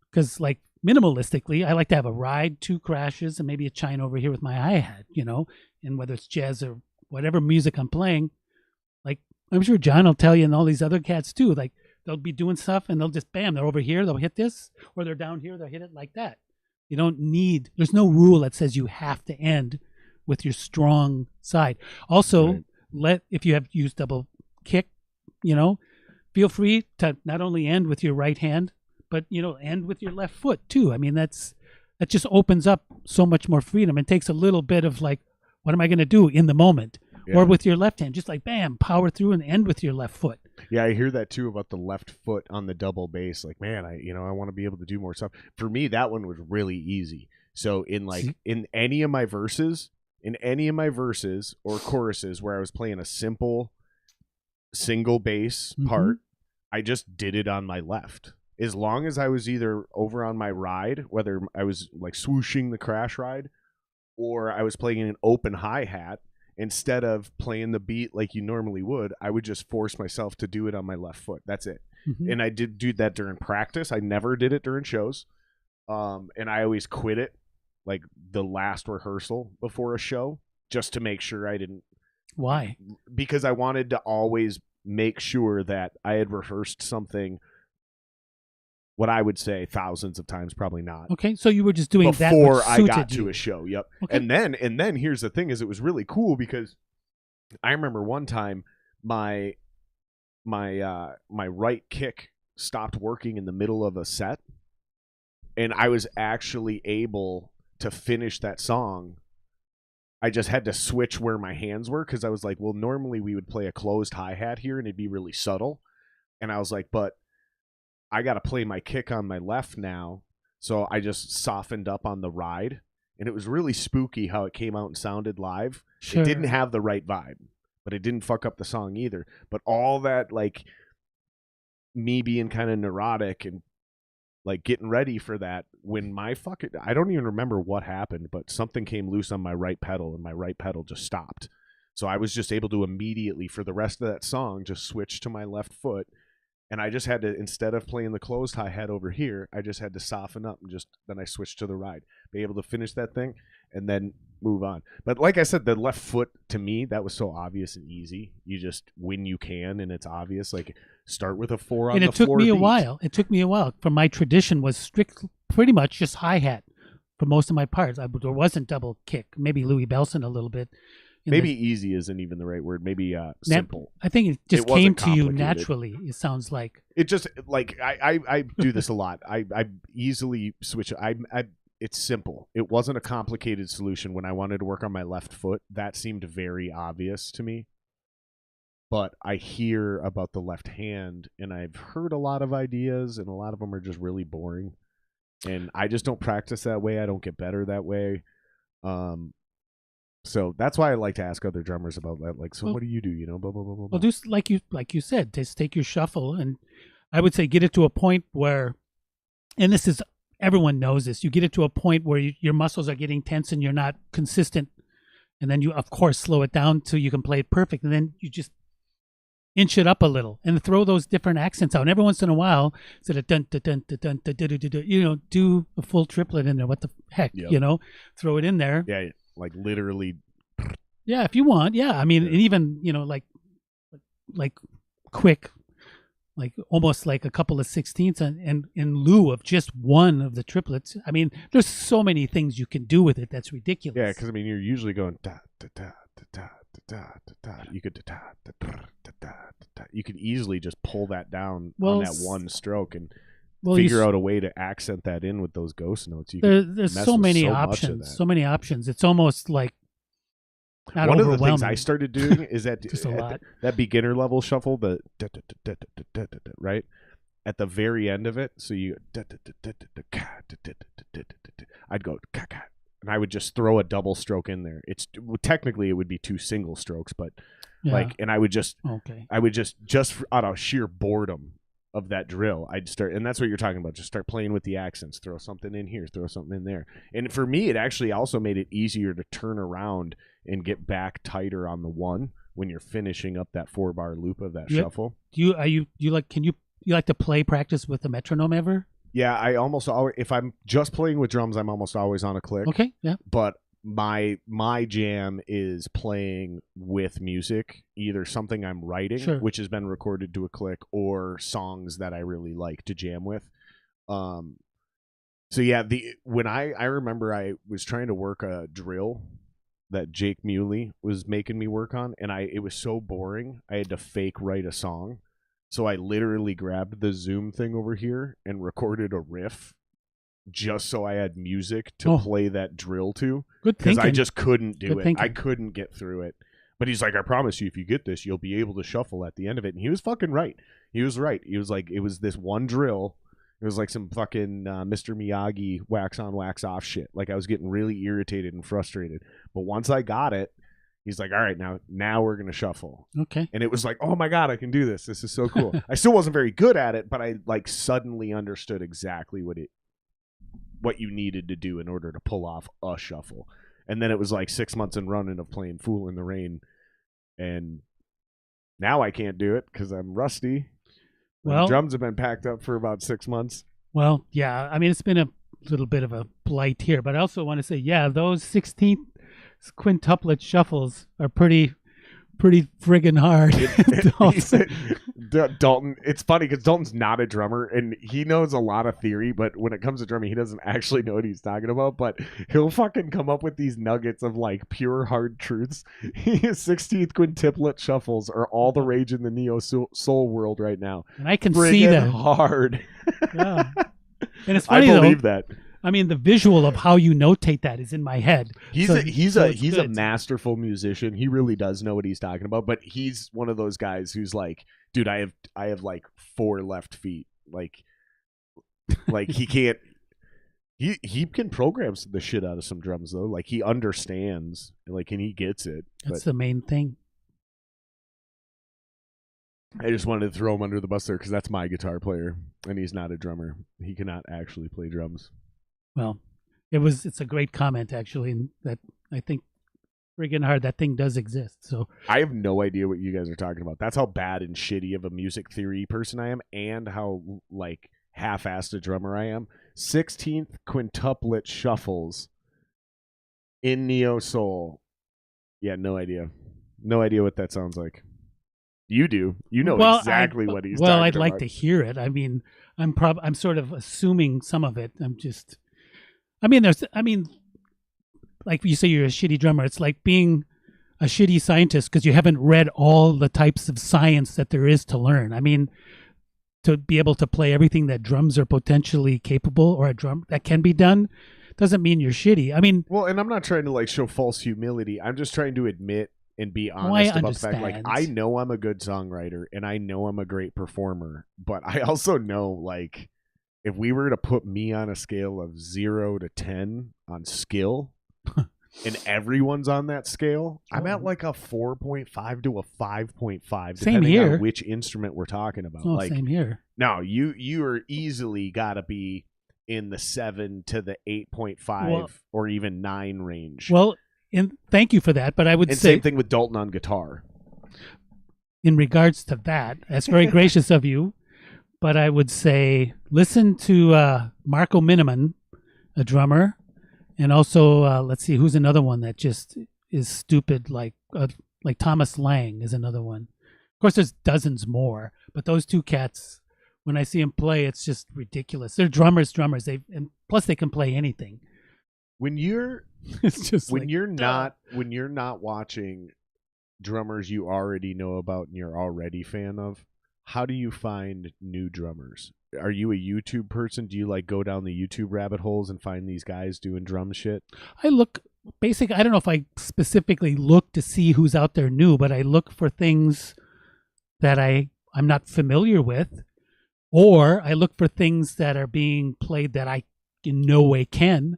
because like minimalistically, I like to have a ride, 2 crashes, and maybe a chime over here with my hi-hat, and whether it's jazz or whatever music I'm playing, like I'm sure John will tell you and all these other cats too, like they'll be doing stuff and they'll just, bam, they're over here, they'll hit this, or they're down here, they'll hit it like that. There's no rule that says you have to end with your strong side. Also, if you have used double kick, feel free to not only end with your right hand, but end with your left foot too. I mean, that just opens up so much more freedom and takes a little bit of like, what am I going to do in the moment? Yeah. Or with your left hand, just like bam, power through and end with your left foot. Yeah, I hear that too about the left foot on the double bass. Like, man, I want to be able to do more stuff. For me, that one was really easy. So in any of my verses or choruses where I was playing a simple single bass part, I just did it on my left. As long as I was either over on my ride, whether I was like swooshing the crash ride, or I was playing an open hi-hat, instead of playing the beat like you normally would, I would just force myself to do it on my left foot. That's it. And I did do that during practice. I never did it during shows. And I always quit it like the last rehearsal before a show just to make sure I didn't. Why? Because I wanted to always make sure that I had rehearsed something, what I would say thousands of times, probably not. Okay, so you were just doing that before I got to a show. Yep. Okay. And then here's the thing: is it was really cool because I remember one time my right kick stopped working in the middle of a set, and I was actually able to finish that song. I just had to switch where my hands were because I was like, well, normally we would play a closed hi-hat here and it'd be really subtle. And I was like, but I got to play my kick on my left now. So I just softened up on the ride. And it was really spooky how it came out and sounded live. Sure. It didn't have the right vibe, but it didn't fuck up the song either. But all that, like, me being kind of neurotic and like getting ready for that, when I don't even remember what happened, but something came loose on my right pedal and my right pedal just stopped. So I was just able to immediately, for the rest of that song, just switch to my left foot. And I just had to, instead of playing the closed hi-hat over here, I just had to soften up and then I switched to the ride, be able to finish that thing and then move on. But like I said, the left foot, to me, that was so obvious and easy. You just, when you can, and it's obvious, like start with a 4 on the floor. And it took me a while. It took me a while. For my tradition was pretty much just hi-hat for most of my parts. There wasn't double kick. Maybe Louis Bellson a little bit. Maybe easy isn't even the right word. Maybe simple. I think it just came to you naturally. It sounds like it just like I do this a lot. I easily switch. It's simple. It wasn't a complicated solution when I wanted to work on my left foot. That seemed very obvious to me. But I hear about the left hand, and I've heard a lot of ideas, and a lot of them are just really boring. And I just don't practice that way. I don't get better that way. So that's why I like to ask other drummers about that. Like, so what do you do? You know, blah, blah, blah, blah. Well, just like you said, just take your shuffle. And I would say get it to a point where, and this is everyone knows this. You get it to a point where your muscles are getting tense and you're not consistent. And then you, of course, slow it down so you can play it perfect. And then you just inch it up a little and throw those different accents out. And every once in a while, instead of dun, dun, dun, dun, dun, dun, dun, dun, dun, you know, do a full triplet in there. What the heck, you know, throw it in there. Yeah, like literally. Yeah, if you want. Yeah, I mean, and even, you know, like quick, like almost like a couple of sixteenths and in lieu of just one of the triplets. I mean, there's so many things you can do with it that's ridiculous. Yeah, because I mean, you're usually going da da da da da da da da. You could da da da da da da. You can easily just pull that down on that one stroke and figure out a way to accent that in with those ghost notes. There's so many options. So many options. It's almost like not one of the overwhelming. things I started doing is that Just a lot. That beginner level shuffle, the right at the very end of it. So you, I'd go, and I would just throw a double stroke in there. It's technically it would be 2 single strokes, but like, and I would just out of sheer boredom of that drill, I'd start, and that's what you're talking about. Just start playing with the accents. Throw something in here, throw something in there. And for me, it actually also made it easier to turn around and get back tighter on the one when you're finishing up that 4-bar loop of that shuffle. You like to play practice with the metronome ever? Yeah, I almost always, if I'm just playing with drums, I'm almost always on a click. Okay, yeah. But my jam is playing with music, either something I'm writing, which has been recorded to a click, or songs that I really like to jam with. So yeah, when I remember I was trying to work a drill that Jake Muley was making me work on, and it was so boring, I had to fake write a song. So I literally grabbed the Zoom thing over here and recorded a riff just so I had music to play that drill to. Good thinking. Because I just couldn't do it. Thinking. I couldn't get through it. But he's like, I promise you, if you get this, you'll be able to shuffle at the end of it. And he was fucking right. He was right. He was like, it was this one drill. It was like some fucking Mr. Miyagi wax on, wax off shit. Like I was getting really irritated and frustrated. But once I got it, he's like, all right, now we're going to shuffle. Okay. And it was like, oh my God, I can do this. This is so cool. I still wasn't very good at it, but I like suddenly understood exactly what you needed to do in order to pull off a shuffle. And then it was like 6 months in running of playing Fool in the Rain. And now I can't do it because I'm rusty. Well, drums have been packed up for about 6 months. Well, yeah. I mean, it's been a little bit of a blight here, but I also want to say, yeah, those 16th quintuplet shuffles are pretty friggin' hard. Dalton, it's funny because Dalton's not a drummer and he knows a lot of theory, but when it comes to drumming, he doesn't actually know what he's talking about. But he'll fucking come up with these nuggets of like pure hard truths. His 16th quintuplet shuffles are all the rage in the neo soul world right now, and I can see that hard. Yeah, and it's funny I believe that. I mean, the visual of how you notate that is in my head. He's a masterful musician. He really does know what he's talking about. But he's one of those guys who's like, dude, I have like 4 left feet. Like he can't. He can program the shit out of some drums though. Like he understands, like, and he gets it. That's the main thing. I just wanted to throw him under the bus there because that's my guitar player, and he's not a drummer. He cannot actually play drums. Well, it's a great comment actually, and that I think friggin' hard that thing does exist. So I have no idea what you guys are talking about. That's how bad and shitty of a music theory person I am, and how like half-assed a drummer I am. 16th quintuplet shuffles in neo soul. Yeah, no idea. No idea what that sounds like. You do. You know exactly what he's talking about. Well, I'd like to hear it. I mean, I'm sort of assuming some of it. Like you say, you're a shitty drummer. It's like being a shitty scientist because you haven't read all the types of science that there is to learn. I mean, to be able to play everything that drums are potentially capable, or a drum that can be done, doesn't mean you're shitty. I mean, well, and I'm not trying to like show false humility. I'm just trying to admit and be honest about the fact, like, I know I'm a good songwriter and I know I'm a great performer, but I also know, like, if we were to put me on a scale of 0 to 10 on skill and everyone's on that scale, I'm at like a 4.5 to a 5.5 depending on which instrument we're talking about. Same here. No, you are easily got to be in the 7 to the 8.5 or even 9 range. Well, and thank you for that, but I would and say same thing with Dalton on guitar. In regards to that, that's very gracious of you, but I would say listen to Marco Miniman, a drummer, and also let's see who's another one that just is stupid, like Thomas Lang is another one. Of course, there's dozens more, but those two cats, when I see them play, it's just ridiculous. They're drummers. And plus they can play anything. When you're it's just when you're not watching drummers you already know about and you're already fan of, how do you find new drummers? Are you a YouTube person? Do you like go down the YouTube rabbit holes and find these guys doing drum shit? I don't know if I specifically look to see who's out there new, but I look for things that I'm not familiar with, or I look for things that are being played that I in no way can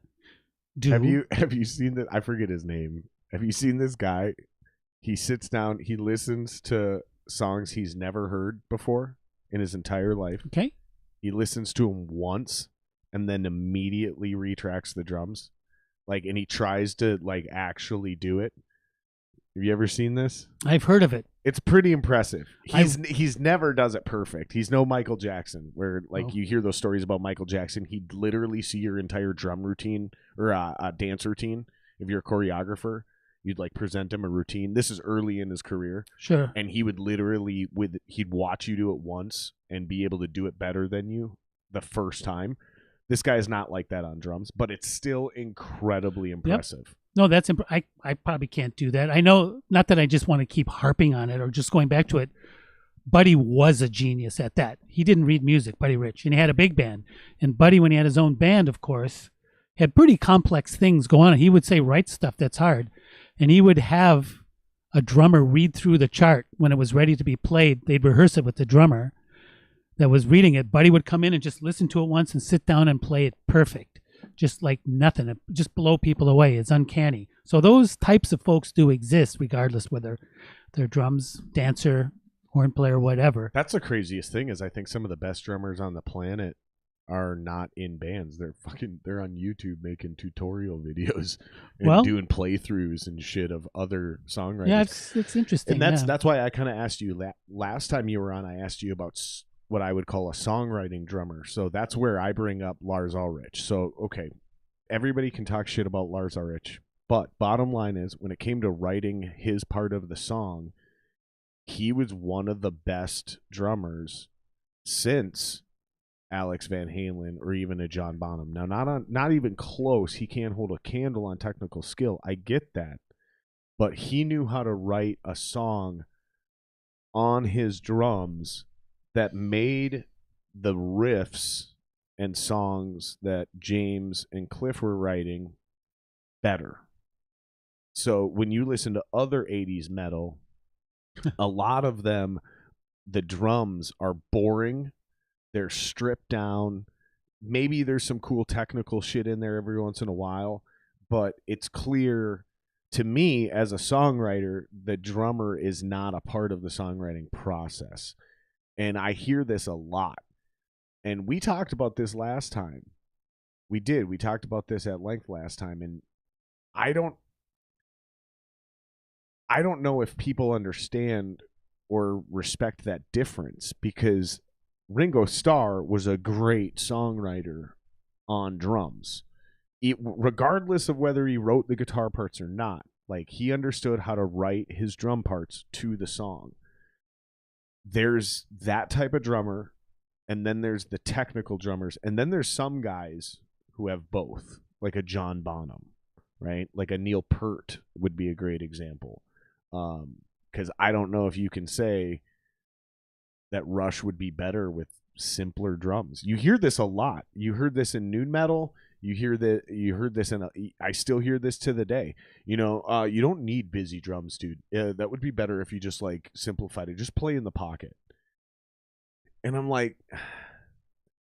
do. Have you seen that? I forget his name. Have you seen this guy? He sits down, he listens to songs he's never heard before in his entire life. Okay. He listens to them once and then immediately retracts the drums. And he tries to actually do it. Have you ever seen this? I've heard of it. It's pretty impressive. He's never does it perfect. He's no Michael Jackson, where you hear those stories about Michael Jackson. He'd literally see your entire drum routine or a dance routine. If you're a choreographer, you'd present him a routine. This is early in his career. Sure. And he would literally he'd watch you do it once and be able to do it better than you the first time. This guy is not like that on drums, but it's still incredibly impressive. Yep. No, that's I probably can't do that. I know, not that I just want to keep harping on it or just going back to it. Buddy was a genius at that. He didn't read music, Buddy Rich, and he had a big band. And Buddy, when he had his own band, of course, had pretty complex things go on. He would say, write stuff that's hard. And he would have a drummer read through the chart when it was ready to be played. They'd rehearse it with the drummer that was reading it. Buddy would come in and just listen to it once and sit down and play it perfect. Just like nothing. It just blow people away. It's uncanny. So those types of folks do exist, regardless whether they're drums, dancer, horn player, whatever. That's the craziest thing is I think some of the best drummers on the planet are not in bands. They're on YouTube making tutorial videos and doing playthroughs and shit of other songwriters. Yeah, it's interesting. And that's why I kind of asked you last time you were on. I asked you about what I would call a songwriting drummer. So that's where I bring up Lars Ulrich. So okay, everybody can talk shit about Lars Ulrich, but bottom line is when it came to writing his part of the song, he was one of the best drummers since Alex Van Halen or even a John Bonham. Now, not even close. He can't hold a candle on technical skill. I get that. But he knew how to write a song on his drums that made the riffs and songs that James and Cliff were writing better. So when you listen to other 80s metal, a lot of them, the drums are boring. They're stripped down. Maybe there's some cool technical shit in there every once in a while, but it's clear to me as a songwriter, the drummer is not a part of the songwriting process. And I hear this a lot. And we talked about this last time. We did. We talked about this at length last time. And I don't know if people understand or respect that difference, because Ringo Starr was a great songwriter on drums. Regardless of whether he wrote the guitar parts or not, he understood how to write his drum parts to the song. There's that type of drummer, and then there's the technical drummers, and then there's some guys who have both, like a John Bonham, right? Like a Neil Peart would be a great example. Because I don't know if you can say that Rush would be better with simpler drums. You hear this a lot. You heard this in nu metal. You heard this I still hear this to the day. You don't need busy drums, dude. That would be better if you just simplified it. Just play in the pocket. And I'm like,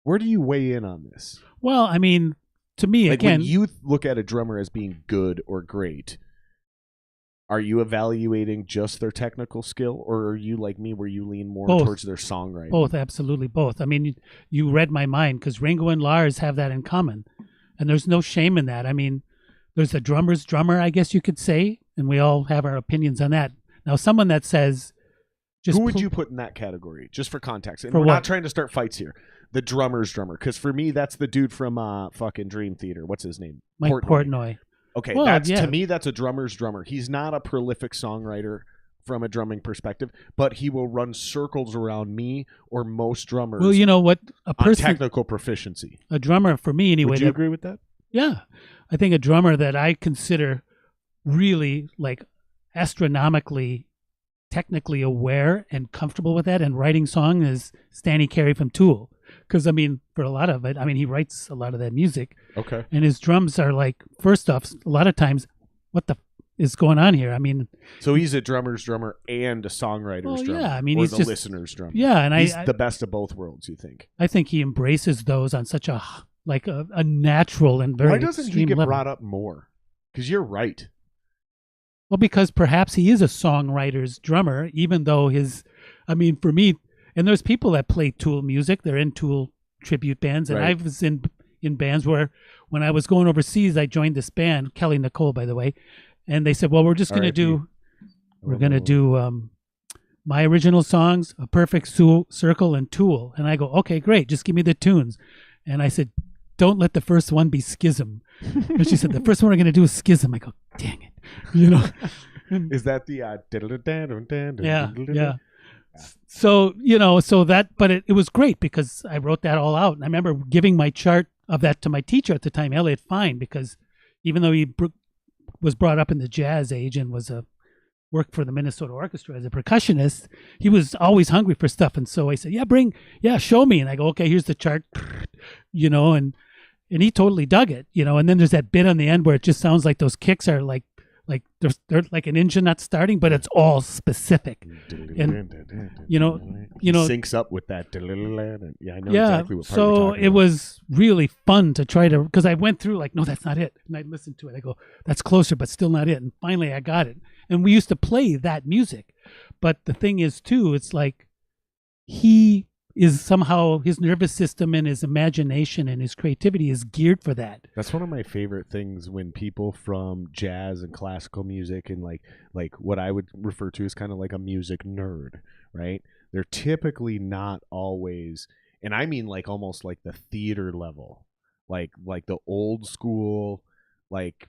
where do you weigh in on this? Well, I mean, to me, again, when you look at a drummer as being good or great, are you evaluating just their technical skill, or are you like me where you lean more Both. towards their songwriting? Both, absolutely both. I mean, you read my mind because Ringo and Lars have that in common, and there's no shame in that. I mean, there's a drummer's drummer, I guess you could say, and we all have our opinions on that. Now, someone that says, who would you put in that category, just for context? And for we're what? not trying to start fights here. The drummer's drummer, because for me, that's the dude from fucking Dream Theater. What's his name? Mike Portnoy. Okay, Well, to me, that's a drummer's drummer. He's not a prolific songwriter from a drumming perspective, but he will run circles around me or most drummers. Well, you know what? On technical proficiency. A drummer, for me anyway. Would you agree with that? Yeah. I think a drummer that I consider really like astronomically technically aware and comfortable with that and writing song is Stanley Carey from Tool. Because, I mean, for a lot of it, I mean, he writes a lot of that music. Okay. And his drums are like, first off, a lot of times, what the is going on here? I mean, so he's a drummer's drummer and a songwriter's drummer. Yeah, I mean, or he's the just listener's drummer. Yeah, and he's the best of both worlds. You think? I think he embraces those on such a natural and very. Why doesn't he get level. brought up more? Because you're right. Well, because perhaps he is a songwriter's drummer, even though I mean, for me, and there's people that play Tool music. They're in Tool tribute bands, and Right. I was in bands where when I was going overseas, I joined this band, Kelly Nicole, by the way, and they said, well, we're just going to do my original songs, A Perfect Circle, and Tool. And I go, okay, great, just give me the tunes. And I said, don't let the first one be Schism. And she said, the first one we're going to do is Schism. I go, dang it. You know? Is that the Yeah. So, you know, but it was great because I wrote that all out. And I remember giving my chart of that to my teacher at the time, Elliot Fine, because even though he was brought up in the jazz age and worked for the Minnesota Orchestra as a percussionist, he was always hungry for stuff. And so I said, show me. And I go, okay, here's the chart, you know, and he totally dug it, you know. And then there's that bit on the end where it just sounds like those kicks are like they're like an engine not starting, but it's all specific. And you know, syncs up with that. Yeah, I know exactly what part so you're talking it about. was really fun to try to, because I went through like, no, that's not it. And I listened to it. I go, that's closer, but still not it. And finally I got it. And we used to play that music. But the thing is too, it's like he is somehow, his nervous system and his imagination and his creativity is geared for that. That's one of my favorite things when people from jazz and classical music and like what I would refer to as kind of like a music nerd, right? They're typically not always, and I mean like almost like the theater level, like the old school, like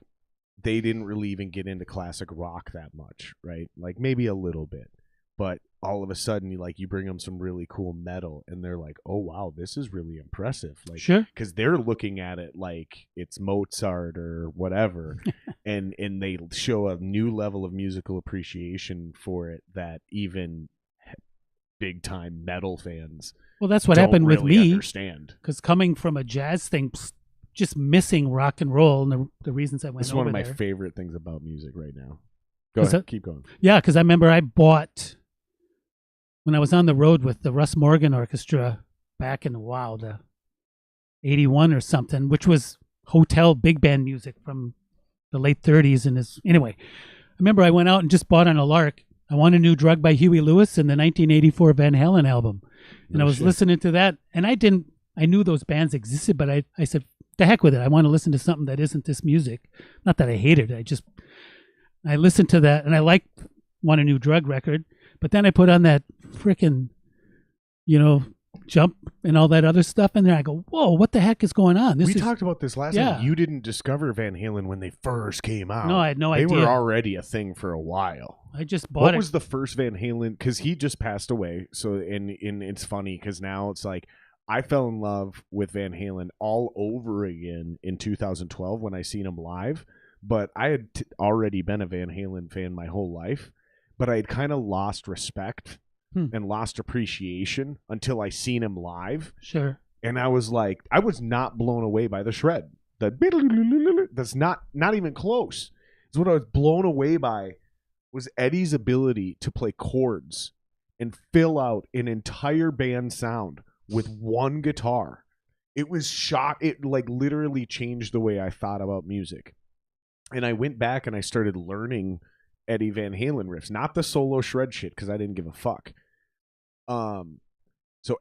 they didn't really even get into classic rock that much, right? Like maybe a little bit. But all of a sudden, you bring them some really cool metal, and they're like, "Oh wow, this is really impressive!" Like, sure, because they're looking at it like it's Mozart or whatever, and they show a new level of musical appreciation for it that even big time metal fans. Well, that's what don't happened with really me. Understand? Because coming from a jazz thing, just missing rock and roll, and the reasons I went. It's over one of my there. favorite things about music right now. Go ahead, keep going. Yeah, because I remember I bought. When I was on the road with the Russ Morgan Orchestra back in the 81 or something, which was hotel big band music from the late 30s. Anyway, I remember I went out and just bought on a lark, I Want a New Drug by Huey Lewis and the 1984 Van Halen album. And I was listening to that, and I knew those bands existed, but I said, the heck with it. I want to listen to something that isn't this music. Not that I hated it. I listened to that, and I liked Want a New Drug record. But then I put on that frickin', Jump and all that other stuff in there. I go, whoa, what the heck is going on? We talked about this last time. You didn't discover Van Halen when they first came out. No, I had no idea. They were already a thing for a while. I just bought it. What was the first Van Halen? Because he just passed away. So, and it's funny because now it's like I fell in love with Van Halen all over again in 2012 when I seen him live. But I had already been a Van Halen fan my whole life. But I had kind of lost respect and lost appreciation until I seen him live. Sure. And I was like, I was not blown away by the shred. That's not even close. It's what I was blown away by was Eddie's ability to play chords and fill out an entire band sound with one guitar. It was it like literally changed the way I thought about music. And I went back and I started learning Eddie Van Halen riffs, not the solo shred shit, because I didn't give a fuck. So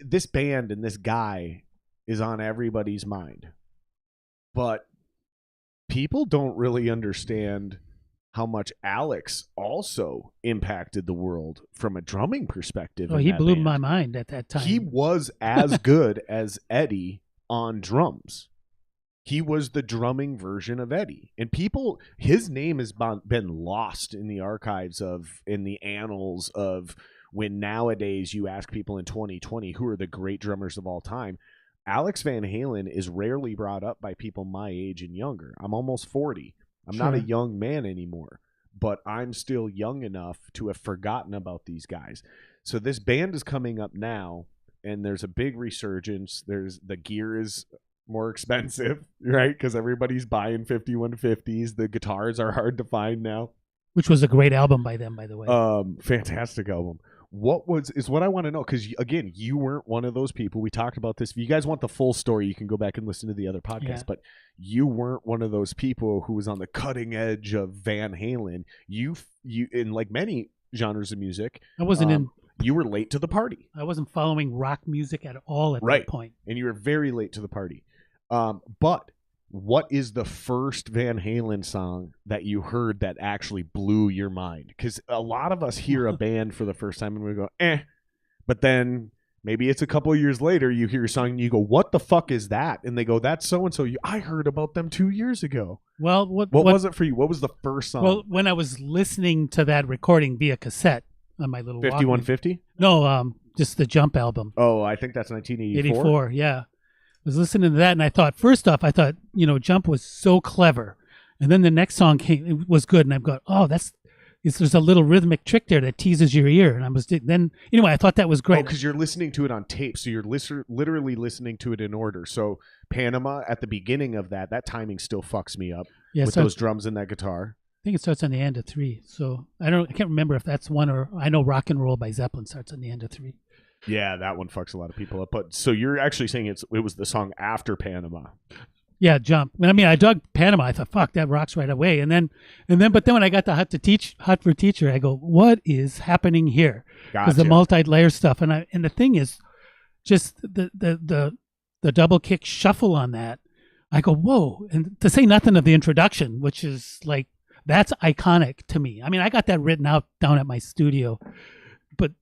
this band and this guy is on everybody's mind, but people don't really understand how much Alex also impacted the world from a drumming perspective. Oh, he blew my mind at that time. He was as good as Eddie on drums. He was the drumming version of Eddie. And his name has been lost in the archives in the annals of when nowadays you ask people in 2020 who are the great drummers of all time. Alex Van Halen is rarely brought up by people my age and younger. I'm almost 40. I'm not a young man anymore, but I'm still young enough to have forgotten about these guys. So this band is coming up now, and there's a big resurgence. The gear is more expensive, right? Because everybody's buying 5150s. The guitars are hard to find now. Which was a great album by them, by the way. Fantastic album. What I want to know, because again, you weren't one of those people. We talked about this. If you guys want the full story, you can go back and listen to the other podcast. But you weren't one of those people who was on the cutting edge of Van Halen. You in like many genres of music, I wasn't you were late to the party. I wasn't following rock music at all at that point, and you were very late to the party. But what is the first Van Halen song that you heard that actually blew your mind? Because a lot of us hear a band for the first time and we go, but then maybe it's a couple of years later, you hear a song and you go, what the fuck is that? And they go, that's so-and-so. I heard about them 2 years ago. Well, what was it for you? What was the first song? Well, when I was listening to that recording via cassette on my little 5150? No, just the Jump album. Oh, I think that's 1984. 84, yeah. I was listening to that, and I thought, Jump was so clever. And then the next song it was good, and I've got, there's a little rhythmic trick there that teases your ear. And I thought that was great. Oh, because you're listening to it on tape, so you're literally listening to it in order. So Panama, at the beginning of that timing still fucks me up with those drums and that guitar. I think it starts on the end of 3. So I can't remember if that's one, or I know Rock and Roll by Zeppelin starts on the end of 3. Yeah, that one fucks a lot of people up. But so you're actually saying it was the song after Panama. Yeah, Jump. I mean, I dug Panama. I thought, fuck, that rocks right away. But then when I got to Hot for Teacher, I go, what is happening here? Because the multi-layer stuff, and the thing is, just the double kick shuffle on that. I go, whoa! And to say nothing of the introduction, which is like that's iconic to me. I mean, I got that written out down at my studio, but.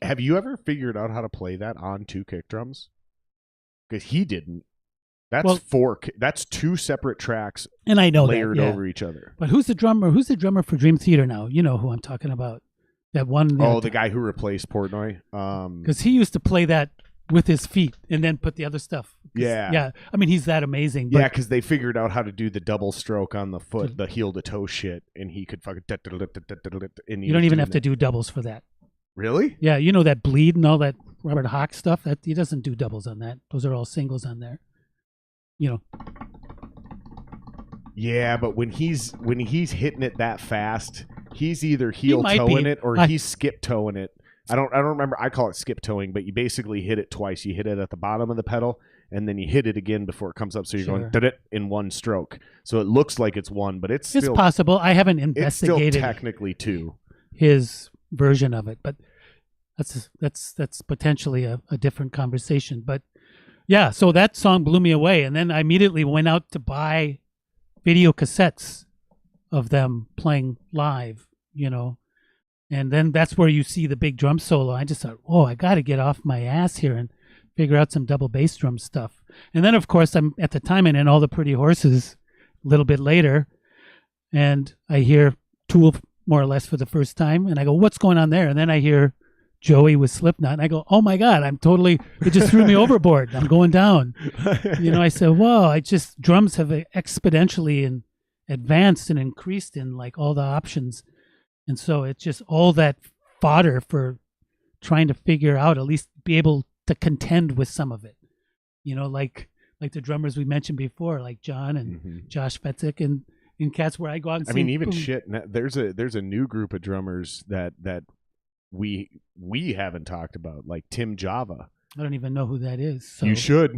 Have you ever figured out how to play that on 2 kick drums? Because he didn't. That's 2 separate tracks, and I know layered over each other. But who's the drummer? Who's the drummer for Dream Theater now? You know who I'm talking about. That one. The guy who replaced Portnoy. Because he used to play that with his feet and then put the other stuff. Yeah. I mean, he's that amazing. Yeah, because they figured out how to do the double stroke on the foot, the heel to toe shit, and he could fucking. You don't even have to do doubles for that. Really? Yeah, you know that bleed and all that Robert Hawk stuff. That he doesn't do doubles on that. Those are all singles on there. You know. Yeah, but when he's hitting it that fast, he's either heel toeing it or he's skip toeing it. I don't remember. I call it skip toeing, but you basically hit it twice. You hit it at the bottom of the pedal, and then you hit it again before it comes up. So you're going did-it in one stroke. So it looks like it's one, but it's possible. I haven't investigated. It's still technically 2. His version of it, but that's potentially a different conversation. But yeah, so that song blew me away, and then I immediately went out to buy video cassettes of them playing live, and then that's where you see the big drum solo. I just thought, I got to get off my ass here and figure out some double bass drum stuff. And then of course I'm at the time in All the Pretty Horses a little bit later, and I hear Tool more or less for the first time, and I go, what's going on there? And then I hear Joey with Slipknot, and I go, oh my God, it just threw me overboard. I'm going down. I said, whoa, drums have exponentially advanced and increased in like all the options. And so it's just all that fodder for trying to figure out, at least be able to contend with some of it. Like the drummers we mentioned before, like John and Josh Fetzik and cats where I go out and sing. I mean, even shit. There's a new group of drummers that we haven't talked about, like Tim Java. I don't even know who that is. So. You should.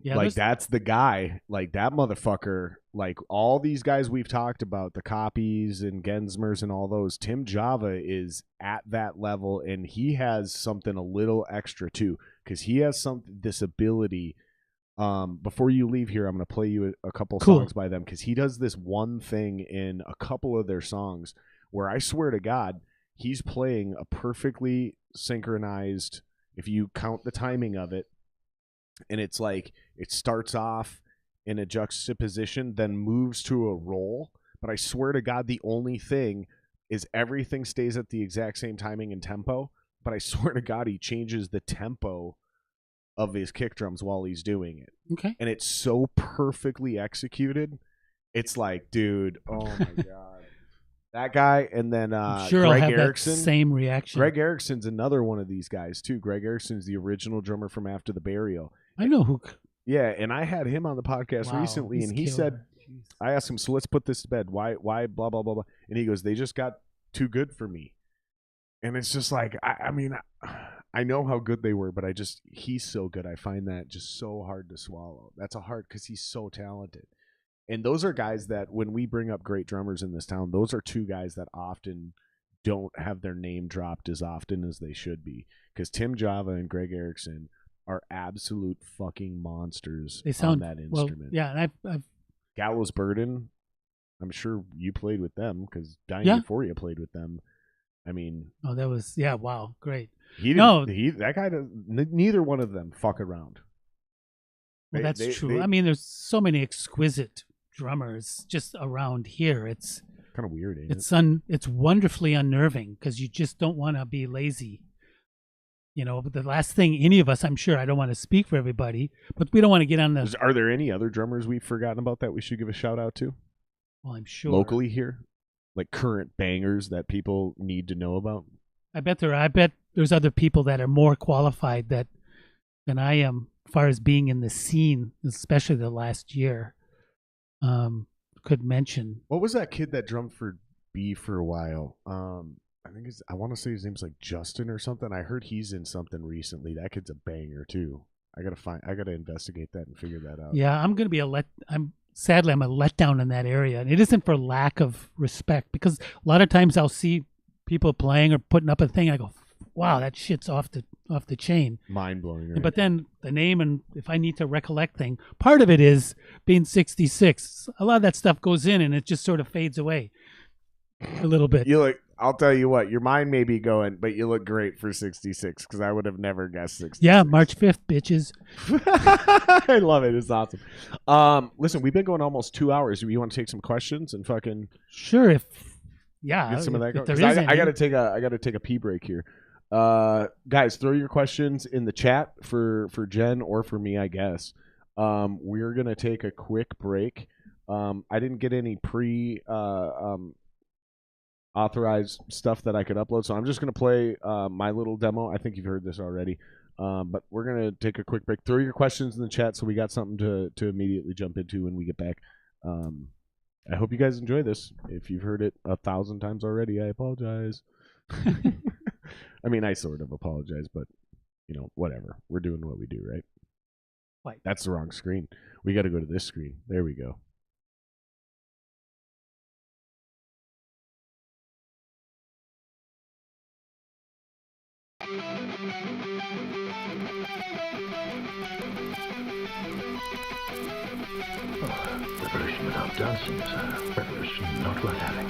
Yeah, like that's the guy, like that motherfucker, like all these guys we've talked about, the Copies and Gensmers and all those, Tim Java is at that level, and he has something a little extra too, because he has this ability. Before you leave here, I'm going to play you a couple songs by them, because he does this one thing in a couple of their songs where I swear to God, he's playing a perfectly synchronized, if you count the timing of it, and it's like it starts off in a juxtaposition, then moves to a roll. But I swear to God, the only thing is everything stays at the exact same timing and tempo. But I swear to God, he changes the tempo of his kick drums while he's doing it. Okay. And it's so perfectly executed. It's like, dude, oh my God. That guy, and then sure Greg I'll have Erickson. That same reaction. Greg Erickson's another one of these guys too. Greg Erickson's the original drummer from After the Burial. I know who. Yeah, and I had him on the podcast recently, and he said, I asked him, so let's put this to bed. Why blah, blah, blah, blah. And he goes, they just got too good for me. And it's just like, I mean, I know how good they were, but he's so good. I find that just so hard to swallow. That's a hard, because he's so talented. And those are guys that, when we bring up great drummers in this town, those are two guys that often don't have their name dropped as often as they should be. Because Tim Java and Greg Erickson are absolute fucking monsters on that instrument. Well, yeah, and I've Gallows Burden, I'm sure you played with them, because Dying Euphoria played with them. I mean, that was wow, great. That guy, neither one of them fuck around. Well, that's true. I mean, there's so many exquisite drummers just around here. It's kind of weird, ain't it? It's wonderfully unnerving, because you just don't want to be lazy. You know, but the last thing any of us, I'm sure, I don't want to speak for everybody, but we don't want to get on the... Are there any other drummers we've forgotten about that we should give a shout out to? Well, I'm sure. Locally here? Like current bangers that people need to know about? I bet there's other people that are more qualified than I am, as far as being in the scene, especially the last year. Could mention. What was that kid that drummed for B for a while? I want to say his name's like Justin or something. I heard he's in something recently. That kid's a banger too. I gotta investigate that and figure that out. Yeah, sadly I'm a letdown in that area, and it isn't for lack of respect, because a lot of times I'll see people playing or putting up a thing, I go, wow, that shit's off the chain. Mind blowing. Right? But then the name, and if I need to recollect thing, part of it is being 66. A lot of that stuff goes in and it just sort of fades away a little bit. I'll tell you what, your mind may be going, but you look great for 66, because I would have never guessed 66. Yeah, March 5th, bitches. I love it. It's awesome. Listen, we've been going almost 2 hours. Do you want to take some questions and fucking... Sure, get some of that going? I gotta take a pee break here. Guys, throw your questions in the chat for Jen or for me, I guess. We're gonna take a quick break. I didn't get any authorized stuff that I could upload, so I'm just gonna play my little demo. I think you've heard this already, but we're gonna take a quick break. Throw your questions in the chat so we got something to immediately jump into when we get back. I hope you guys enjoy this. If you've heard it 1,000 times already, I apologize. I mean, I sort of apologize, but whatever. We're doing what we do, right? Right. That's the wrong screen. We got to go to this screen. There we go. Revolution without dancing is a revolution not worth having.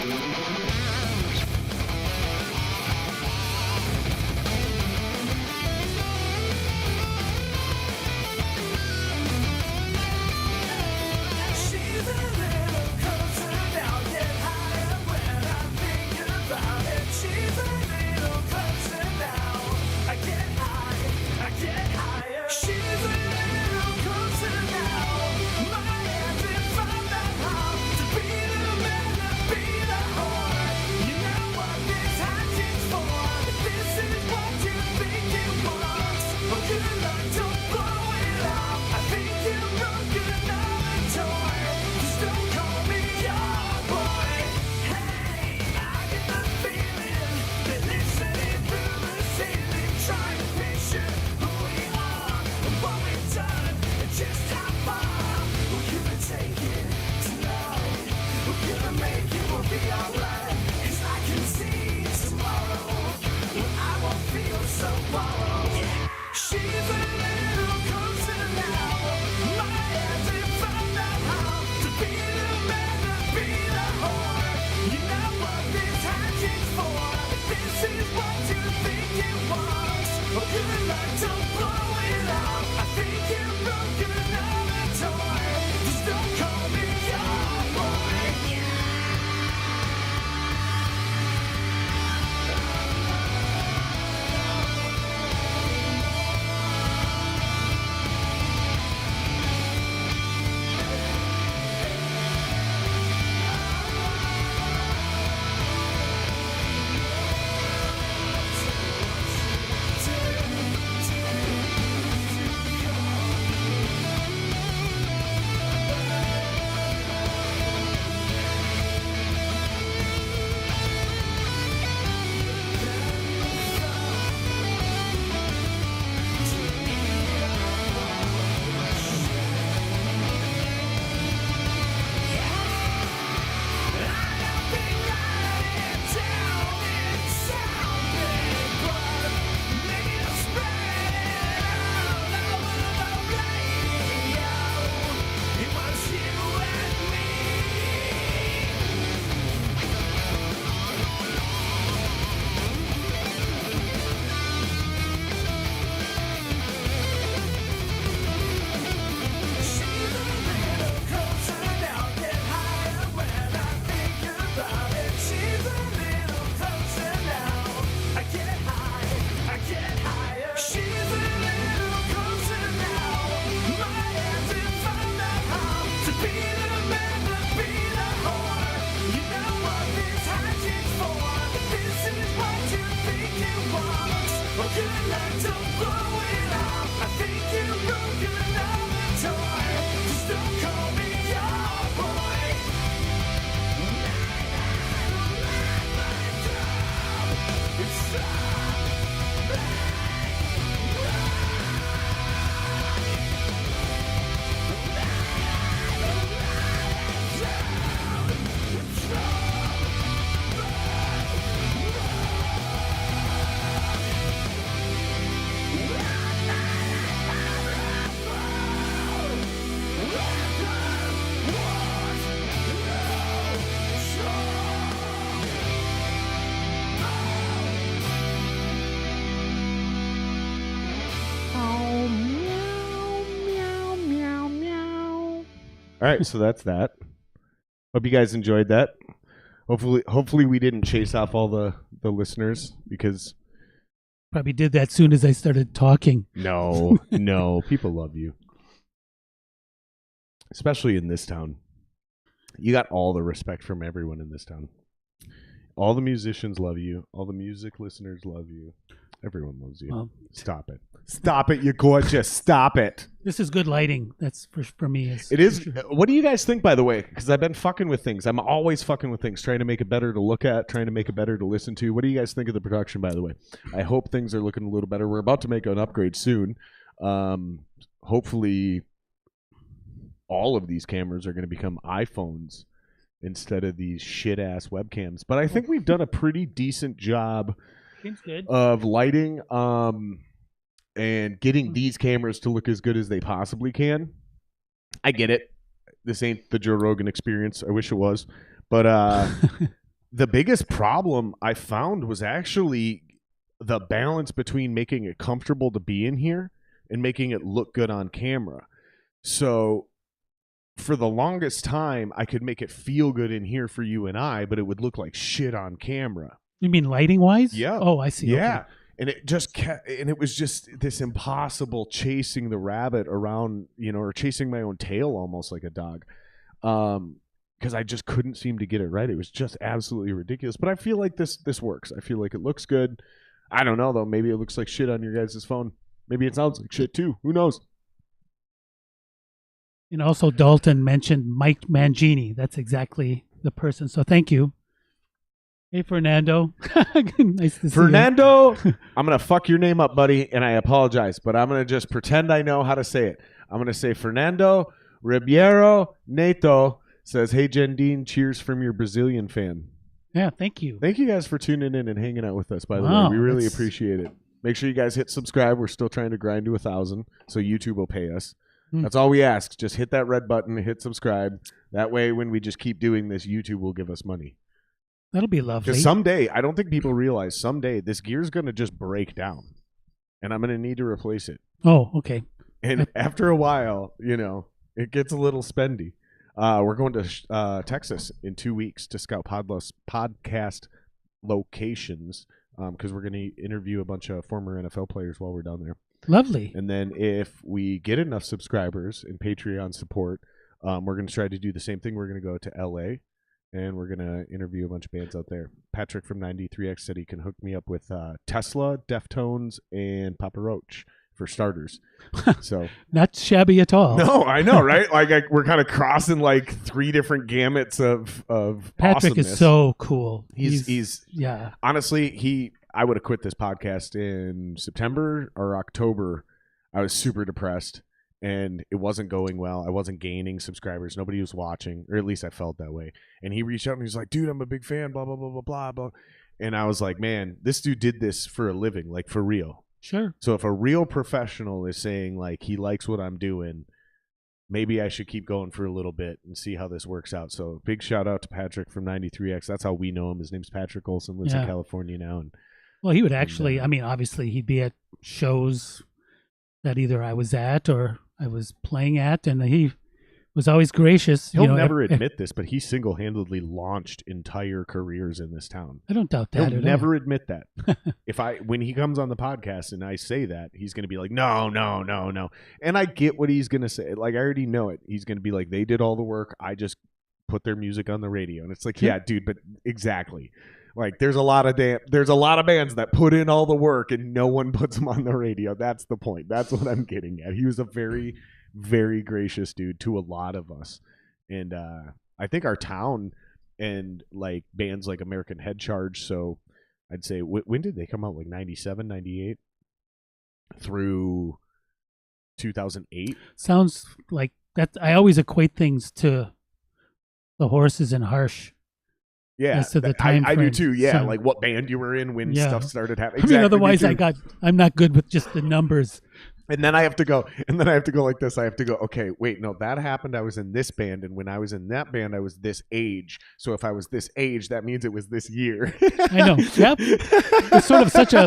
right, so that's that. Hope you guys enjoyed that. Hopefully we didn't chase off all the listeners because Probably did that soon as I started talking. no, people love you. Especially in this town. You got all the respect from everyone in this town. All the musicians love you. All the music listeners love you. Everyone loves you. Well, Stop it. Stop it, you gorgeous. Stop it. this is good lighting. That's for me. It is. What do you guys think, by the way? Because I've been fucking with things. I'm always fucking with things, trying to make it better to look at, trying to make it better to listen to. What do you guys think of the production, by the way? I hope things are looking a little better. We're about to make an upgrade soon. Hopefully, all of these cameras are going to become iPhones instead of these shit-ass webcams. But I think we've done a pretty decent job Seems good. of lighting and getting these cameras to look as good as they possibly can. I get it. This ain't the Joe Rogan experience. I wish it was. But the biggest problem I found was actually the balance between making it comfortable to be in here and making it look good on camera. So for the longest time, I could make it feel good in here for you and I, but it would look like shit on camera. You mean lighting wise? Yeah. Oh, I see. Yeah. Okay. And it just and it was just this impossible chasing the rabbit around, or chasing my own tail almost like a dog. Because I just couldn't seem to get it right. It was just absolutely ridiculous. But I feel like this works. I feel like it looks good. I don't know though. Maybe it looks like shit on your guys' phone. Maybe it sounds like shit too. Who knows? And also Dalton mentioned Mike Mangini. That's exactly the person. So thank you. Hey, Fernando. Nice to see Fernando, I'm going to fuck your name up, buddy, and I apologize, but I'm going to just pretend I know how to say it. I'm going to say Fernando Ribeiro Neto says, hey, Jendeen, cheers from your Brazilian fan. Yeah, thank you. Thank you guys for tuning in and hanging out with us, by the Wow, way. We really that's- appreciate it. Make sure you guys hit subscribe. We're still trying to grind to 1,000, so YouTube will pay us. That's all we ask. Just hit that red button, hit subscribe. That way, when we just keep doing this, YouTube will give us money. That'll be lovely. Because someday, I don't think people realize, someday this gear's going to just break down, and I'm going to need to replace it. Oh, okay. And after a while, it gets a little spendy. We're going to Texas in 2 weeks to scout podcast locations because we're going to interview a bunch of former NFL players while we're down there. Lovely. And then if we get enough subscribers and Patreon support, we're going to try to do the same thing. We're going to go to L.A., and we're going to interview a bunch of bands out there. Patrick from 93X said he can hook me up with Tesla, Deftones, and Papa Roach for starters. So Not shabby at all. no, I know, right? Like we're kind of crossing like 3 different gamuts of Patrick awesomeness. is so cool. He's yeah. honestly, I would have quit this podcast in September or October. I was super depressed. And it wasn't going well. I wasn't gaining subscribers. Nobody was watching, or at least I felt that way. And he reached out and he's like, dude, I'm a big fan, blah, blah, blah, blah, blah, blah. And I was like, man, this dude did this for a living, like for real. Sure. So if a real professional is saying like he likes what I'm doing, maybe I should keep going for a little bit and see how this works out. So big shout out to Patrick from 93X. That's how we know him. His name's Patrick Olson, lives in California now. And Well, he would actually, obviously he'd be at shows that either I was at or I was playing at, and he was always gracious. He'll never admit this, but he single-handedly launched entire careers in this town. I don't doubt that. He'll never admit that. When he comes on the podcast and I say that, he's going to be like, no. And I get what he's going to say. Like, I already know it. He's going to be like, they did all the work. I just put their music on the radio. And it's like, yeah, dude, but exactly. Like, there's a lot of bands that put in all the work and no one puts them on the radio. That's the point. That's what I'm getting at. He was a very, very gracious dude to a lot of us. And I think our town and like bands like American Head Charge. So I'd say, when did they come out? Like 97, 98 through 2008? Sounds like that. I always equate things to the Horses and Harsh. Yeah, as to the time I do frame. too. Yeah, So- like what band you were in when stuff started happening. I mean, Exactly, me otherwise too. I'm not good with just the numbers. And then I have to go like this. I have to go, okay, wait, no, that happened. I was in this band. And when I was in that band, I was this age. So if I was this age, that means it was this year. I know. Yep. It's sort of such a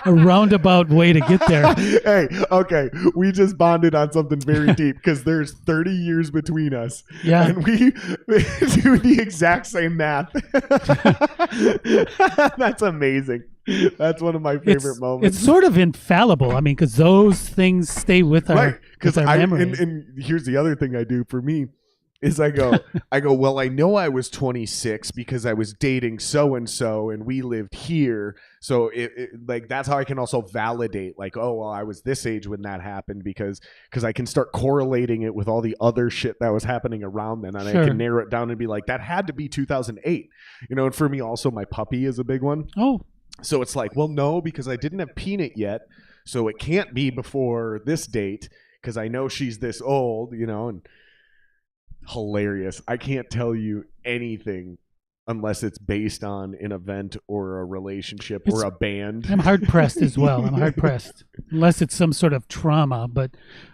a roundabout way to get there. Hey, okay, we just bonded on something very deep because there's 30 years between us. Yeah. And we do the exact same math. That's amazing. That's one of my favorite moments. It's sort of infallible. I mean, because those things stay with our, with our memory. And here's the other thing I do for me is I go, well, I know I was 26 because I was dating so-and-so and we lived here. So like, that's how I can also validate like, oh, well, I was this age when that happened because I can start correlating it with all the other shit that was happening around then. And Sure. I can narrow it down and be like, that had to be 2008. You know, and for me also my puppy is a big one. Oh, So it's like, well, no, because I didn't have Peanut yet. So it can't be before this date because I know she's this old, you know, and hilarious. I can't tell you anything unless it's based on an event or a relationship or a band. I'm hard pressed as well. I'm hard pressed unless it's some sort of trauma. But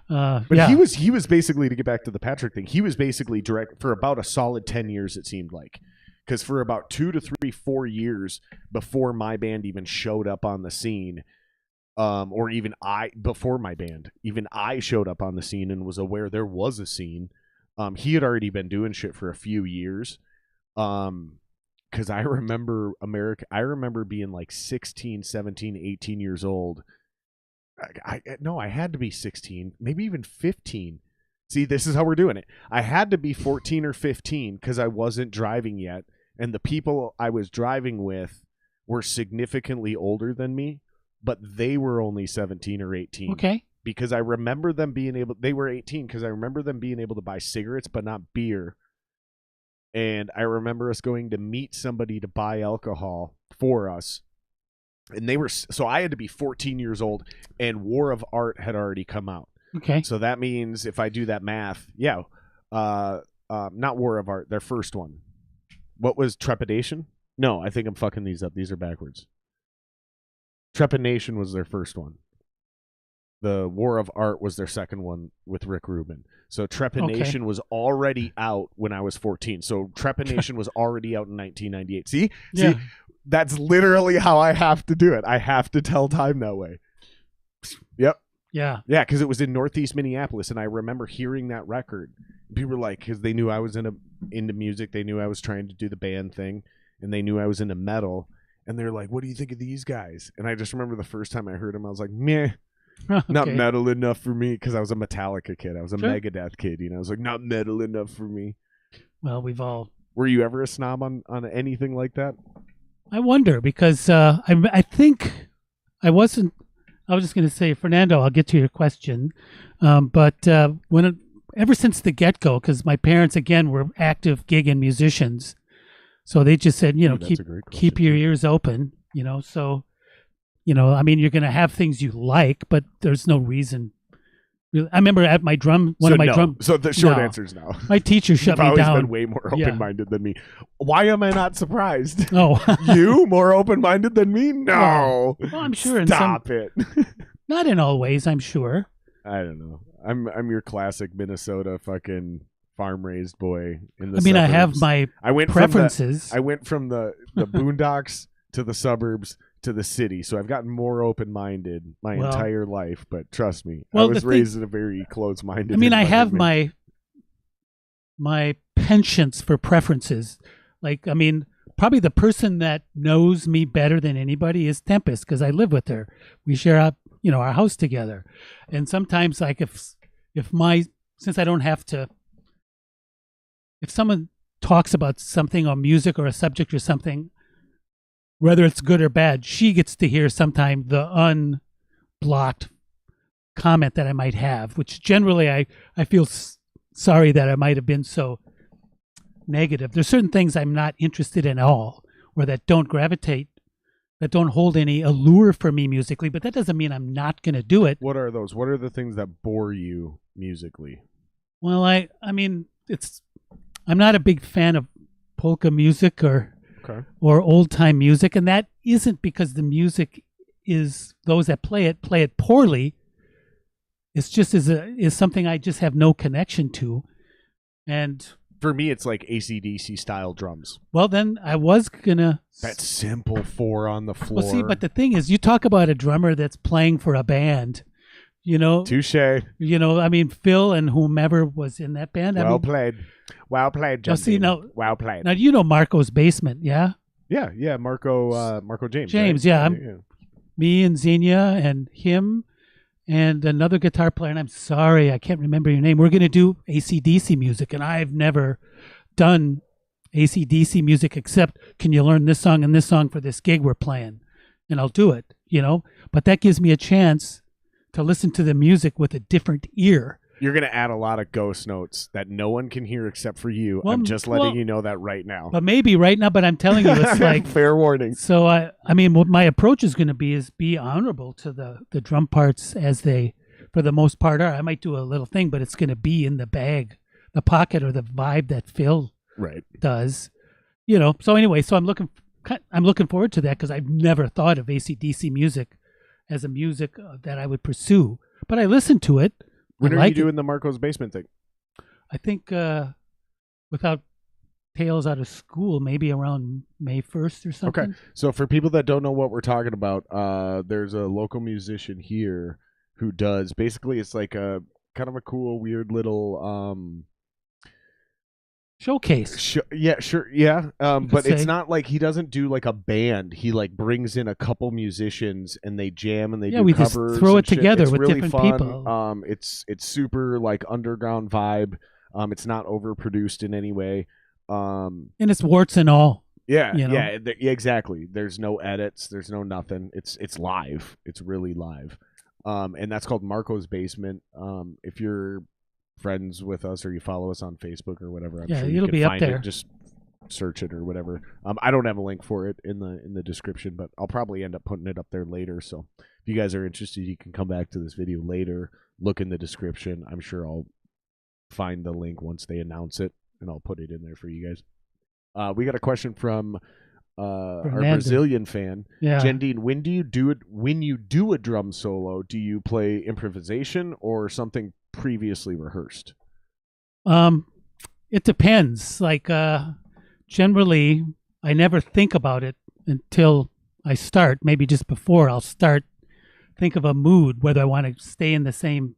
yeah. he was basically, to get back to the Patrick thing, he was basically direct for about a solid 10 years, it seemed like. Because for about 2 to 3, 4 years before my band even showed up on the scene, or even before my band, even I showed up on the scene and was aware there was a scene. He had already been doing shit for a few years. Because I remember I remember being like 16, 17, 18 years old. I had to be 16, maybe even 15. See, this is how we're doing it. I had to be 14 or 15 because I wasn't driving yet. And the people I was driving with were significantly older than me, but they were only 17 or 18. Okay. Because I remember them they were 18 because I remember them being able to buy cigarettes, but not beer. And I remember us going to meet somebody to buy alcohol for us. And so I had to be 14 years old and War of Art had already come out. Okay. So that means if I do that math, not War of Art, their first one. What was Trepidation? No, I think I'm fucking these up. These are backwards. Trepidation was their first one. The War of Art was their second one with Rick Rubin. So Trepidation was already out when I was 14. So Trepidation was already out in 1998. See? Yeah. See, that's literally how I have to do it. I have to tell time that way. Yep. Yeah. Yeah, because it was in Northeast Minneapolis, and I remember hearing that record. People were like, because they knew I was into music, they knew I was trying to do the band thing, and they knew I was into metal, and they're like, "What do you think of these guys?" And I just remember the first time I heard them, I was like, "Meh, not metal enough for me," because I was a Metallica kid, I was a Megadeth kid, you know. I was like, "Not metal enough for me." Well, we've all. Were you ever a snob on anything like that? I wonder because I think I wasn't. I was just going to say, Fernando, I'll get to your question. But ever since the get-go, because my parents, again, were active gigging musicians. So they just said, keep your ears open, you know. So, I mean, you're going to have things you like, but there's no reason. I remember at my drum, So the short answer is no. My teacher shut me down. You've always been way more open-minded than me. Why am I not surprised? Oh. You more open-minded than me? No. Well, I'm sure. Stop it. Not in all ways, I'm sure. I don't know. I'm your classic Minnesota fucking farm-raised boy in the suburbs. I have my preferences. I went from the boondocks to the suburbs to the city, so I've gotten more open-minded my entire life, but trust me, I was raised in a very closed-minded I mean, I have my penchants for preferences. Like, I mean, probably the person that knows me better than anybody is Tempest, because I live with her. We share our house together. And sometimes, like, since I don't have to, if someone talks about something or music or a subject or something, whether it's good or bad, she gets to hear sometime the unblocked comment that I might have, which generally I feel sorry that I might have been so negative. There's certain things I'm not interested in at all, or that don't hold any allure for me musically, but that doesn't mean I'm not going to do it. What are those? What are the things that bore you musically? Well, I mean, I'm not a big fan of polka music or old time music, and that isn't because the music is those that play it poorly. It's just is something I just have no connection to, and For me, it's like AC/DC style drums. Well, then I was gonna. That simple 4 on the floor. Well, see, but the thing is, you talk about a drummer that's playing for a band. Touche. I mean, Phil and whomever was in that band. Well played, Now, see, Jendeen. Well played. Now Marco's Basement, yeah? Yeah, Marco James. James, right? yeah. Me and Xenia and him and another guitar player, and I'm sorry, I can't remember your name. We're going to do AC/DC music, and I've never done AC/DC music except, can you learn this song and this song for this gig we're playing? And I'll do it, But that gives me a chance to listen to the music with a different ear. You're going to add a lot of ghost notes that no one can hear except for you. I'm just letting you know that right now. But maybe right now, but I'm telling you, it's like... Fair warning. So, I mean, what my approach is going to be honorable to the drum parts as they, for the most part, are. I might do a little thing, but it's going to be in the bag, the pocket, or the vibe that Phil does. So anyway, I'm looking forward to that because I've never thought of AC/DC music as a music that I would pursue. But I listened to it. When are you doing the Marco's Basement thing? I think without Tales Out of School, maybe around May 1st or something. Okay. So for people that don't know what we're talking about, there's a local musician here who does, basically it's like a kind of a cool, weird little... showcase. Yeah, sure. Yeah. But it's not like he doesn't do like a band. He like brings in a couple musicians and they jam and they do we covers. Just throw it together it's with really different fun. people. It's super like underground vibe. It's not overproduced in any way. And it's warts and all. Yeah. Yeah, exactly. There's no edits. There's no nothing. It's live. It's really live. And that's called Marco's Basement. If you're friends with us or you follow us on Facebook or whatever, I'm sure you it'll can be up find there. it. Just search it or whatever. I don't have a link for it in the description, but I'll probably end up putting it up there later. So if you guys are interested, you can come back to this video later, look in the description. I'm sure I'll find the link once they announce it, and I'll put it in there for you guys. We got a question from our Brazilian fan. Yeah. Jendeen, when you do a drum solo, do you play improvisation or something previously rehearsed? It depends. Like generally I never think about it until I start. Maybe just before I'll start, think of a mood, whether I want to stay in the same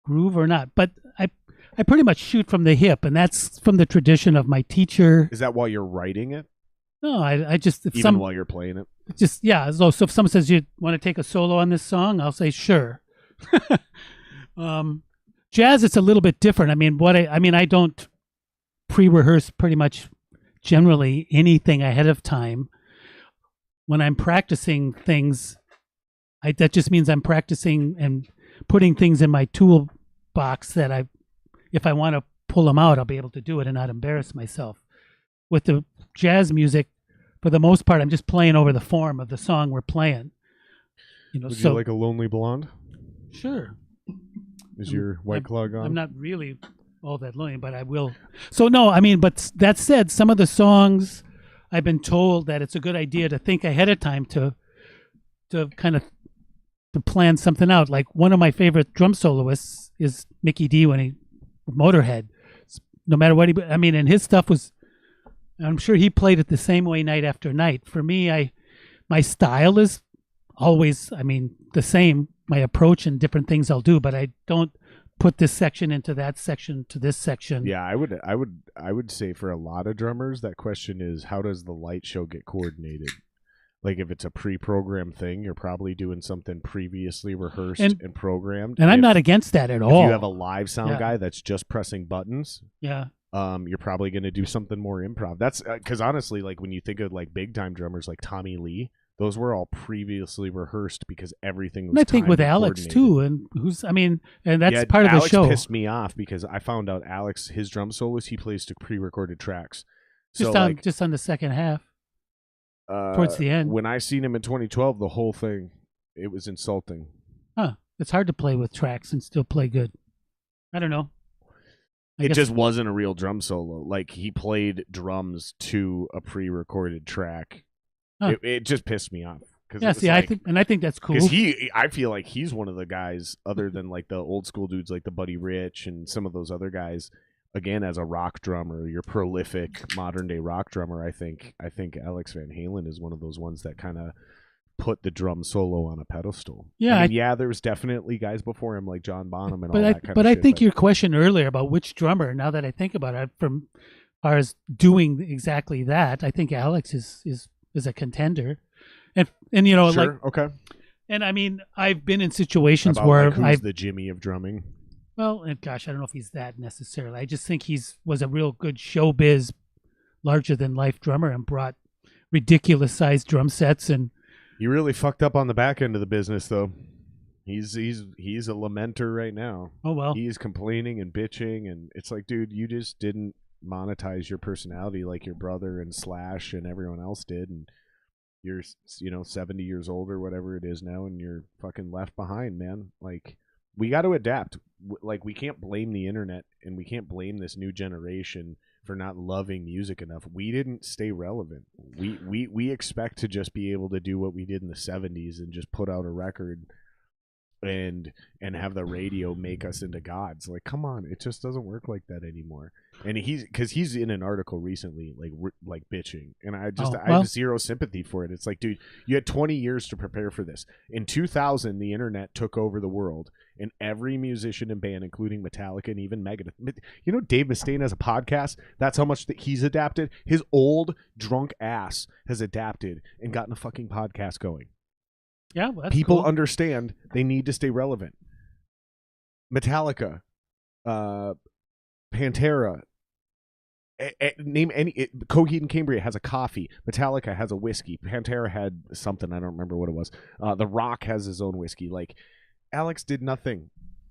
groove or not. But I pretty much shoot from the hip, and that's from the tradition of my teacher. Is that while you're writing it? No, I just while you're playing it. Just so if someone says you want to take a solo on this song, I'll say sure. Jazz, it's a little bit different. I mean, I don't pre-rehearse pretty much generally anything ahead of time. When I'm practicing things, that just means I'm practicing and putting things in my toolbox that if I want to pull them out, I'll be able to do it and not embarrass myself. With the jazz music, for the most part, I'm just playing over the form of the song we're playing. Would you like a Lonely Blonde? Sure. Is your White Claw gone? I'm not really all that lonely, but I will. So no, I mean, but that said, some of the songs I've been told that it's a good idea to think ahead of time to kind of to plan something out. Like one of my favorite drum soloists is Mickey D when he Motorhead. No matter what and his stuff was, I'm sure he played it the same way night after night. For me, my style is always, the same. My approach and different things I'll do, but I don't put this section into that section to this section. Yeah, I would say for a lot of drummers, that question is, how does the light show get coordinated? Like if it's a pre-programmed thing, you're probably doing something previously rehearsed and programmed. And I'm not against that at all. If you have a live sound guy that's just pressing buttons, you're probably going to do something more improv. That's because honestly, like when you think of like big time drummers like Tommy Lee, those were all previously rehearsed because everything was. And I think with Alex too, and that's part of the show. Alex pissed me off because I found out Alex, his drum solos, he plays to pre-recorded tracks. Just on the second half, towards the end. When I seen him in 2012, the whole thing, it was insulting. Huh? It's hard to play with tracks and still play good. I don't know. It just wasn't a real drum solo. Like he played drums to a pre-recorded track. Huh. It just pissed me off. I think that's cool. Because I feel like he's one of the guys, other than like the old school dudes like the Buddy Rich and some of those other guys, again, as a rock drummer, your prolific modern day rock drummer, I think Alex Van Halen is one of those ones that kind of put the drum solo on a pedestal. Yeah, I mean, yeah, there was definitely guys before him like John Bonham and but all I, that kind but of I shit. think your question earlier about which drummer, now that I think about it, from far as doing exactly that, I think Alex is a contender. And you know, sure, like, okay. And I mean, I've been in situations About, where like, who's I've the Jimmy of drumming. well, and gosh, I don't know if he's that necessarily. I just think was a real good showbiz, larger than life drummer and brought ridiculous sized drum sets. And He really fucked up on the back end of the business, though. He's a lamenter right now. oh well, He's complaining and bitching, and it's like, dude, you just didn't monetize your personality like your brother and Slash and everyone else did, and you're 70 years old or whatever it is now, and you're fucking left behind, man. Like, we got to adapt. Like, we can't blame the internet, and we can't blame this new generation for not loving music enough. We didn't stay relevant. We expect to just be able to do what we did in the 70s and just put out a record and have the radio make us into gods. Like, come on, it just doesn't work like that anymore. And he's in an article recently like bitching, and I have zero sympathy for it. It's like, dude, you had 20 years to prepare for this. In 2000, the internet took over the world, and every musician and band, including Metallica and even Megadeth, you know, Dave Mustaine has a podcast. That's how much that he's adapted. His old drunk ass has adapted and gotten a fucking podcast going. yeah, well, that's People cool. understand they need to stay relevant. Metallica, Pantera, name any. Coheed and Cambria has a coffee. Metallica has a whiskey. Pantera had something, I don't remember what it was. The Rock has his own whiskey. Like, Alex did nothing.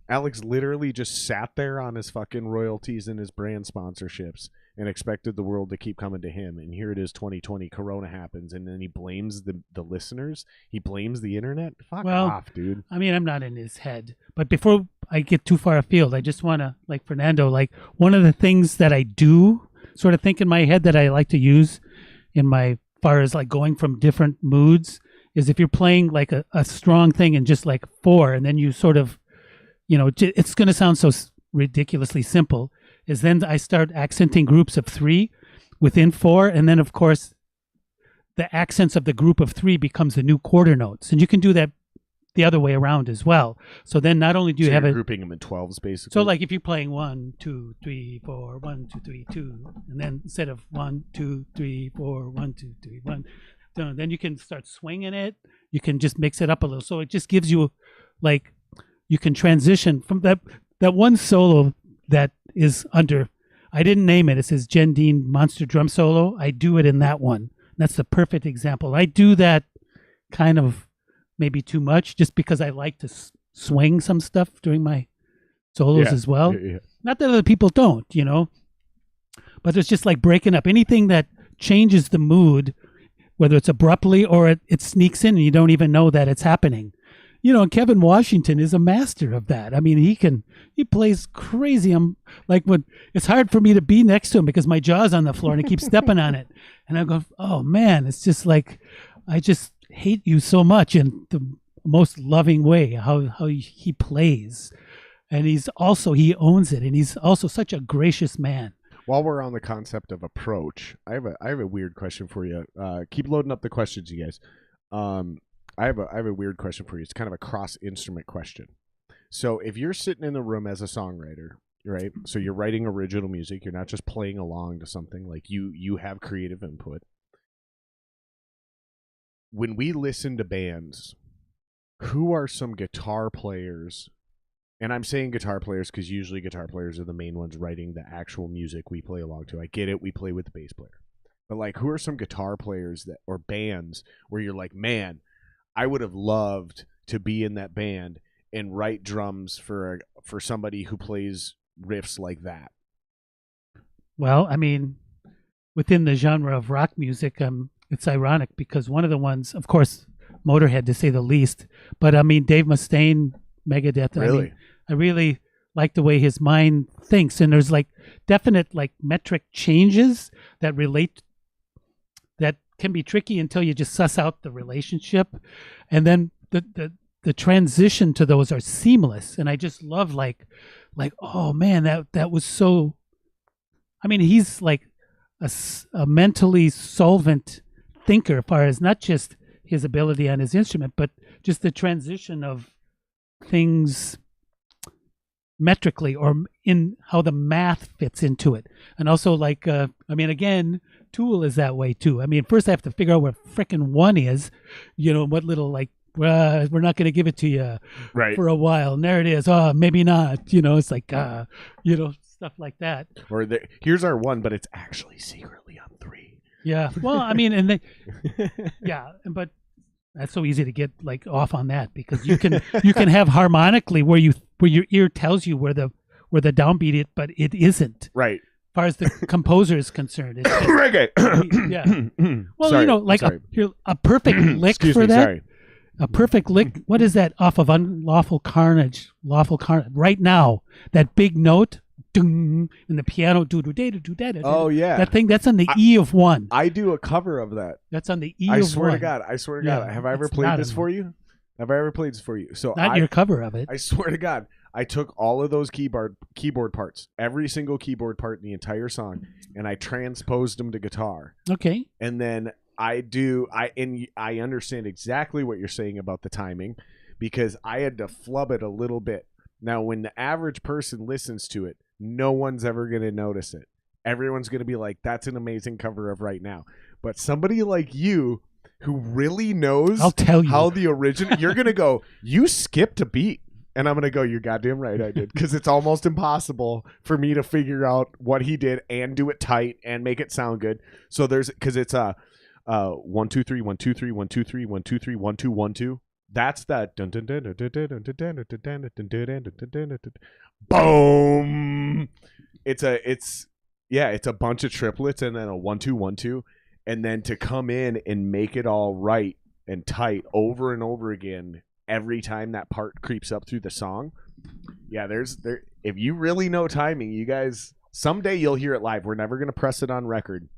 Alex literally just sat there on his fucking royalties and his brand sponsorships and expected the world to keep coming to him. And here it is, 2020, Corona happens, and then he blames the listeners. He blames the internet. Fuck off, dude. I mean, I'm not in his head. But before I get too far afield, I just want to, like Fernando, like one of the things that I do sort of think in my head that I like to use in my far as like going from different moods is if you're playing like a strong thing in just like 4, and then you sort of, you know, it's going to sound so ridiculously simple, is then I start accenting groups of 3 within 4, and then of course the accents of the group of 3 becomes the new quarter notes, and you can do that the other way around as well. So then not only do you have you're grouping them in 12s basically. so like if you're playing 1 2 3 4 1 2 3 2, and then instead of 1 2 3 4 1 2 3 1, then you can start swinging it. You can just mix it up a little, so it just gives you like, you can transition from that one solo that is under, I didn't name it. It says Jendeen Monster Drum Solo. I do it in that one. That's the perfect example. I do that kind of maybe too much just because I like to swing some stuff during my solos as well. Yeah. Not that other people don't, you know, but it's just like breaking up anything that changes the mood, whether it's abruptly or it sneaks in and you don't even know that it's happening. You know, Kevin Washington is a master of that. I mean, he plays crazy. I'm like, when it's hard for me to be next to him because my jaw's on the floor and I keep stepping on it. And I go, oh man, it's just like, I just hate you so much in the most loving way, how he plays. And he owns it. And he's also such a gracious man. While we're on the concept of approach, I have a weird question for you. Keep loading up the questions, you guys. I have a weird question for you. It's kind of a cross-instrument question. So if you're sitting in the room as a songwriter, right? So you're writing original music. You're not just playing along to something. Like, you have creative input. When we listen to bands, who are some guitar players? And I'm saying guitar players because usually guitar players are the main ones writing the actual music we play along to. I get it. We play with the bass player. But, like, who are some guitar players or bands where you're like, man, I would have loved to be in that band and write drums for somebody who plays riffs like that? Well, I mean, within the genre of rock music, it's ironic because one of the ones, of course, Motorhead to say the least, but I mean, Dave Mustaine, Megadeth. Really? I mean, I really like the way his mind thinks, and there's like definite like metric changes that relate, that can be tricky until you just suss out the relationship, and then the transition to those are seamless. And I just love like oh man, that was so I mean, he's like a mentally solvent thinker as far as not just his ability on his instrument, but just the transition of things metrically or in how the math fits into it. And also like, I mean, again, Tool is that way too. I mean, first I have to figure out what frickin' one is, what little like, we're not going to give it to you for a while. And there it is. Oh, maybe not. It's like, stuff like that. Or here's our one, but it's actually secretly on 3. Yeah. Well, I mean, but that's so easy to get like off on that because you can have harmonically where your ear tells you where the downbeat is, but it isn't. Right. As far as the composer is concerned. It's just, reggae. Yeah. Well, sorry, like a perfect lick Excuse for me, that. Sorry. A perfect lick. What is that off of Unlawful Carnage? Lawful Carnage. Right now, that big note, ding, and the piano, do-do-da-do-da-da. Oh, yeah. That thing, that's on the E of 1. I do a cover of that. That's on the E I of 1. swear to God. Have I ever played this for you? Have I ever played this for you? So not your cover of it. I swear to God, I took all of those keyboard parts, every single keyboard part in the entire song, and I transposed them to guitar. Okay. And then I understand exactly what you're saying about the timing because I had to flub it a little bit. Now, when the average person listens to it, no one's ever going to notice it. Everyone's going to be like, that's an amazing cover of Right Now. But somebody like you who really knows I'll tell you how the original, you're going to go, you skipped a beat. And I'm going to go, you're goddamn right I did. Because it's almost impossible for me to figure out what he did and do it tight and make it sound good. So because it's 1 2 3 1 2 3 1 2 3 1 2 3 1 2 1 2. That's that. Boom. It's a bunch of triplets and then a 1 2 1 2, and then to come in and make it all right and tight over and over again every time that part creeps up through the song. Yeah, if you really know timing, you guys, someday you'll hear it live. We're never going to press it on record.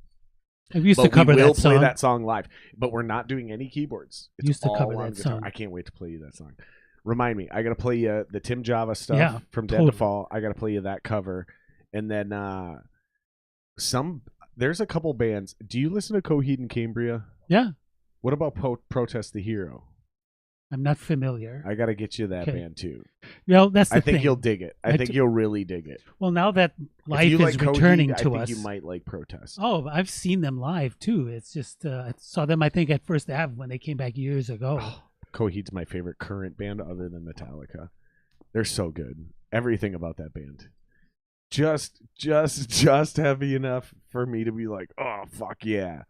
I used to cover that song. We will play that song live, but we're not doing any keyboards. It's used to all cover on that guitar. song. I can't wait to play you that song. Remind me, I got to play you the Tim Java stuff from Dead to Fall. I got to play you that cover. And then there's a couple bands. Do you listen to Coheed and Cambria? Yeah. What about Protest the Hero? I'm not familiar. I got to get you that band too. Well, that's the thing. I think you'll dig it. I think you'll really dig it. Well, now that life is returning to us. I think you might like Protest. Oh, I've seen them live too. It's just, I saw them, I think, at First Ave when they came back years ago. Oh, Coheed's my favorite current band other than Metallica. They're so good. Everything about that band. Just heavy enough for me to be like, oh, fuck yeah.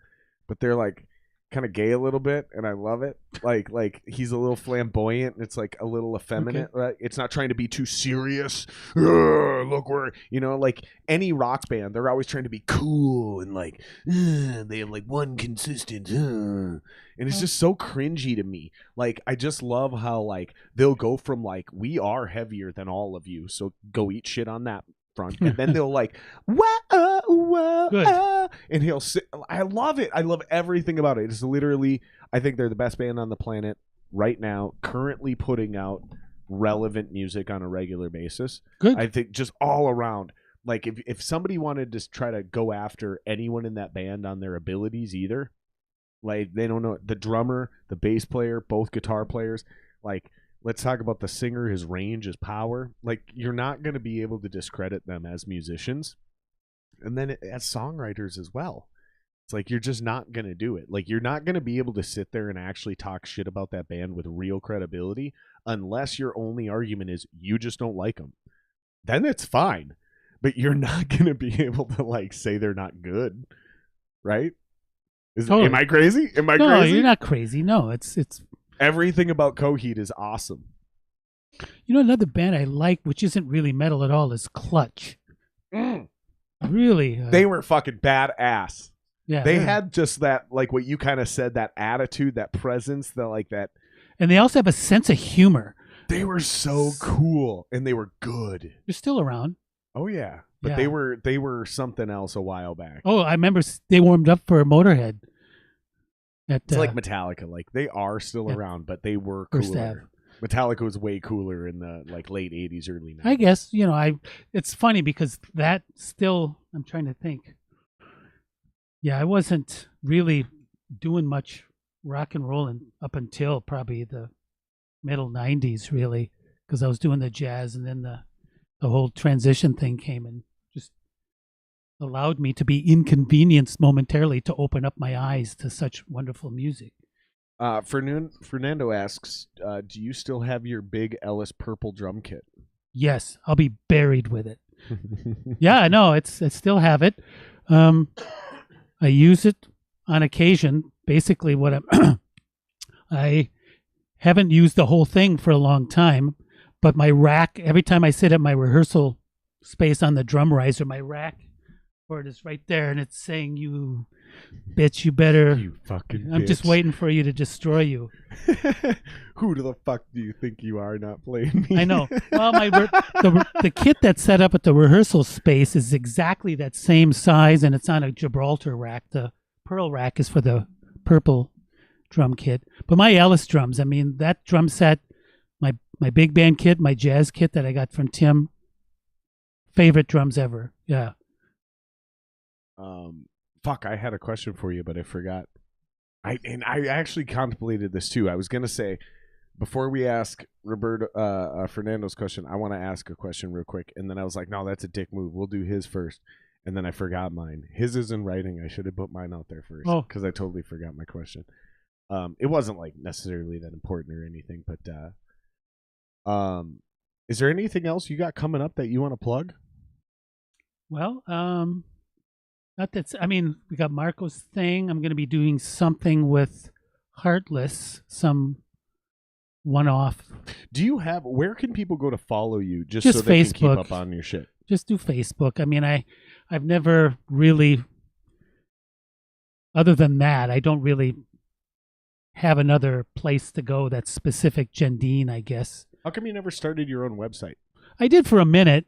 But they're like kind of gay a little bit, and I love it. Like he's a little flamboyant, and it's like a little effeminate. Okay. Right? It's not trying to be too serious. Look where, like any rock band, they're always trying to be cool and like they have like one consistent, and it's just so cringy to me. Like I just love how like they'll go from like, we are heavier than all of you, so go eat shit on that front, and then they'll like whoa, and he'll sit. I love it. I love everything about it. It's literally, I think they're the best band on the planet right now, currently putting out relevant music on a regular basis. Good. I think just all around, like if somebody wanted to try to go after anyone in that band on their abilities either, like they don't know the drummer, the bass player, both guitar players, like let's talk about the singer, his range, his power. Like, you're not going to be able to discredit them as musicians. And then as songwriters as well. It's like, you're just not going to do it. Like, you're not going to be able to sit there and actually talk shit about that band with real credibility unless your only argument is you just don't like them. Then it's fine. But you're not going to be able to, like, say they're not good. Right? Totally. Am I crazy? No, crazy? You're not crazy. No, it's... Everything about Coheed is awesome. Another band I like, which isn't really metal at all, is Clutch. Really? They were fucking badass. Yeah. They had just that, like what you kind of said, that attitude, that presence, that. And they also have a sense of humor. They were so cool, and they were good. They're still around. Oh, yeah. But they were something else a while back. Oh, I remember they warmed up for Motorhead. It's like Metallica. Like, they are still around, but they were cooler. Metallica was way cooler in the like late 80s, early 90s. I guess, it's funny because that still, I'm trying to think. Yeah, I wasn't really doing much rock and roll up until probably the middle 90s, really, because I was doing the jazz, and then the whole transition thing came and just allowed me to be inconvenienced momentarily to open up my eyes to such wonderful music. Fernando asks, do you still have your big Ellis purple drum kit? Yes, I'll be buried with it. Yeah, no, I still have it. I use it on occasion. Basically, I haven't used the whole thing for a long time, but my rack, every time I sit at my rehearsal space on the drum riser, my rack board is right there, and it's saying, "You bitch, you better." You fucking I'm bitch. just waiting for you to destroy you. Who the fuck do you think you are not playing me? I know. Well, the kit that's set up at the rehearsal space is exactly that same size, and it's on a Gibraltar rack. The pearl rack is for the purple drum kit. But my Ellis drums, I mean, that drum set, my big band kit, my jazz kit that I got from Tim, favorite drums ever. Yeah. Fuck, I had a question for you, but I forgot. I actually contemplated this too. I was gonna say, before we ask Fernando's question, I want to ask a question real quick, and then I was like, no, that's a dick move. We'll do his first, and then I forgot mine. His is in writing. I should have put mine out there first because I totally forgot my question. It wasn't like necessarily that important or anything, but is there anything else you got coming up that you want to plug? Well, not that. I mean, we got Marco's thing. I'm going to be doing something with Heartless, some one-off. Do you have? Where can people go to follow you? Just so Facebook. They can keep up on your shit. Just do Facebook. I mean, I've never really. Other than that, I don't really have another place to go that's specific Jendeen, I guess. How come you never started your own website? I did for a minute,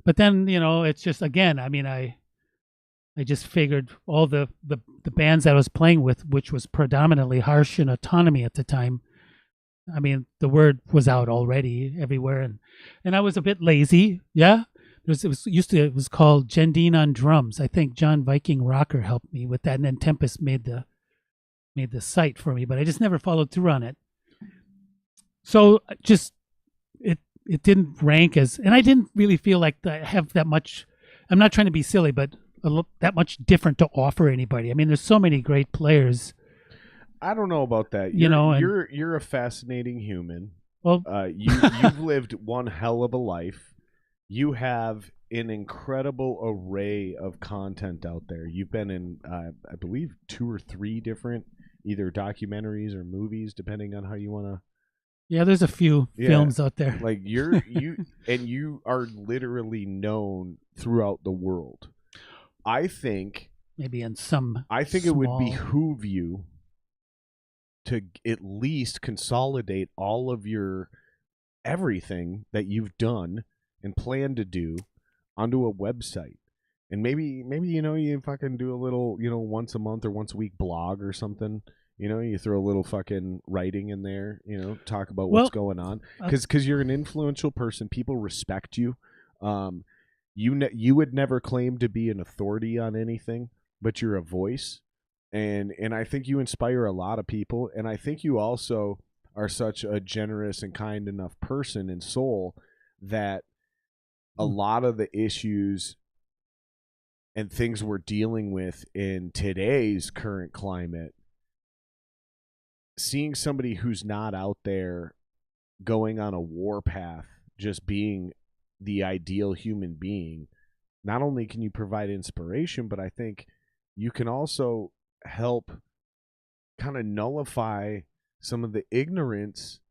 but then, it's just, again, I mean, I just figured all the bands that I was playing with, which was predominantly Harsh and Autonomy at the time, I mean, the word was out already everywhere, and I was a bit lazy. Yeah. It was called Jendeen on Drums. I think John Viking Rocker helped me with that, and then Tempest made the site for me, but I just never followed through on it. So just it didn't rank as, and I didn't really feel like I have that much. I'm not trying to be silly, but that much different to offer anybody. I mean, there's so many great players. I don't know about that. You're a fascinating human. Well, you've lived one hell of a life. You have an incredible array of content out there. You've been in, I believe, 2 or 3 different either documentaries or movies, depending on how you want to. Yeah, there's a few films out there. Like you are literally known throughout the world. I think maybe in some. I think it would behoove you to at least consolidate all of your everything that you've done and plan to do onto a website. And maybe you fucking do a little, once a month or once a week blog or something. You throw a little fucking writing in there, talk about what's going on. Because you're an influential person. People respect you. You would never claim to be an authority on anything, but you're a voice. And I think you inspire a lot of people. And I think you also are such a generous and kind enough person and soul that a lot of the issues and things we're dealing with in today's current climate, seeing somebody who's not out there going on a war path, just being the ideal human being, not only can you provide inspiration, but I think you can also help kind of nullify some of the ignorance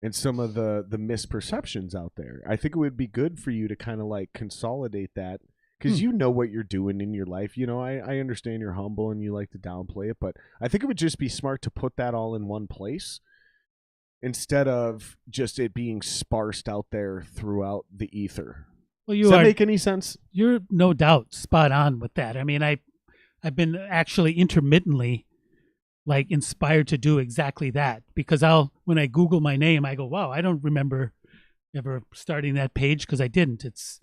and some of the misperceptions out there. I think it would be good for you to kind of like consolidate that, because you know what you're doing in your life. I understand you're humble and you like to downplay it, but I think it would just be smart to put that all in one place instead of just it being sparsed out there throughout the ether. Well, does that make any sense? You're no doubt spot on with that. I mean, I've been actually intermittently like inspired to do exactly that, because when I Google my name, I go, wow, I don't remember ever starting that page, because I didn't. It's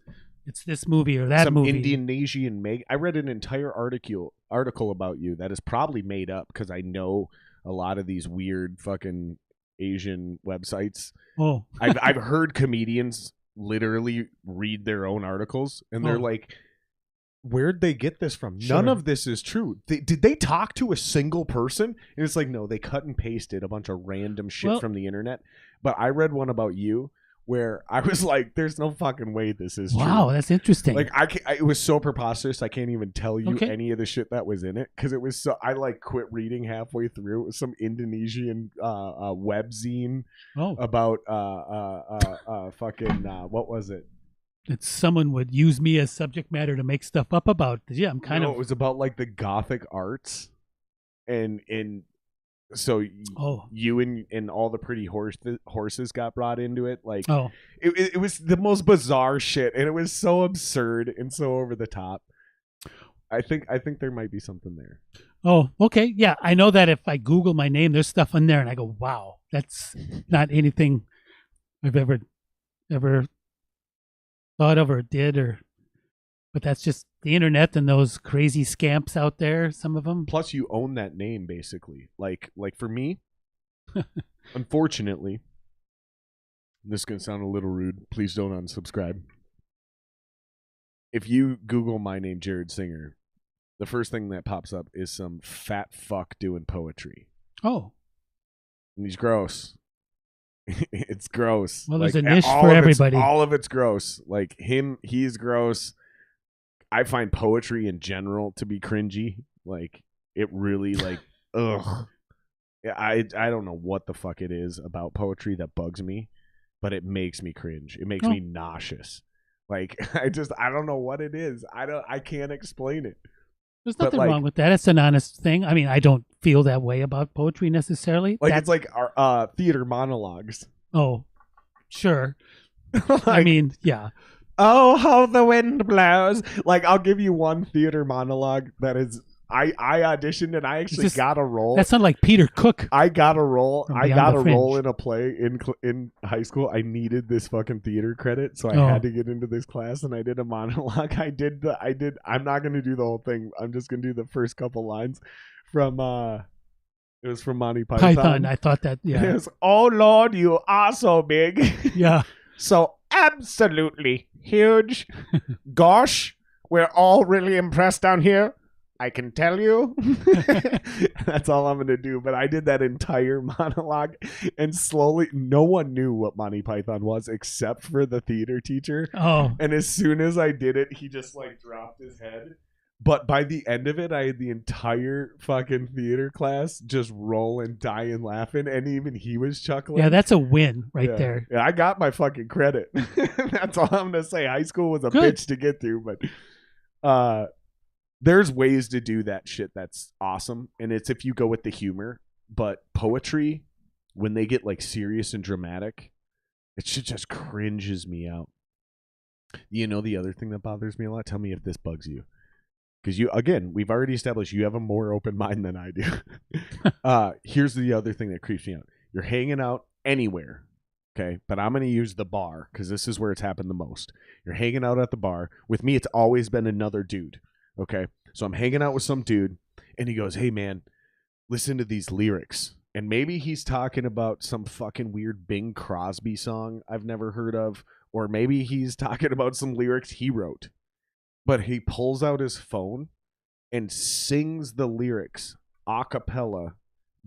this movie or that Some movie. Indonesian I read an entire article about you that is probably made up, because I know a lot of these weird fucking Asian websites. Oh, I've heard comedians literally read their own articles, and they're like, where'd they get this from? Sure. None of this is true. Did they talk to a single person? And it's like, no, they cut and pasted a bunch of random shit from the internet. But I read one about you where I was like, there's no fucking way this is true. wow, that's interesting. Like, it was so preposterous, I can't even tell you any of the shit that was in it, because it was so, I like quit reading halfway through. It was some Indonesian webzine about fucking what was it? That someone would use me as subject matter to make stuff up about. Yeah, I'm kind of. It was about like the Gothic arts, and so you and all the pretty horses got brought into it. Like, it was the most bizarre shit, and it was so absurd and so over the top. I think there might be something there. Oh, okay, yeah, I know that if I Google my name, there's stuff in there, and I go, wow, that's not anything I've ever thought of or did, but that's just the internet and those crazy scamps out there, some of them. Plus you own that name, basically. Like for me, unfortunately, this is going to sound a little rude, please don't unsubscribe. If you Google my name, Jared Singer, the first thing that pops up is some fat fuck doing poetry. Oh. And he's gross. It's gross. Well, there's a niche for everybody. All of it's gross. Like he's gross. I find poetry in general to be cringy. Like, it really, like, ugh. I don't know what the fuck it is about poetry that bugs me, but it makes me cringe. It makes me nauseous. Like, I don't know what it is. I can't explain it. There's nothing wrong with that. It's an honest thing. I mean, I don't feel that way about poetry necessarily. Like, it's like our theater monologues. Oh, sure. Like, I mean, yeah. Oh, how the wind blows. Like, I'll give you one theater monologue that is, I auditioned and I actually got a role. That sounded like Peter Cook. I got a role. I got a role in a play in high school. I needed this fucking theater credit, so I had to get into this class, and I did a monologue. I'm not going to do the whole thing. I'm just going to do the first couple lines from, it was from Monty Python. I thought that, yeah. It was, oh Lord, you are so big. Yeah. So absolutely huge. Gosh, we're all really impressed down here. I can tell you. That's all I'm going to do. But I did that entire monologue, and slowly, no one knew what Monty Python was except for the theater teacher. Oh. And as soon as I did it, he just like dropped his head. But by the end of it, I had the entire fucking theater class just rolling, dying, laughing, and even he was chuckling. Yeah, that's a win right there. Yeah, I got my fucking credit. That's all I'm going to say. High school was a bitch to get through, but there's ways to do that shit that's awesome, and it's if you go with the humor. But poetry, when they get like serious and dramatic, it shit just cringes me out. You know, the other thing that bothers me a lot, tell me if this bugs you. Because we've already established you have a more open mind than I do. Here's the other thing that creeps me out. You're hanging out anywhere, okay? But I'm going to use the bar because this is where it's happened the most. You're hanging out at the bar. With me, it's always been another dude, okay? So I'm hanging out with some dude, and he goes, hey, man, listen to these lyrics. And maybe he's talking about some fucking weird Bing Crosby song I've never heard of, or maybe he's talking about some lyrics he wrote. But he pulls out his phone and sings the lyrics a cappella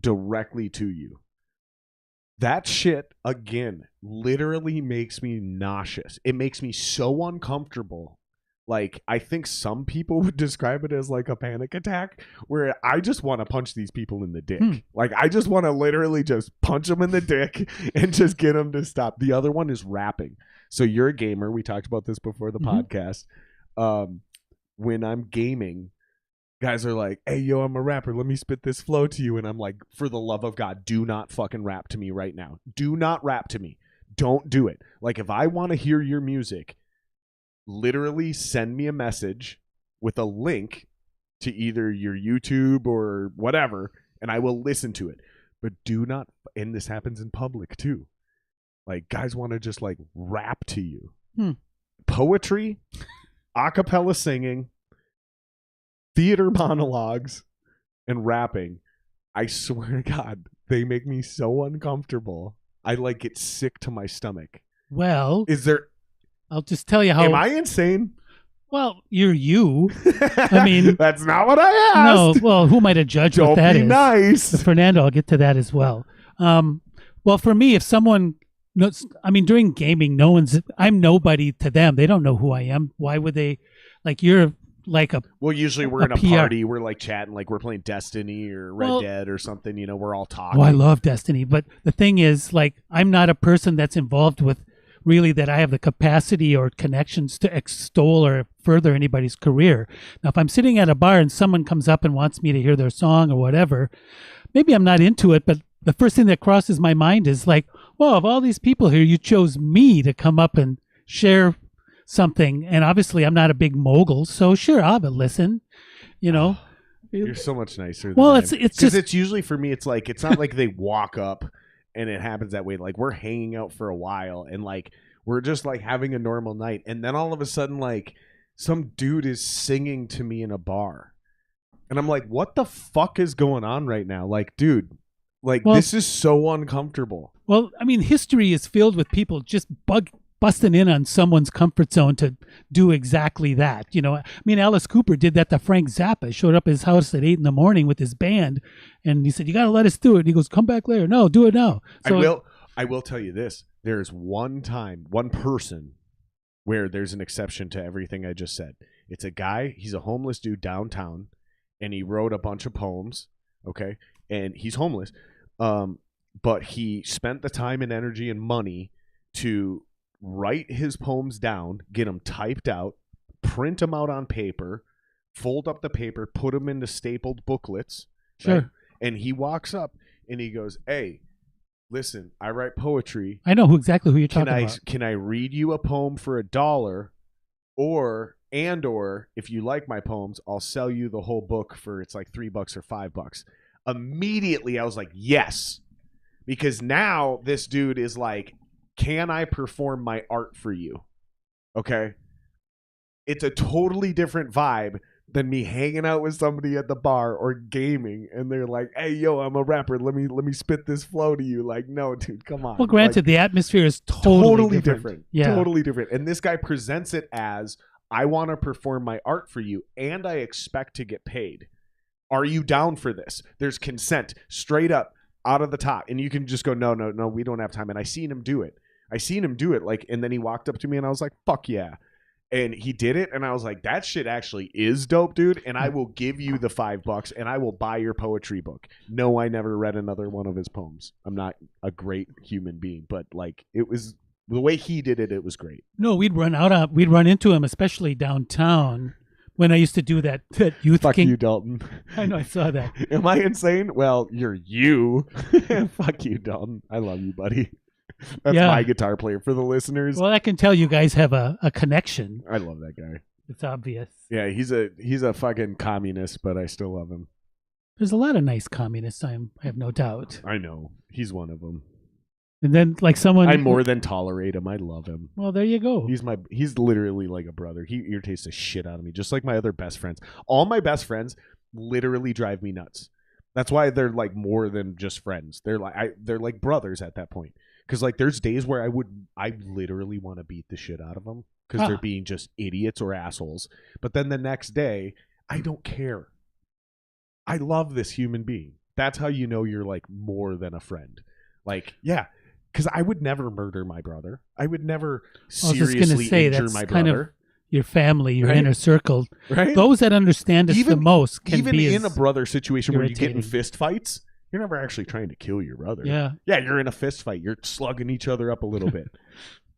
directly to you. That shit, again, literally makes me nauseous. It makes me so uncomfortable. Like, I think some people would describe it as like a panic attack, where I just want to punch these people in the dick. Like, I just want to literally just punch them in the dick and just get them to stop. The other one is rapping. So you're a gamer. We talked about this before the podcast. When I'm gaming, guys are like, hey, yo, I'm a rapper. Let me spit this flow to you. And I'm like, for the love of God, do not fucking rap to me right now. Do not rap to me. Don't do it. Like, if I want to hear your music, literally send me a message with a link to either your YouTube or whatever, and I will listen to it. But do not, and this happens in public too. Like guys want to just like rap to you. Poetry, a cappella singing, theater monologues, and rapping. I swear to God, they make me so uncomfortable. I like get sick to my stomach. Well, Is there? I'll just tell you how. Am I insane? Well, you're you. I mean, that's not what I no. asked. Well, who am I to judge what that is? Don't be nice. Fernando, I'll get to that as well. Well, for me, if someone, during gaming, I'm nobody to them. They don't know who I am. Why would they? Like you're like a. Well, usually we're in a PR. party. We're like chatting, like we're playing Destiny or Red Dead or something. You know, we're all talking. Oh, I love Destiny, but the thing is, like, I'm not a person that's involved with. Really, that I have the capacity or connections to extol or further anybody's career. Now, if I'm sitting at a bar and someone comes up and wants me to hear their song or whatever, maybe I'm not into it, but the first thing that crosses my mind is like, well, of all these people here, you chose me to come up and share something. And obviously, I'm not a big mogul, so sure, I'll have a listen, you know. You're so much nicer. Well, than it's because just it's usually for me. It's like it's not like they walk up and it happens that way. Like we're hanging out for a while and like we're just like having a normal night, and then all of a sudden like some dude is singing to me in a bar, and I'm like, what the fuck is going on right now? Like, dude, like this is so uncomfortable. Well, I mean, history is filled with people just busting in on someone's comfort zone to do exactly that. You know, I mean, Alice Cooper did that to Frank Zappa. Showed up at his house at 8 a.m. with his band, and he said, "You got to let us do it." And he goes, "Come back later." No, do it now. So, I will tell you this. There's one person where there's an exception to everything I just said. It's a guy. He's a homeless dude downtown, and he wrote a bunch of poems. Okay, and he's homeless, but he spent the time and energy and money to write his poems down, get them typed out, print them out on paper, fold up the paper, put them into stapled booklets. Sure. Right? And he walks up and he goes, "Hey, listen, I write poetry. I know exactly who you're talking about. Can I read you a poem for $1? Or if you like my poems, I'll sell you the whole book for it's like $3 or $5." Immediately I was like, yes. Because now this dude is like, can I perform my art for you? Okay. It's a totally different vibe than me hanging out with somebody at the bar or gaming and they're like, "Hey, yo, I'm a rapper. Let me spit this flow to you." Like, no, dude, come on. Well, granted, like, the atmosphere is totally different. Yeah. Totally different. And this guy presents it as, I want to perform my art for you and I expect to get paid. Are you down for this? There's consent straight up out of the top. And you can just go, no, we don't have time. And I seen him do it. Like, and then he walked up to me and I was like, fuck yeah. And he did it. And I was like, that shit actually is dope, dude. And I will give you the $5 and I will buy your poetry book. No, I never read another one of his poems. I'm not a great human being, but like it was the way he did it. It was great. No, we'd run into him, especially downtown when I used to do that youth. Fuck you, Dalton. I know, I saw that. Am I insane? Well, you're you. Fuck you, Dalton. I love you, buddy. That's my guitar player for the listeners. Well, I can tell you guys have a connection. I love that guy. It's obvious. Yeah, he's a fucking communist, but I still love him. There's a lot of nice communists, I have no doubt. I know. He's one of them. And then like someone I more than tolerate him. I love him. Well, there you go. He's literally like a brother. He irritates the shit out of me, just like my other best friends. All my best friends literally drive me nuts. That's why they're like more than just friends. They're like brothers at that point. Because like there's days where I literally want to beat the shit out of them because they're being just idiots or assholes. But then the next day, I don't care. I love this human being. That's how you know you're like more than a friend. Like, yeah, because I would never murder my brother. I would never seriously injure my brother. Kind of your family, your inner circle. Right? Those that understand us the most can even be in a brother situation irritating. Where you get in fist fights. You're never actually trying to kill your brother. Yeah. Yeah, you're in a fist fight. You're slugging each other up a little bit.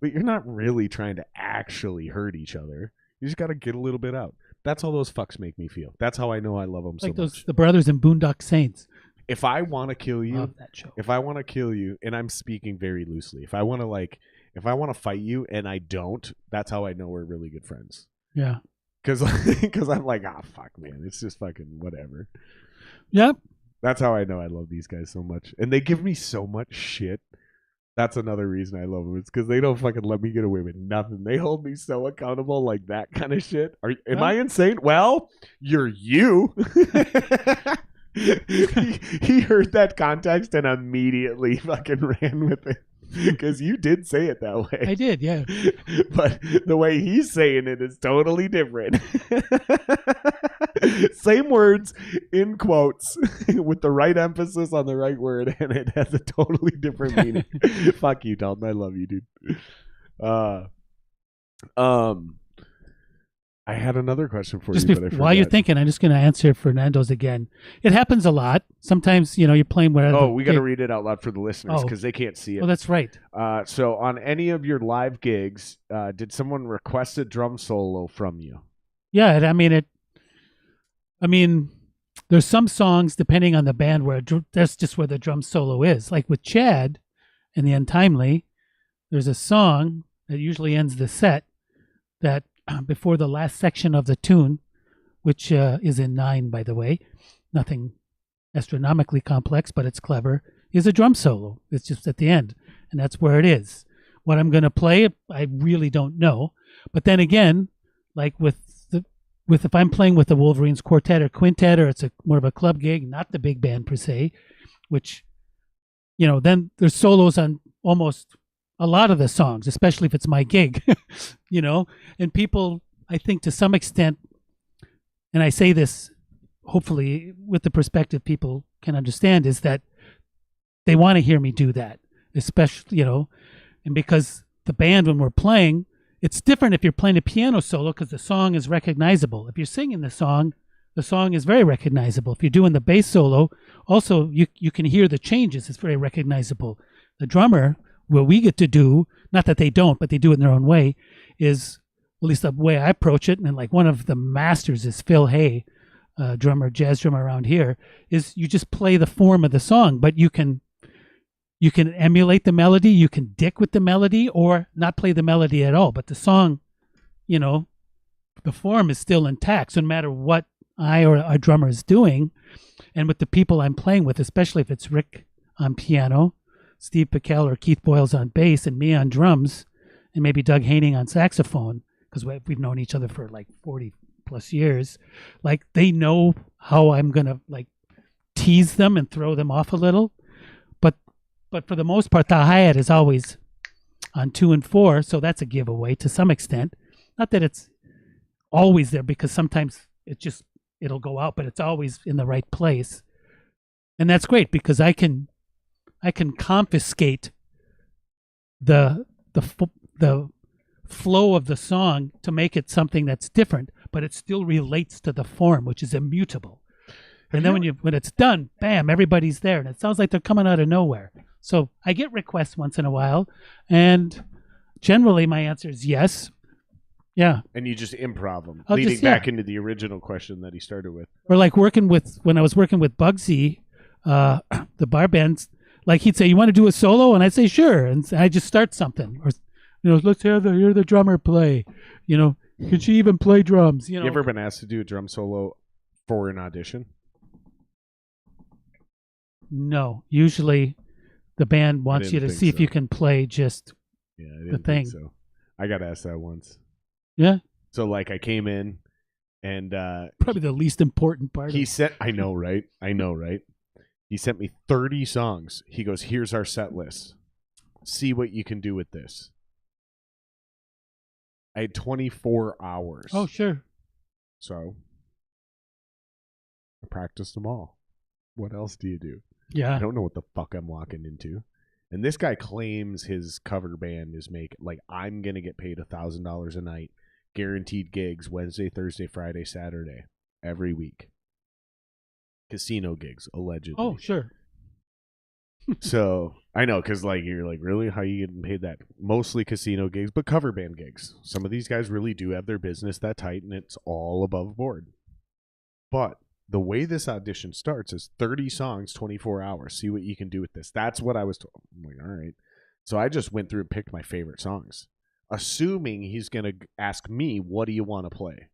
But you're not really trying to actually hurt each other. You just got to get a little bit out. That's how those fucks make me feel. That's how I know I love them like so much. The brothers in Boondock Saints. If I want to kill you, love that show. If I want to kill you, and I'm speaking very loosely, if I want to fight you and I don't, that's how I know we're really good friends. Yeah. Because I'm like, fuck, man. It's just fucking whatever. Yep. That's how I know I love these guys so much. And they give me so much shit. That's another reason I love them. It's because they don't fucking let me get away with nothing. They hold me so accountable, like that kind of shit. Am I insane? Well, you're you. he heard that context and immediately fucking ran with it. Because you did say it that way. I did, yeah. But the way he's saying it is totally different. Same words in quotes with the right emphasis on the right word, and it has a totally different meaning. Fuck you, Dalton. I love you, dude. I had another question for you, but I forgot. While you're thinking, I'm just going to answer Fernando's again. It happens a lot. Sometimes, you're playing where... Oh, we got to read it out loud for the listeners because they can't see it. Oh, that's right. So on any of your live gigs, did someone request a drum solo from you? Yeah, I mean, there's some songs, depending on the band, where that's just where the drum solo is. Like with Chad and the Untimely, there's a song that usually ends the set that before the last section of the tune, which is in 9, by the way, nothing astronomically complex, but it's clever, is a drum solo. It's just at the end, and that's where it is. What I'm going to play, I really don't know. But then again, like with if I'm playing with the Wolverines quartet or quintet, or it's more of a club gig, not the big band per se, which, then there's solos on almost a lot of the songs, especially if it's my gig, and people, I think to some extent, and I say this hopefully with the perspective people can understand, is that they want to hear me do that, especially, and because the band, when we're playing, it's different if you're playing a piano solo because the song is recognizable. If you're singing the song is very recognizable. If you're doing the bass solo, also you can hear the changes. It's very recognizable. The drummer, what we get to do, not that they don't, but they do it in their own way, is, at least the way I approach it, and like one of the masters is Phil Hay, jazz drummer around here, is you just play the form of the song, but you can emulate the melody, you can dick with the melody, or not play the melody at all. But the song, the form is still intact. So no matter what I or a drummer is doing, and with the people I'm playing with, especially if it's Rick on piano, Steve Pickell or Keith Boyles on bass, and me on drums, and maybe Doug Haining on saxophone, because we've known each other for like 40 plus years, like they know how I'm going to like tease them and throw them off a little. But for the most part, the hi-hat is always on 2 and 4, so that's a giveaway to some extent. Not that it's always there, because sometimes it'll go out, but it's always in the right place. And that's great, because I can confiscate the flow of the song to make it something that's different, but it still relates to the form, which is immutable. And then when it's done, bam, everybody's there, and it sounds like they're coming out of nowhere. So I get requests once in a while, and generally my answer is yes. Yeah. And you just improv them, leading back into the original question that he started with. Or like when I was working with Bugsy, the bar bands, like he'd say, "You want to do a solo?" And I'd say, "Sure." And I just start something. Or, let's hear the drummer play. Could she even play drums? You ever been asked to do a drum solo for an audition? No. Usually the band wants you to see if you can play just the thing. So I got asked that once. Yeah. So like I came in and probably the least important part. I know, right? He sent me 30 songs. He goes, "Here's our set list. See what you can do with this." I had 24 hours. Oh, sure. So I practiced them all. What else do you do? Yeah. I don't know what the fuck I'm walking into. And this guy claims his cover band is I'm going to get paid $1,000 a night, guaranteed gigs Wednesday, Thursday, Friday, Saturday, every week. Casino gigs, allegedly. Oh, sure. So I know, because you're like, really? How are you getting paid that? Mostly casino gigs, but cover band gigs. Some of these guys really do have their business that tight, and it's all above board. But the way this audition starts is 30 songs, 24 hours. See what you can do with this. That's what I was told. I'm like, all right. So I just went through and picked my favorite songs, assuming he's going to ask me, what do you want to play?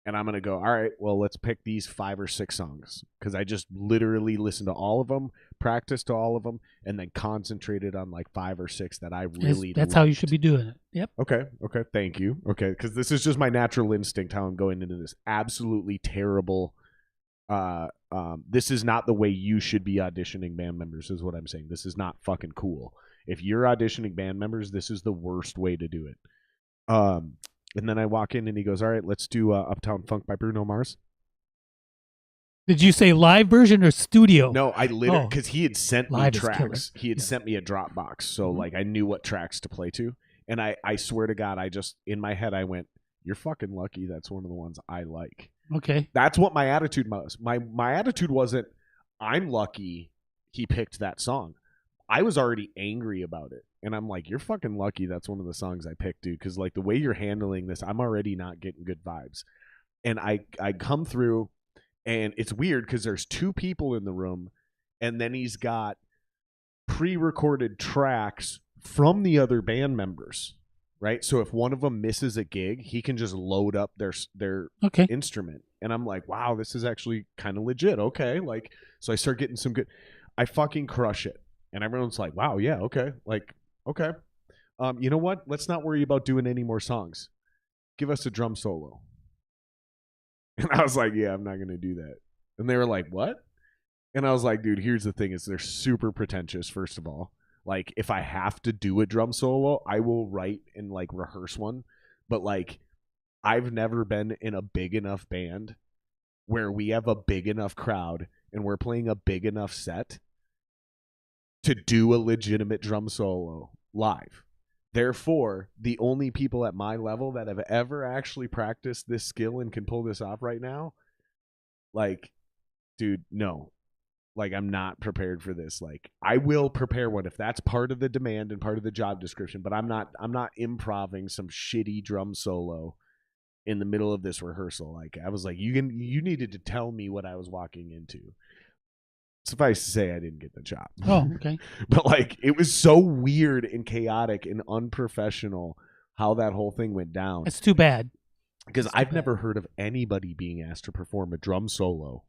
and I'm going to go, all right, well, let's pick these 5 or 6 songs, because I just literally listened to all of them, practiced to all of them, and then concentrated on like 5 or 6 that I really That's how you should be doing it. Yep. Okay, thank you. Okay, because this is just my natural instinct how I'm going into this. Absolutely terrible. This is not the way you should be auditioning band members, is what I'm saying. This is not fucking cool. If you're auditioning band members, this is the worst way to do it. And then I walk in and he goes, all right, let's do Uptown Funk by Bruno Mars. Did you say live version or studio? No, I literally, because he had sent me Live is tracks. killer. He had sent me a Dropbox. So like I knew what tracks to play to. And I swear to God, I just, in my head, I went, you're fucking lucky. That's one of the ones I like. Okay. That's what my attitude was. My attitude wasn't, I'm lucky he picked that song. I was already angry about it. And I'm like, you're fucking lucky that's one of the songs I picked, dude. Because like the way you're handling this, I'm already not getting good vibes. And I come through, and it's weird because there's 2 people in the room, and then he's got pre-recorded tracks from the other band members, right? So if one of them misses a gig, he can just load up their instrument. And I'm like, wow, this is actually kind of legit. Okay. Like, so I start getting some good, I fucking crush it. And everyone's like, wow, yeah, okay. Like, okay. You know what? Let's not worry about doing any more songs. Give us a drum solo. And I was like, yeah, I'm not going to do that. And they were like, what? And I was like, dude, here's the thing is they're super pretentious, first of all. Like, if I have to do a drum solo, I will write and, like, rehearse one. But, like, I've never been in a big enough band where we have a big enough crowd and we're playing a big enough set to do a legitimate drum solo live. Therefore, the only people at my level that have ever actually practiced this skill and can pull this off right now, like, dude, no. Like, I'm not prepared for this. Like, I will prepare one if that's part of the demand and part of the job description, but I'm not improvising some shitty drum solo in the middle of this rehearsal. Like, I was like, you needed to tell me what I was walking into. Suffice to say, I didn't get the job. Oh, okay. But like, it was so weird and chaotic and unprofessional how that whole thing went down. It's too bad. Because I've never heard of anybody being asked to perform a drum solo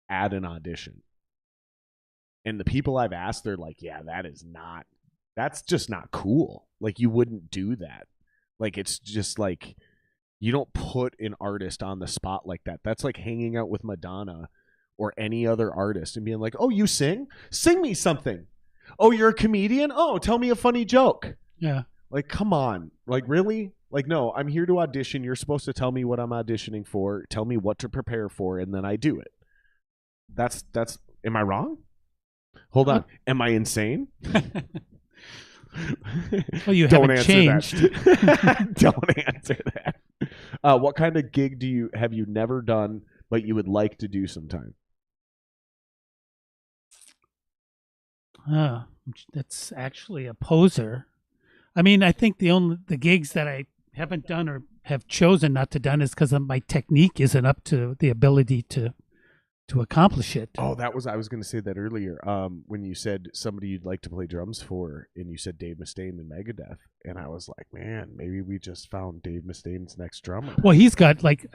at an audition. And the people I've asked, they're like, yeah, that's just not cool. Like, you wouldn't do that. Like, it's just like, you don't put an artist on the spot like that. That's like hanging out with Madonna or any other artist and being like, oh, you sing? Sing me something. Oh, you're a comedian? Oh, tell me a funny joke. Yeah. Like, come on. Like, really? Like, no, I'm here to audition. You're supposed to tell me what I'm auditioning for, tell me what to prepare for, and then I do it. That's, am I wrong? Hold on. Am I insane? Well, you Don't haven't answer changed. That. Don't answer that. What kind of gig have you never done, but you would like to do sometime? That's actually a poser. I mean, I think the gigs that I haven't done or have chosen not to done is because my technique isn't up to the ability to accomplish it. Oh, I was going to say that earlier. When you said somebody you'd like to play drums for, and you said Dave Mustaine and Megadeth, and I was like, man, maybe we just found Dave Mustaine's next drummer. Well, he's got like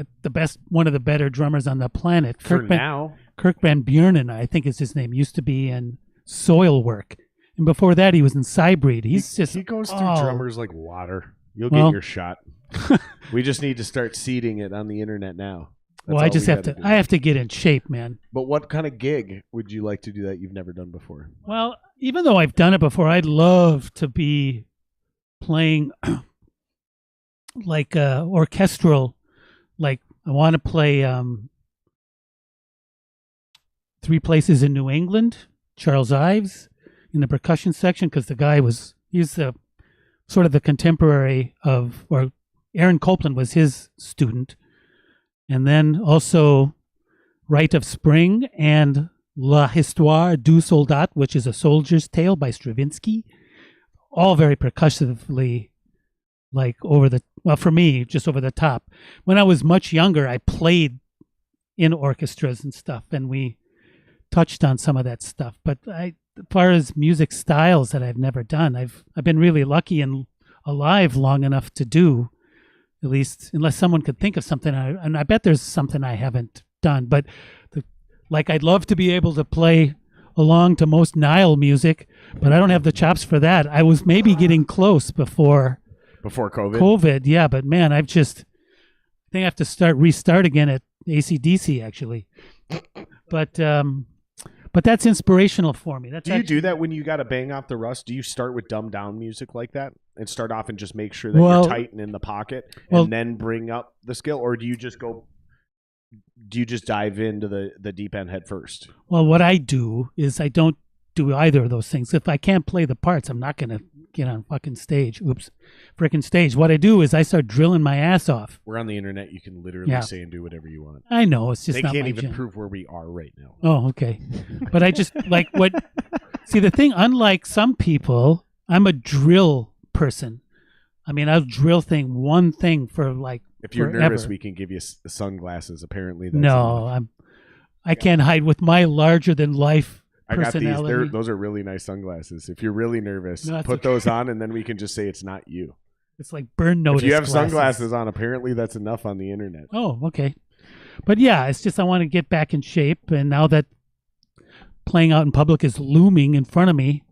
one of the better drummers on the planet. For now, Kirk Van Buren, I think is his name, used to be in Soilwork, and before that he was in Cybreed. He goes through drummers like water. You'll get your shot. We just need to start seeding it on the internet now. Well, I just have to. I have to get in shape, man. But what kind of gig would you like to do that you've never done before? Well, even though I've done it before, I'd love to be playing like orchestral. Like, I want to play 3 Places in New England, Charles Ives in the percussion section, because the guy he's the sort of the contemporary of, or Aaron Copland was his student. And then also Rite of Spring and La Histoire du Soldat, which is a soldier's tale by Stravinsky. All very percussively, like for me, just over the top. When I was much younger, I played in orchestras and stuff, and we touched on some of that stuff. But as far as music styles that I've never done, I've been really lucky and alive long enough to do At least, unless someone could think of something, and I bet there's something I haven't done. But like, I'd love to be able to play along to most Nile music, but I don't have the chops for that. I was maybe getting close before COVID, yeah. But man, I think I have to restart again at AC/DC actually. But that's inspirational for me. Do you do that when you got to bang off the rust? Do you start with dumbed down music like that and start off and just make sure that you're tight and in the pocket, and then bring up the skill, or do you just dive into the deep end head first? Well, what I do is I don't do either of those things. If I can't play the parts, I'm not going to get on fucking stage. Frickin' stage. What I do is I start drilling my ass off. We're on the internet. You can literally say and do whatever you want. I know. It's just they not can't my even jam. prove where we are right now. Oh, okay. But I just like what. See, the thing, unlike some people, I'm a drill person. I mean, I'll drill one thing for like. If you're forever. nervous, we can give you sunglasses. Apparently, that's no, enough. I can't hide with my larger than life personality. I got these. Those are really nice sunglasses. If you're really nervous, put those on, and then we can just say it's not you. It's like burn notice. If you have glasses. sunglasses on, apparently that's enough on the internet. Oh, okay. But yeah, it's just I want to get back in shape, and now that playing out in public is looming in front of me,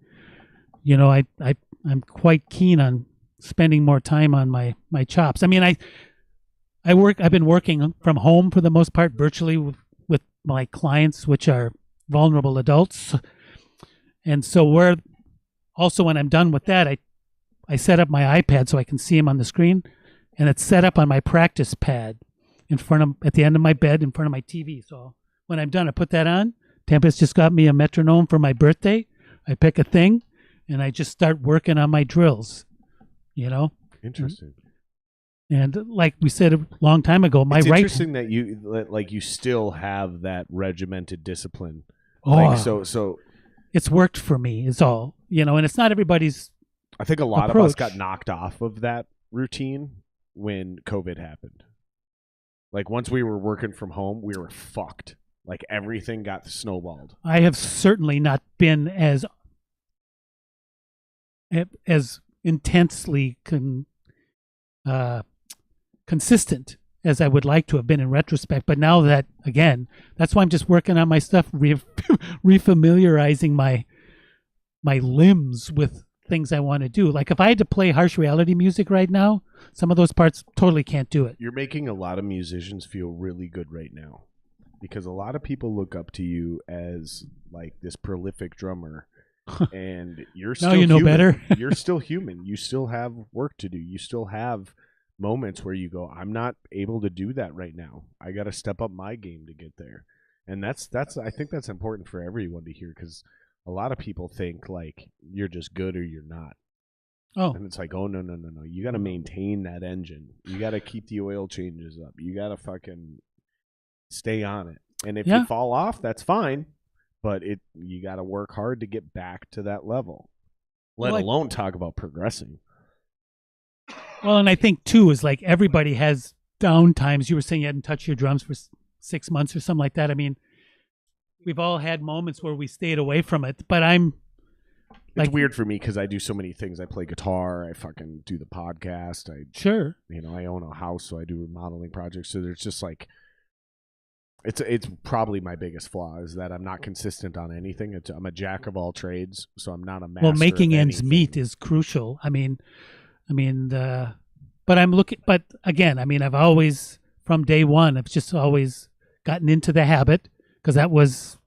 you know, I'm quite keen on spending more time on my chops. I mean, I've been working from home for the most part, virtually with my clients, which are vulnerable adults. And so when I'm done with that, I set up my iPad so I can see them on the screen, and it's set up on my practice pad at the end of my bed in front of my TV. So when I'm done, I put that on. Tempest just got me a metronome for my birthday. I pick a thing, and I just start working on my drills, you know? Interesting. And like we said a long time ago, it's interesting that you still have that regimented discipline. Oh, so it's worked for me. Is all, you know, and it's not everybody's. I think a lot of us got knocked off of that routine when COVID happened. Like once we were working from home, we were fucked. Like everything got snowballed. I have certainly not been as intensely consistent as I would like to have been in retrospect. But now that, again, that's why I'm just working on my stuff, refamiliarizing my limbs with things I want to do. Like if I had to play harsh reality music right now, some of those parts totally can't do it. You're making a lot of musicians feel really good right now, because a lot of people look up to you as like this prolific drummer. And you're still human. Better. You're still human. You still have work to do. You still have moments where you go, I'm not able to do that right now. I got to step up my game to get there. And that's I think that's important for everyone to hear, because a lot of people think like you're just good or you're not. Oh. And it's like, oh, no. You got to maintain that engine. You got to keep the oil changes up. You got to fucking stay on it. And if you fall off, that's fine. But you got to work hard to get back to that level, let alone talk about progressing. Well, and I think, too, is like everybody has down times. You were saying you hadn't touched your drums for 6 months or something like that. I mean, we've all had moments where we stayed away from it. But it's weird for me because I do so many things. I play guitar. I fucking do the podcast. Sure. You know, I own a house, so I do remodeling projects. So there's just like... It's probably my biggest flaw is that I'm not consistent on anything. I'm a jack of all trades, so I'm not a master. Well, making of ends anything. meet is crucial. But I'm looking. But again, I mean, I've always, from day one, I've just always gotten into the habit, because that was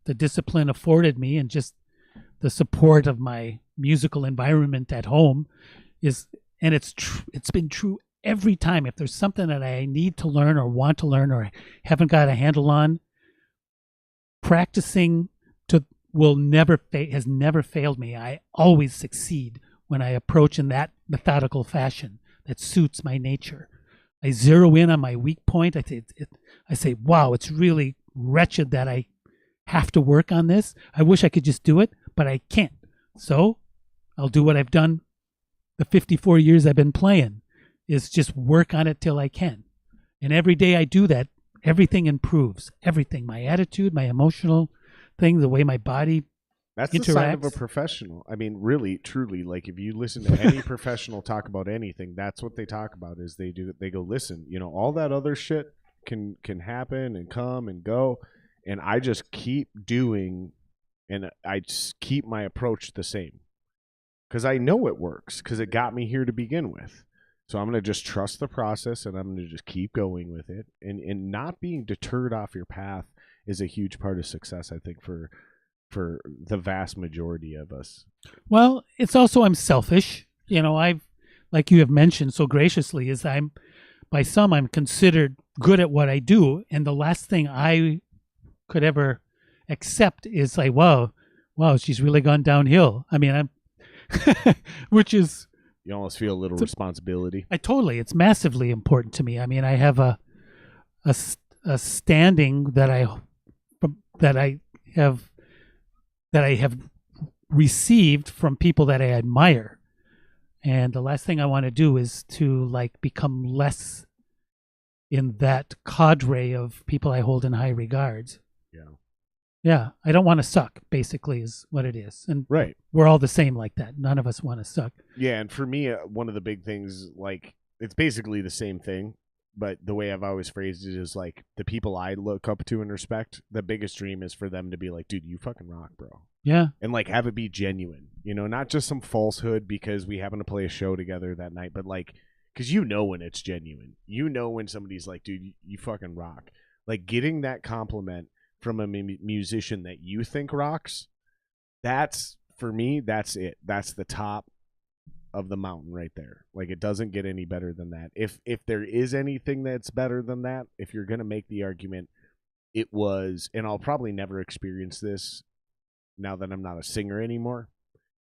the discipline afforded me, and just the support of my musical environment at home it's been true. Every time, if there's something that I need to learn or want to learn or haven't got a handle on, practicing has never failed me. I always succeed when I approach in that methodical fashion that suits my nature. I zero in on my weak point. I say, wow, it's really wretched that I have to work on this. I wish I could just do it, but I can't. So I'll do what I've done the 54 years I've been playing. Is just work on it till I can. And every day I do that, everything improves. Everything. My attitude, my emotional thing, the way my body That's the sign of a professional. I mean, really, truly, like if you listen to any professional talk about anything, that's what they talk about is they go, listen, all that other shit can happen and come and go. And I just keep doing, and I just keep my approach the same. Because I know it works, because it got me here to begin with. So I'm going to just trust the process, and I'm going to just keep going with it. And not being deterred off your path is a huge part of success, I think, for the vast majority of us. Well, it's also I'm selfish. I've, like you have mentioned so graciously, is I'm considered good at what I do, and the last thing I could ever accept is like, wow, she's really gone downhill. I mean, which is, you almost feel a little responsibility. It's massively important to me. I mean, I have a standing that I have received from people that I admire. And the last thing I want to do is to become less in that cadre of people I hold in high regards. Yeah, I don't want to suck, basically, is what it is. And right. We're all the same like that. None of us want to suck. Yeah, and for me, one of the big things, it's basically the same thing, but the way I've always phrased it is the people I look up to and respect, the biggest dream is for them to be like, dude, you fucking rock, bro. Yeah. And have it be genuine, not just some falsehood because we happen to play a show together that night, but because when it's genuine. When somebody's like, dude, you fucking rock. Getting that compliment from a musician that you think rocks, that's, for me, that's it. That's the top of the mountain right there. It doesn't get any better than that. If there is anything that's better than that, if you're going to make the argument, it was, and I'll probably never experience this now that I'm not a singer anymore,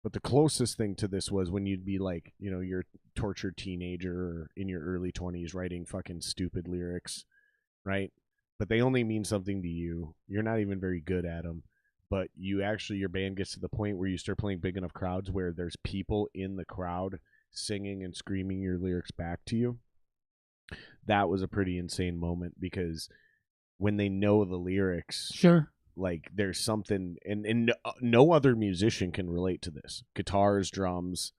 but the closest thing to this was when you'd be you're a tortured teenager or in your early 20s writing fucking stupid lyrics, right? But they only mean something to you. You're not even very good at them. But your band gets to the point where you start playing big enough crowds where there's people in the crowd singing and screaming your lyrics back to you. That was a pretty insane moment because when they know the lyrics, sure, there's something, and no other musician can relate to this. Guitars, drums,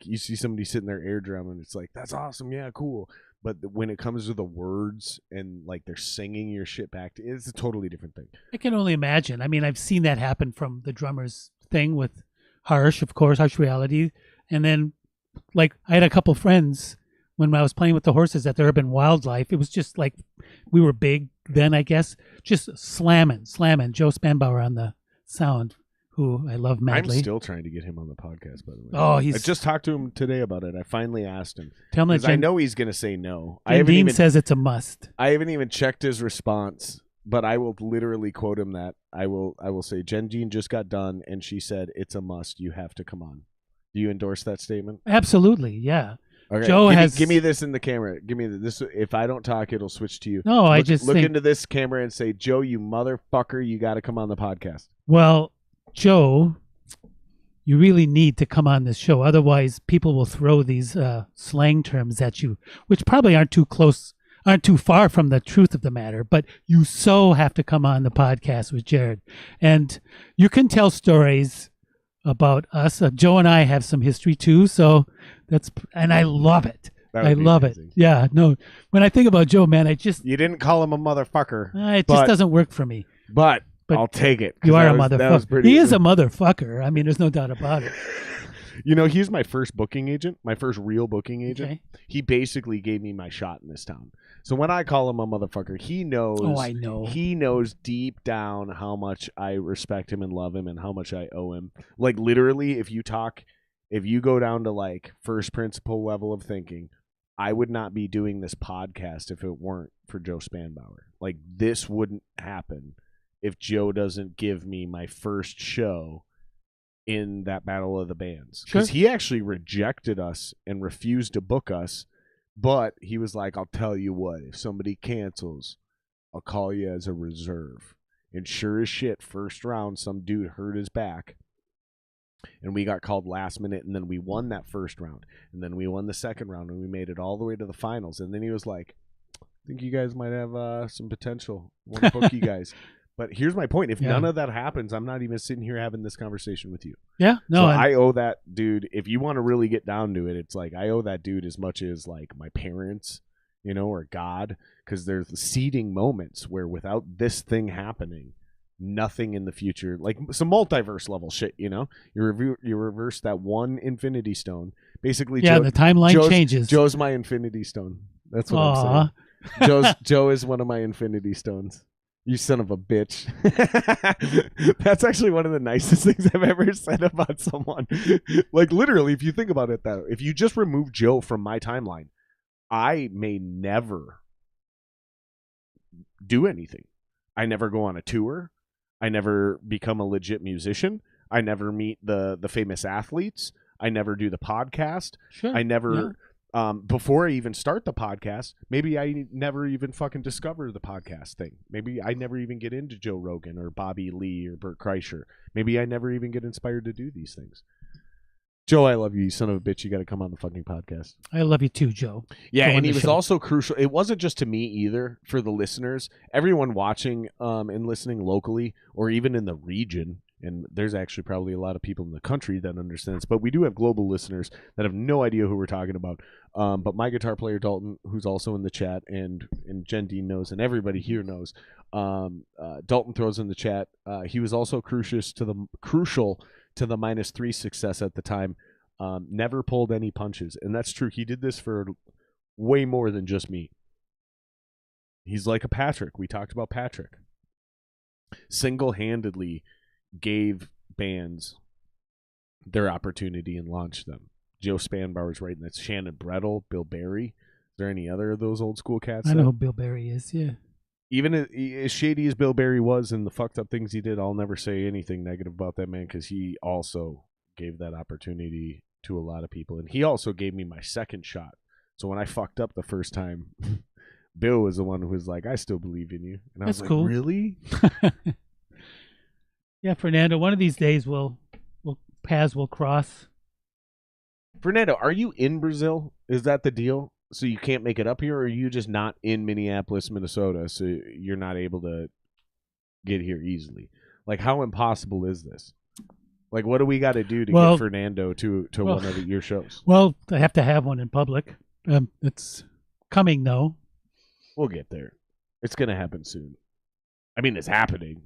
you see somebody sitting there air drum and it's that's awesome, yeah, cool. But when it comes to the words and they're singing your shit back to, it's a totally different thing. I can only imagine. I mean, I've seen that happen from the drummer's thing with Harsh, of course, Harsh Reality. And then I had a couple friends when I was playing with the horses at the Urban Wildlife. It was just we were big then, I guess, just slamming. Joe Spanbauer on the sound, who I love madly. I'm still trying to get him on the podcast, by the way. Oh, I just talked to him today about it. I finally asked him. Tell him that I know he's going to say no. Jendeen says it's a must. I haven't even checked his response, but I will literally quote him that. I will say, Jendeen just got done, and she said, it's a must. You have to come on. Do you endorse that statement? Absolutely, yeah. Okay. Joe give me this in the camera. Give me this. If I don't talk, it'll switch to you. No, I just look into this camera and say, Joe, you motherfucker, you got to come on the podcast. Well, Joe, you really need to come on this show. Otherwise, people will throw these slang terms at you, which probably aren't too far from the truth of the matter. But you so have to come on the podcast with Jared, and you can tell stories about us. Joe and I have some history too, and I love it. I love it. Yeah, no. When I think about Joe, man, you didn't call him a motherfucker. It just doesn't work for me. But I'll take it. You are a motherfucker. He is a motherfucker. I mean, there's no doubt about it. He's my first booking agent, my first real booking agent. Okay. He basically gave me my shot in this town. So when I call him a motherfucker, he knows. Oh, I know. He knows deep down how much I respect him and love him and how much I owe him. Literally, if you go down to first principle level of thinking, I would not be doing this podcast if it weren't for Joe Spanbauer. This wouldn't happen if Joe doesn't give me my first show in that Battle of the Bands. Because he actually rejected us and refused to book us, but he was like, I'll tell you what, if somebody cancels, I'll call you as a reserve. And sure as shit, first round, some dude hurt his back, and we got called last minute, and then we won that first round, and then we won the second round, and we made it all the way to the finals. And then he was like, I think you guys might have some potential. I want to book you guys. But here's my point. If Yeah. none of that happens, I'm not even sitting here having this conversation with you. Yeah, no, So and- I owe that dude, if you want to really get down to it, it's like I owe that dude as much as like my parents, you know, or God, because there's the seeding moments where without this thing happening, nothing in the future, like some multiverse level shit, you know, you reverse that one infinity stone. Basically, yeah, the timeline changes. Joe's my infinity stone. That's what I'm saying. Joe is one of my infinity stones. You son of a bitch. That's actually one of the nicest things I've ever said about someone. Like, literally, if you think about it, though, if you just remove Joe from my timeline, I may never do anything. I never go on a tour. I never become a legit musician. I never meet the famous athletes. I never do the podcast. Sure. I never... before I even start the podcast, maybe I never even fucking discover the podcast thing. Maybe I never even get into Joe Rogan or Bobby Lee or Bert Kreischer. Maybe I never even get inspired to do these things. Joe, I love you, you son of a bitch. You got to come on the fucking podcast. I love you too, Joe. Yeah, Go on and he the was show. also crucial. It wasn't just to me either, for the listeners, everyone watching and listening locally or even in the region. And there's actually probably a lot of people in the country that understands, but we do have global listeners that have no idea who we're talking about. But my guitar player Dalton, who's also in the chat, and Jendeen knows, and everybody here knows. Dalton throws in the chat. He was also crucial to the -3 success at the time. Never pulled any punches, and that's true. He did this for way more than just me. He's like a Patrick. We talked about Patrick. Single-handedly gave bands their opportunity and launched them. Joe Spanbauer's right, and that's Shannon Brettel, Bill Berry. Is there any other of those old school cats? I know who Bill Berry is, yeah. Even as shady as Bill Berry was and the fucked up things he did, I'll never say anything negative about that man because he also gave that opportunity to a lot of people. And he also gave me my second shot. So when I fucked up the first time, Bill was the one who was like, I still believe in you. And I That's was like, cool. Really? Yeah, Fernando, one of these days paths will cross. Fernando, are you in Brazil? Is that the deal? So you can't make it up here, or are you just not in Minneapolis, Minnesota, so you're not able to get here easily? Like, how impossible is this? Like, what do we got to do to get Fernando to one of your shows? Well, I have to have one in public. It's coming, though. We'll get there. It's going to happen soon. I mean, it's happening.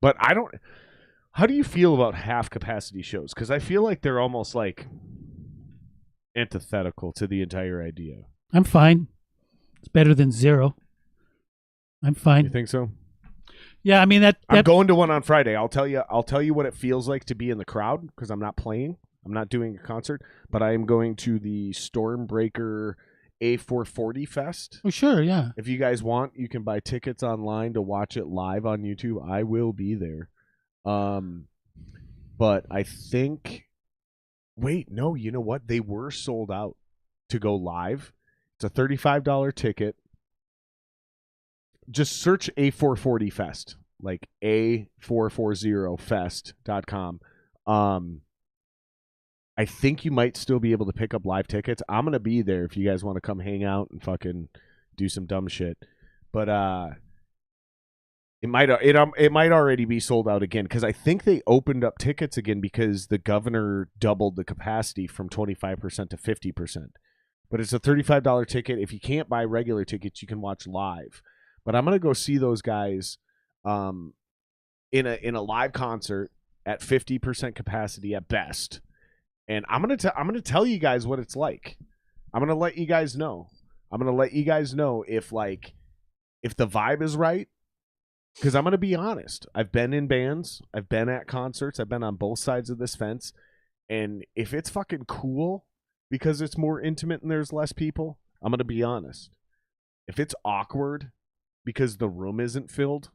But I don't... How do you feel about half-capacity shows? Because I feel like they're almost, like, antithetical to the entire idea. I'm fine. It's better than zero. I'm fine. You think so? Yeah, I mean I'm going to one on Friday. I'll tell you what it feels like to be in the crowd because I'm not playing. I'm not doing a concert, but I am going to the Stormbreaker A440 Fest. Oh, sure, yeah. If you guys want, you can buy tickets online to watch it live on YouTube. I will be there. But I think wait, no, you know what? They were sold out to go live. It's a $35 ticket. Just search A440 Fest, like A440fest.com. I think you might still be able to pick up live tickets. I'm going to be there if you guys want to come hang out and fucking do some dumb shit. But it might already be sold out again because I think they opened up tickets again because the governor doubled the capacity from 25% to 50%. But it's a $35 ticket. If you can't buy regular tickets, you can watch live. But I'm gonna go see those guys in a live concert at 50% capacity at best. And I'm gonna tell you guys what it's like. I'm gonna let you guys know. I'm gonna let you guys know if the vibe is right. Because I'm gonna be honest. I've been in bands. I've been at concerts. I've been on both sides of this fence. And if it's fucking cool because it's more intimate and there's less people, I'm gonna be honest. If it's awkward because the room isn't filled,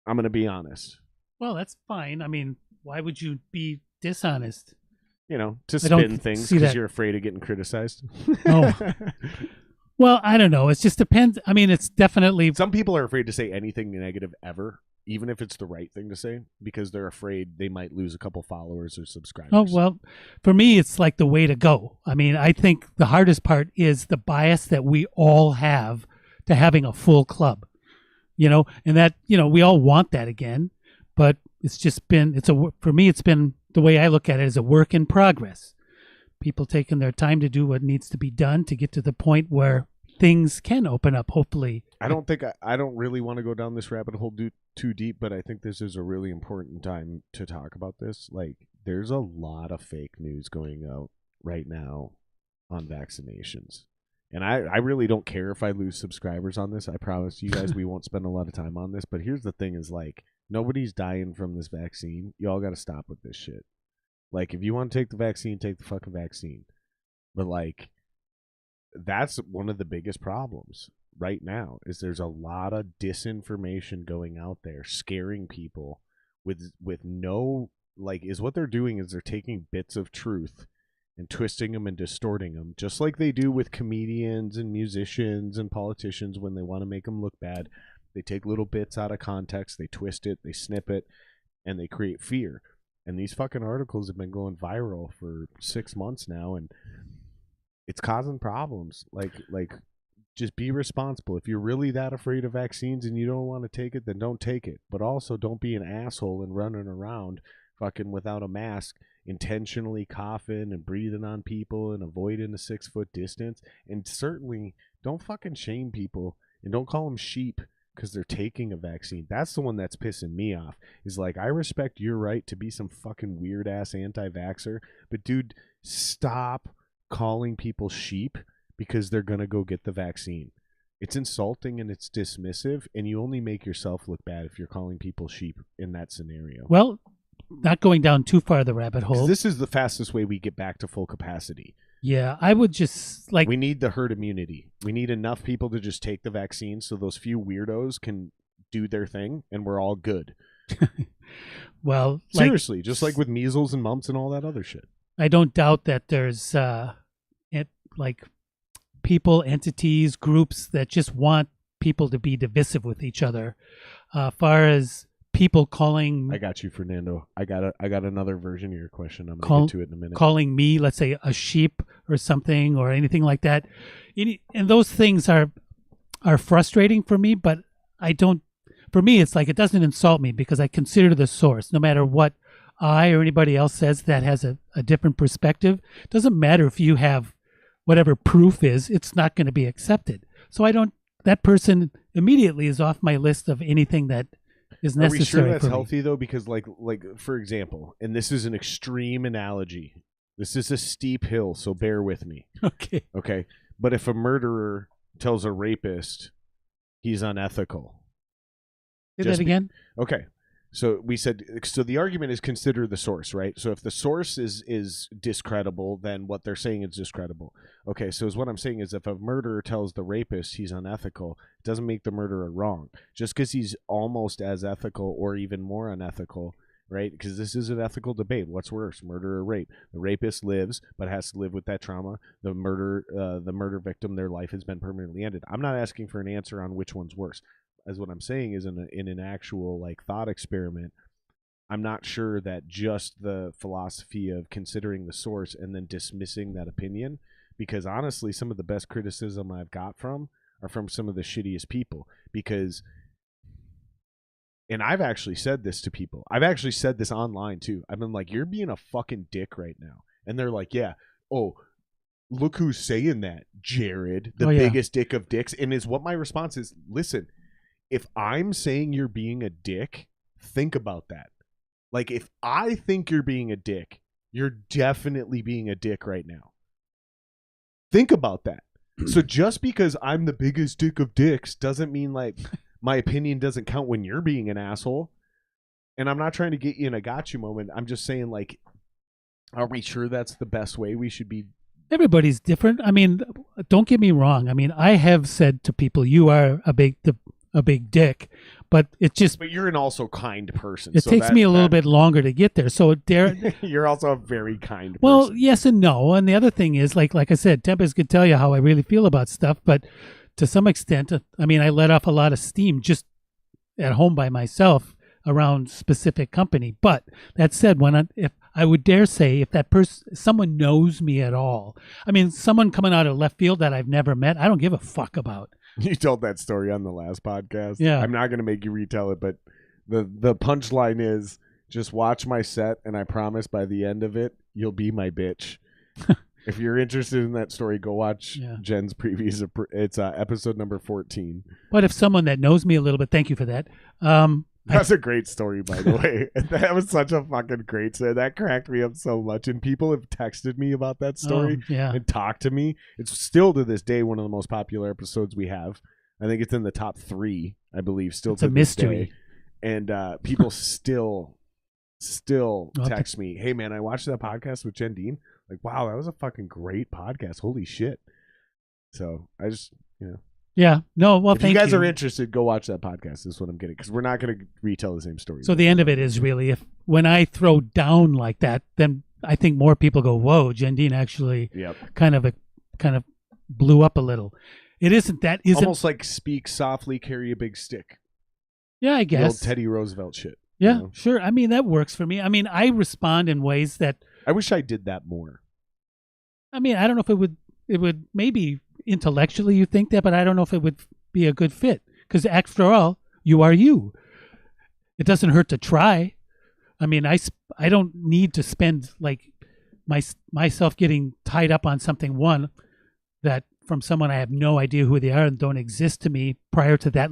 I'm gonna be honest. Well, that's fine. I mean, why would you be dishonest? You know, to spin things because you're afraid of getting criticized. Oh. Well, I don't know. It just depends. I mean, it's definitely... Some people are afraid to say anything negative ever, even if it's the right thing to say, because they're afraid they might lose a couple followers or subscribers. Oh, well, for me, it's like the way to go. I mean, I think the hardest part is the bias that we all have to having a full club. and that, we all want that again, but it's just been, for me, it's been, the way I look at it, as a work in progress. People taking their time to do what needs to be done to get to the point where things can open up, hopefully. I don't really want to go down this rabbit hole too deep, but I think this is a really important time to talk about this. Like, there's a lot of fake news going out right now on vaccinations. And I really don't care if I lose subscribers on this. I promise you guys we won't spend a lot of time on this. But here's the thing is, like, nobody's dying from this vaccine. You all got to stop with this shit. Like, if you want to take the vaccine, take the fucking vaccine. But, like, that's one of the biggest problems right now is there's a lot of disinformation going out there, scaring people with no, like, is what they're doing is they're taking bits of truth and twisting them and distorting them, just like they do with comedians and musicians and politicians when they want to make them look bad. They take little bits out of context, they twist it, they snip it, and they create fear. And these fucking articles have been going viral for 6 months now, and it's causing problems. Like, just be responsible. If you're really that afraid of vaccines and you don't want to take it, then don't take it. But also don't be an asshole and running around fucking without a mask, intentionally coughing and breathing on people and avoiding a 6-foot distance. And certainly don't fucking shame people and don't call them sheep because they're taking a vaccine. That's the one that's pissing me off. Is like, I respect your right to be some fucking weird ass anti-vaxxer, but dude, stop calling people sheep because they're gonna go get the vaccine. It's insulting and it's dismissive, and you only make yourself look bad if you're calling people sheep in that scenario. Well, not going down too far the rabbit hole. This is the fastest way we get back to full capacity. Yeah, I would just like... We need the herd immunity. We need enough people to just take the vaccine so those few weirdos can do their thing and we're all good. Well, seriously, just like with measles and mumps and all that other shit. I don't doubt that there's people, entities, groups that just want people to be divisive with each other. Far as people calling... I got you, Fernando. I got another version of your question. I'm going to get to it in a minute. Calling me, let's say, a sheep or something or anything like that. And those things are frustrating for me, but I don't... For me, it's like it doesn't insult me because I consider the source. No matter what I or anybody else says that has a different perspective, it doesn't matter if you have whatever proof is, it's not going to be accepted. So that person immediately is off my list of anything that is necessary. Are we sure that's healthy though? Because like for example, and this is an extreme analogy. This is a steep hill, so bear with me. Okay. But if a murderer tells a rapist he's unethical. Say that again? Okay. So we said, so the argument is consider the source, right? So if the source is discreditable, then what they're saying is discreditable. Okay, so what I'm saying is if a murderer tells the rapist he's unethical, it doesn't make the murderer wrong. Just because he's almost as ethical or even more unethical, right? Because this is an ethical debate. What's worse, murder or rape? The rapist lives, but has to live with that trauma. The murder victim, their life has been permanently ended. I'm not asking for an answer on which one's worse. As what I'm saying is in an actual like thought experiment, I'm not sure that just the philosophy of considering the source and then dismissing that opinion, because honestly, some of the best criticism I've got are from some of the shittiest people. Because, and I've actually said this to people. I've actually said this online too. I've been like, you're being a fucking dick right now. And they're like, yeah, oh, look who's saying that, Jared, the biggest dick of dicks. And is what my response is, listen, if I'm saying you're being a dick, think about that. Like, if I think you're being a dick, you're definitely being a dick right now. Think about that. So just because I'm the biggest dick of dicks doesn't mean, like, my opinion doesn't count when you're being an asshole. And I'm not trying to get you in a gotcha moment. I'm just saying, like, are we sure that's the best way we should be? Everybody's different. I mean, don't get me wrong. I mean, I have said to people, you are a big dick, but it just... But you're an also kind person. It takes me a little bit longer to get there. So you're also a very kind person. Well, yes and no. And the other thing is, like I said, Tempest could tell you how I really feel about stuff, but to some extent, I mean, I let off a lot of steam just at home by myself around specific company. But that said, if I would dare say, if that someone knows me at all, I mean, someone coming out of left field that I've never met, I don't give a fuck about. You told that story on the last podcast. Yeah. I'm not going to make you retell it, but the punchline is just watch my set, and I promise by the end of it, you'll be my bitch. If you're interested in that story, go watch Jen's previous. It's episode number 14. But if someone that knows me a little bit, thank you for that. That's a great story, by the way. That was such a fucking great story. That cracked me up so much. And people have texted me about that story and talked to me. It's still to this day one of the most popular episodes we have. I think it's in the top 3, I believe. Still, it's a mystery. Day. And people still text me, "Hey man, I watched that podcast with Jendeen. Like, wow, that was a fucking great podcast. Holy shit!" So I just, yeah, no, well, if you guys are interested, go watch that podcast. Is what I'm getting, because we're not going to retell the same story. So the end of it is really, when I throw down like that, then I think more people go, "Whoa, Jendeen actually kind of blew up a little." It isn't almost like speak softly, carry a big stick. Yeah, I guess. The old Teddy Roosevelt shit. Yeah, sure. I mean, that works for me. I mean, I respond in ways that I wish I did that more. I mean, I don't know if it would maybe intellectually you think that, but I don't know if it would be a good fit, because after all, you are you. It doesn't hurt to try. I mean, I don't need to spend like myself getting tied up on something that from someone I have no idea who they are and don't exist to me prior to that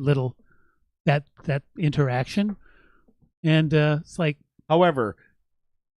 interaction. And it's like, however,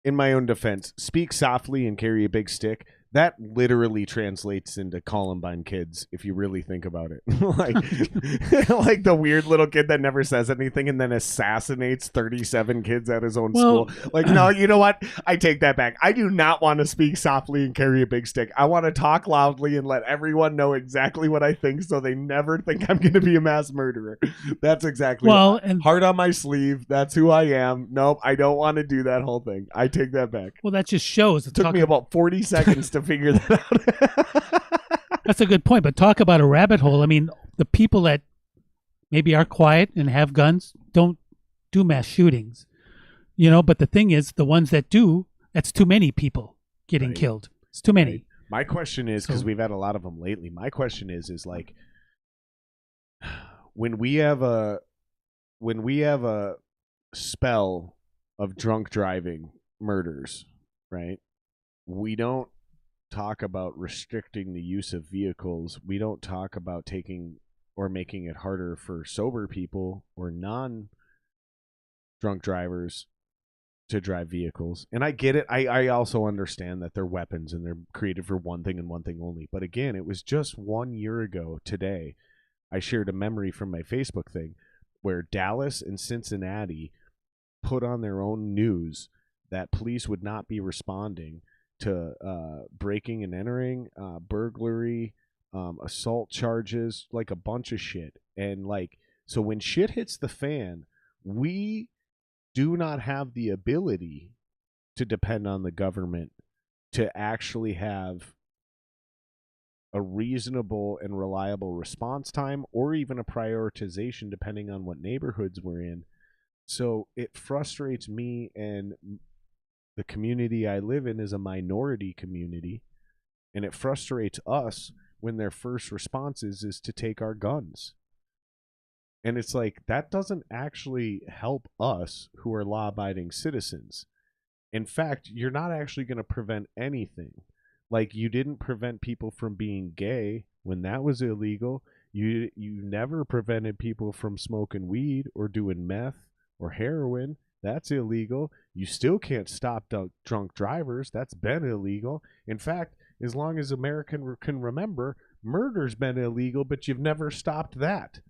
in my own defense, speak softly and carry a big stick. That literally translates into Columbine kids, if you really think about it. like the weird little kid that never says anything and then assassinates 37 kids at his own school. Like, no, you know what? I take that back. I do not want to speak softly and carry a big stick. I want to talk loudly and let everyone know exactly what I think, so they never think I'm going to be a mass murderer. That's exactly heart on my sleeve. That's who I am. Nope, I don't want to do that whole thing. I take that back. Well, that just shows. It took me about 40 seconds to figure that out. That's a good point, but talk about a rabbit hole. I mean, the people that maybe are quiet and have guns don't do mass shootings, but the thing is, the ones that do, that's too many people getting killed. It's too many. Right. My question is, because we've had a lot of them lately, my question is like, when we have a spell of drunk driving murders, right? We don't talk about restricting the use of vehicles. We don't talk about taking or making it harder for sober people or non-drunk drivers to drive vehicles. And I get it. I also understand that they're weapons and they're created for one thing and one thing only. But again, it was just 1 year ago today, I shared a memory from my Facebook thing where Dallas and Cincinnati put on their own news that police would not be responding to breaking and entering, burglary, assault charges, like a bunch of shit. And like, so when shit hits the fan, we do not have the ability to depend on the government to actually have a reasonable and reliable response time, or even a prioritization depending on what neighborhoods we're in. So it frustrates me, and the community I live in is a minority community, and it frustrates us when their first response is to take our guns. And it's like, that doesn't actually help us who are law-abiding citizens. In fact, you're not actually going to prevent anything. Like, you didn't prevent people from being gay when that was illegal. You never prevented people from smoking weed or doing meth or heroin. That's illegal. You still can't stop drunk drivers. That's been illegal. In fact, as long as America can remember, murder's been illegal, but you've never stopped that.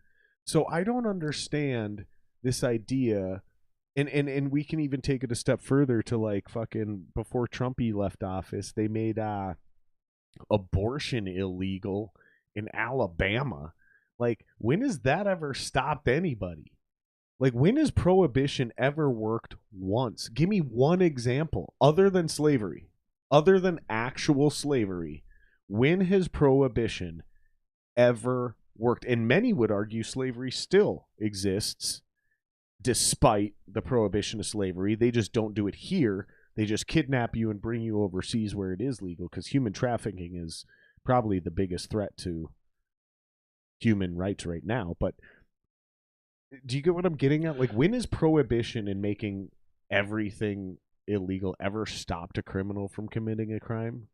So I don't understand this idea. And we can even take it a step further to, like, fucking before Trumpy left office, they made abortion illegal in Alabama. Like, when has that ever stopped anybody? Like, when has prohibition ever worked once? Give me one example other than slavery, other than actual slavery. When has prohibition ever worked? And many would argue slavery still exists despite the prohibition of slavery. They just don't do it here. They just kidnap you and bring you overseas where it is legal, because human trafficking is probably the biggest threat to human rights right now. But do you get what I'm getting at? Like, when is prohibition and making everything illegal ever stopped a criminal from committing a crime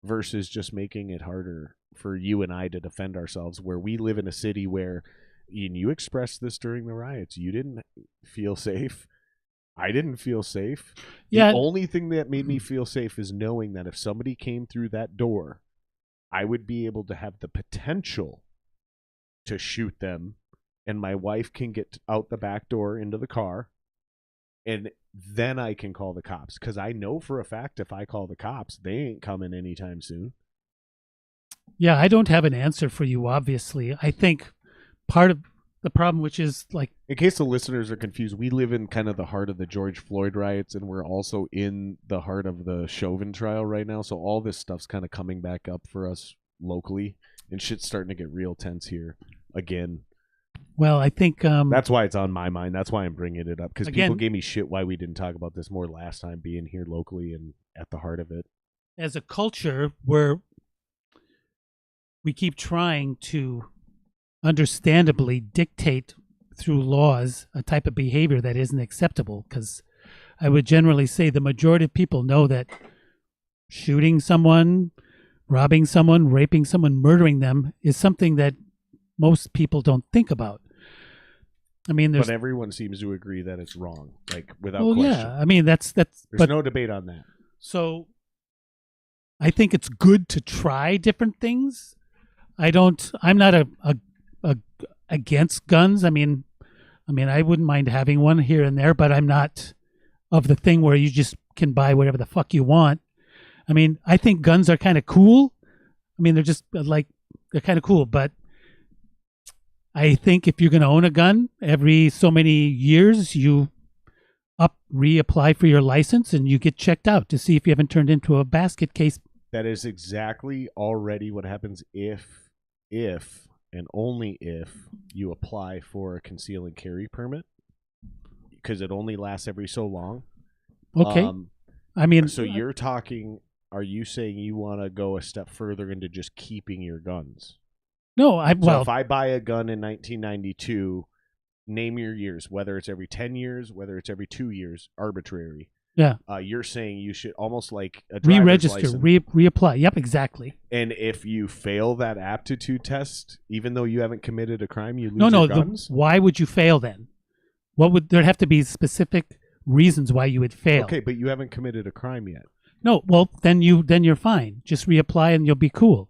versus just making it harder for you and I to defend ourselves, where we live in a city where, and you expressed this during the riots, you didn't feel safe. I didn't feel safe. Yeah. The only thing that made me feel safe is knowing that if somebody came through that door, I would be able to have the potential to shoot them, and my wife can get out the back door into the car, and then I can call the cops. Because I know for a fact if I call the cops, they ain't coming anytime soon. Yeah, I don't have an answer for you, obviously. I think part of the problem, which is like... In case the listeners are confused, we live in kind of the heart of the George Floyd riots, and we're also in the heart of the Chauvin trial right now. So all this stuff's kind of coming back up for us locally, and shit's starting to get real tense here again. Well, I think... that's why it's on my mind. That's why I'm bringing it up, because Again, people gave me shit why we didn't talk about this more last time, being here locally and at the heart of it. as a culture, we keep trying to understandably dictate through laws a type of behavior that isn't acceptable, because I would generally say the majority of people know that shooting someone, robbing someone, raping someone, murdering them is something that most people don't think about. I mean, but everyone seems to agree that it's wrong, like without question. Yeah, I mean that's there's no debate on that. So I think it's good to try different things. I'm not a against guns. I mean I wouldn't mind having one here and there, but I'm not of the thing where you just can buy whatever the fuck you want. I mean, I think guns are kind of cool. I mean, they're just like, they're kind of cool, but I think if you're going to own a gun, every so many years you reapply for your license and you get checked out to see if you haven't turned into a basket case. That is exactly already what happens if and only if you apply for a conceal and carry permit, because it only lasts every so long. Okay. I mean, so you're talking, are you saying you want to go a step further into just keeping your guns? No, So if I buy a gun in 1992, name your years, whether it's every 10 years, whether it's every 2 years, arbitrary. Yeah. You're saying you should almost like a driver's re-register, license. reapply. Yep, exactly. And if you fail that aptitude test, even though you haven't committed a crime, you lose your guns? Why would you fail then? There'd have to be specific reasons why you would fail. Okay, but you haven't committed a crime yet. No, well, then you're fine. Just reapply and you'll be cool.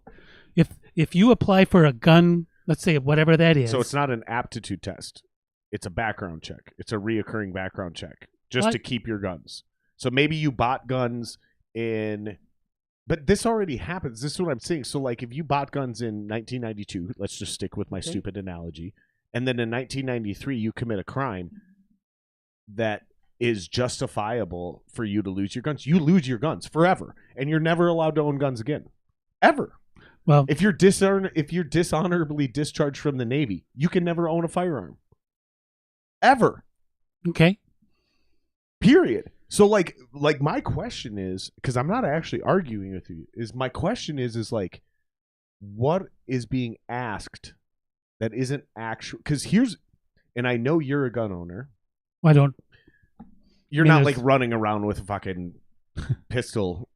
If you apply for a gun, let's say whatever that is. So it's not an aptitude test. It's a background check. It's a reoccurring background check just to keep your guns. So maybe you bought guns but this already happens. This is what I'm saying. So like if you bought guns in 1992, let's just stick with my stupid analogy, and then in 1993 you commit a crime that is justifiable for you to lose your guns, you lose your guns forever, and you're never allowed to own guns again. Ever. Well, if you're dishonorably discharged from the Navy, you can never own a firearm. Ever. Okay. Period. So like my question is, because I'm not actually arguing with you, is my question is like, what is being asked that isn't actual? Because and I know you're a gun owner. Why don't? You're not like running around with a fucking pistol,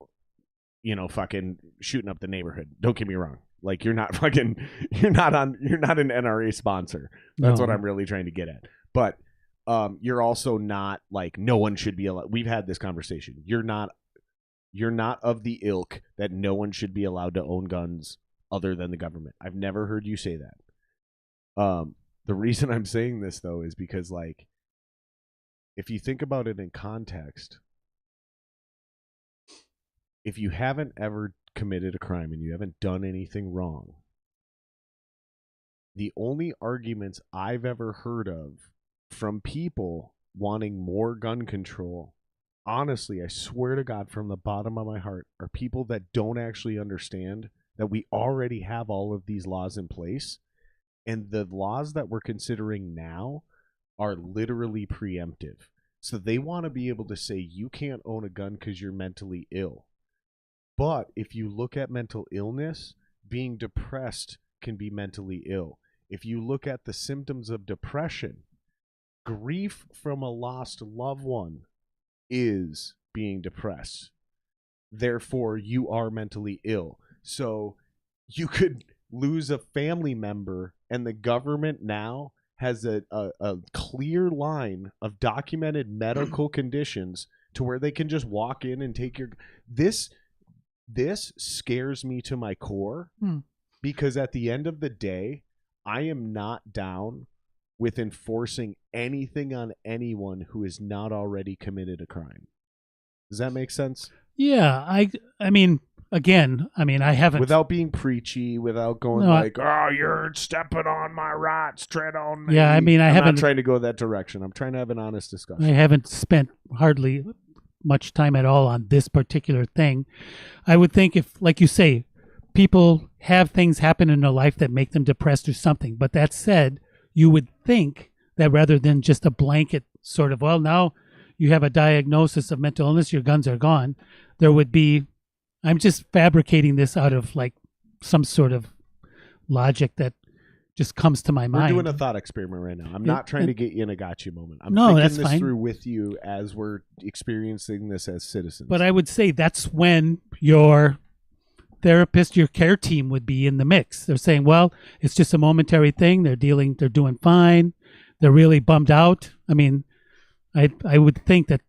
fucking shooting up the neighborhood. Don't get me wrong. Like you're not an NRA sponsor. That's what I'm really trying to get at. But you're also not like, no one should be allowed. We've had this conversation. You're not of the ilk that no one should be allowed to own guns other than the government. I've never heard you say that. The reason I'm saying this though is because like, if you think about it in context, if you haven't ever committed a crime and you haven't done anything wrong, the only arguments I've ever heard of from people wanting more gun control, honestly, I swear to God, from the bottom of my heart, are people that don't actually understand that we already have all of these laws in place, and the laws that we're considering now are literally preemptive. So they want to be able to say you can't own a gun because you're mentally ill. But if you look at mental illness, being depressed can be mentally ill. if you look at the symptoms of depression, grief from a lost loved one is being depressed. Therefore, you are mentally ill. So you could lose a family member, and the government now has a clear line of documented medical conditions to where they can just walk in and take your... This scares me to my core, because at the end of the day, I am not down with enforcing anything on anyone who has not already committed a crime. Does that make sense? Yeah, I mean, again, I haven't... Without being preachy, without going oh, you're stepping on my rights, tread on me. Yeah, I mean, I'm not trying to go that direction. I'm trying to have an honest discussion. I haven't spent hardly much time at all on this particular thing. I would think if, like you say, people have things happen in their life that make them depressed or something. But that said, you would think that rather than just a blanket sort of, well, now you have a diagnosis of mental illness, your guns are gone, there would be... I'm just fabricating this out of like some sort of logic that just comes to my mind. We're doing a thought experiment right now. I'm not trying to get you in a gotcha moment. I'm thinking this fine. through with you as we're experiencing this as citizens. But I would say that's when your therapist, your care team would be in the mix. They're saying, well, it's just a momentary thing. They're doing fine. They're really bummed out. I mean, I would think that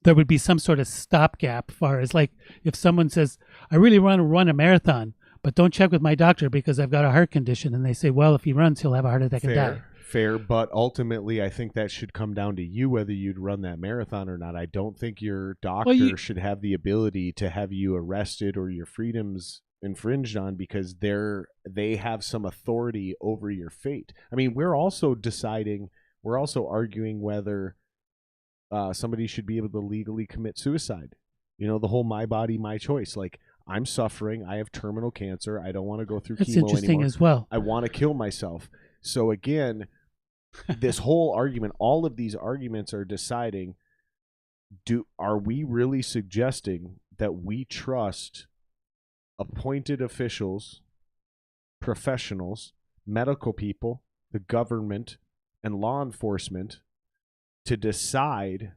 there would be some sort of stopgap as far as like if someone says, I really want to run a marathon, but don't check with my doctor because I've got a heart condition. And they say, well, if he runs, he'll have a heart attack and die. Fair, but ultimately I think that should come down to you whether you'd run that marathon or not. I don't think your doctor should have the ability to have you arrested or your freedoms infringed on because they have some authority over your fate. I mean, we're also arguing whether somebody should be able to legally commit suicide. You know, the whole my body, my choice. Like, I'm suffering. I have terminal cancer. I don't want to go through That's chemo interesting anymore. As well. I want to kill myself. So again, this whole argument, all of these arguments are deciding, are we really suggesting that we trust appointed officials, professionals, medical people, the government, and law enforcement to decide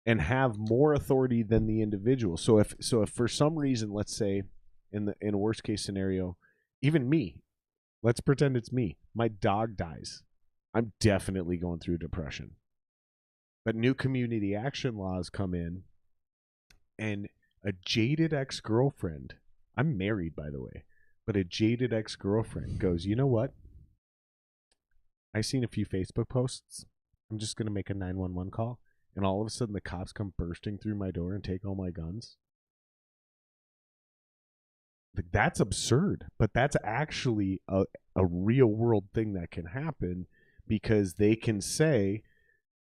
and have more authority than the individual? So if for some reason, let's say in a worst case scenario, even me, let's pretend it's me, my dog dies, I'm definitely going through depression. But new community action laws come in, and a jaded ex-girlfriend, I'm married by the way, but a jaded ex-girlfriend goes, you know what? I've seen a few Facebook posts. I'm just going to make a 911 call. And all of a sudden the cops come bursting through my door and take all my guns. That's absurd. But that's actually a real world thing that can happen, because they can say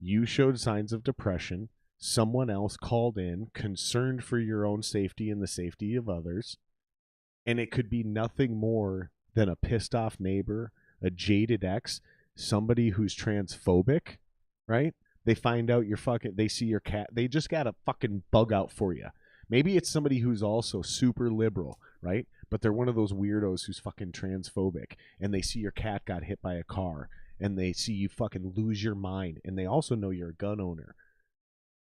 you showed signs of depression. Someone else called in concerned for your own safety and the safety of others. And it could be nothing more than a pissed off neighbor, a jaded ex, somebody who's transphobic, right? They find out they see your cat, they just got a fucking bug out for you. Maybe it's somebody who's also super liberal, right? But they're one of those weirdos who's fucking transphobic, and they see your cat got hit by a car, and they see you fucking lose your mind, and they also know you're a gun owner.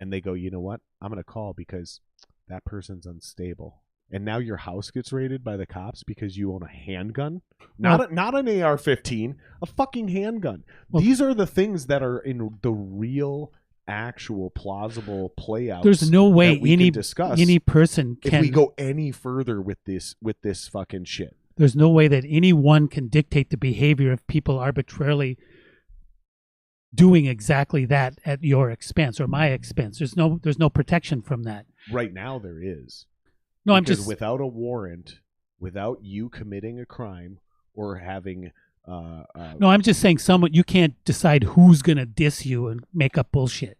And they go, you know what? I'm going to call because that person's unstable. And now your house gets raided by the cops because you own a handgun? Not an AR-15, a fucking handgun. Well, these are the things that are in the real, actual, plausible playouts. There's no way any person can... If we go any further with this fucking shit. There's no way that anyone can dictate the behavior of people arbitrarily doing exactly that at your expense or my expense. There's no protection from that. Right now there is. No, because without a warrant, without you committing a crime or having... No, I'm just saying you can't decide who's going to diss you and make up bullshit.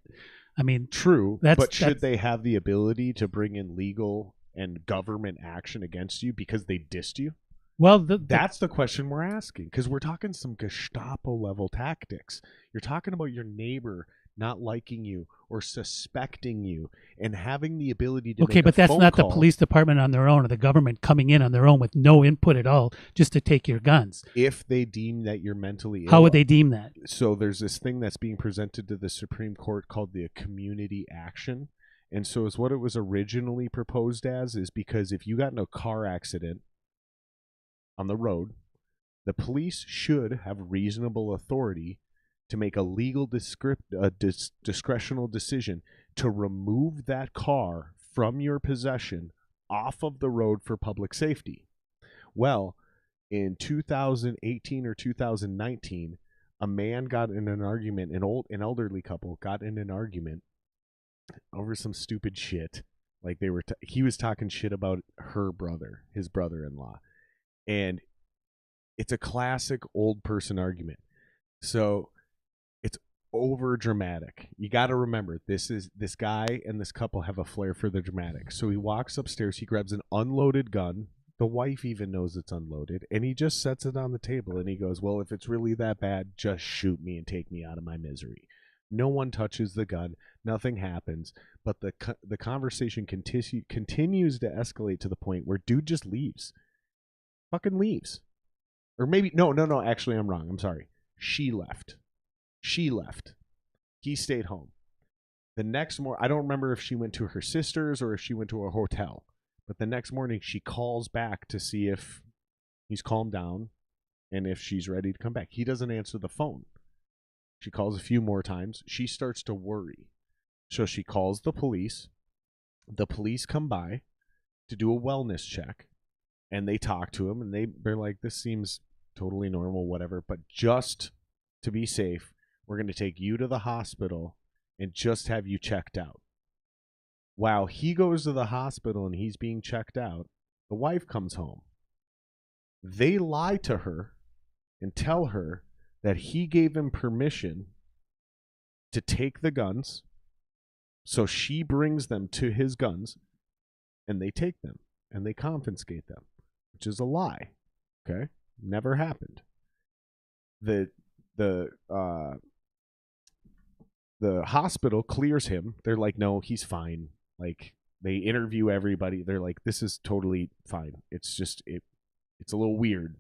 I mean... True, but should they have the ability to bring in legal and government action against you because they dissed you? Well, that's the question we're asking, because we're talking some Gestapo-level tactics. You're talking about your neighbor not liking you or suspecting you and having the ability to Okay, make but a that's phone not call. the police department on their own or the government coming in on their own with no input at all just to take your guns. If they deem that you're mentally ill. How would they deem that? So there's this thing that's being presented to the Supreme Court called the community action. And so is what it was originally proposed as is because if you got in a car accident on the road, the police should have reasonable authority to make a legal discretional decision to remove that car from your possession off of the road for public safety. Well, in 2018 or 2019, a man got in an argument, an elderly couple got in an argument over some stupid shit. Like he was talking shit about his brother-in-law. And it's a classic old person argument. So it's over dramatic. You got to remember, this guy and this couple have a flair for the dramatic. So he walks upstairs, he grabs an unloaded gun. The wife even knows it's unloaded, and he just sets it on the table and he goes, well, if it's really that bad, just shoot me and take me out of my misery. No one touches the gun. Nothing happens. But the conversation continues to escalate to the point where dude just leaves. Fucking leaves. Or maybe, no, actually I'm wrong. I'm sorry. She left. He stayed home. The next morning, I don't remember if she went to her sister's or if she went to a hotel. But the next morning, she calls back to see if he's calmed down and if she's ready to come back. He doesn't answer the phone. She calls a few more times. She starts to worry. So she calls the police. The police come by to do a wellness check. And they talk to him. And they're like, this seems totally normal, whatever. But just to be safe, we're going to take you to the hospital and just have you checked out. While he goes to the hospital and he's being checked out, the wife comes home. They lie to her and tell her that he gave him permission to take the guns. So she brings them to his guns and they take them and they confiscate them, which is a lie. Okay? Never happened. The hospital clears him. They're like, no, he's fine. Like, they interview everybody. They're like, this is totally fine. It's just, it's a little weird,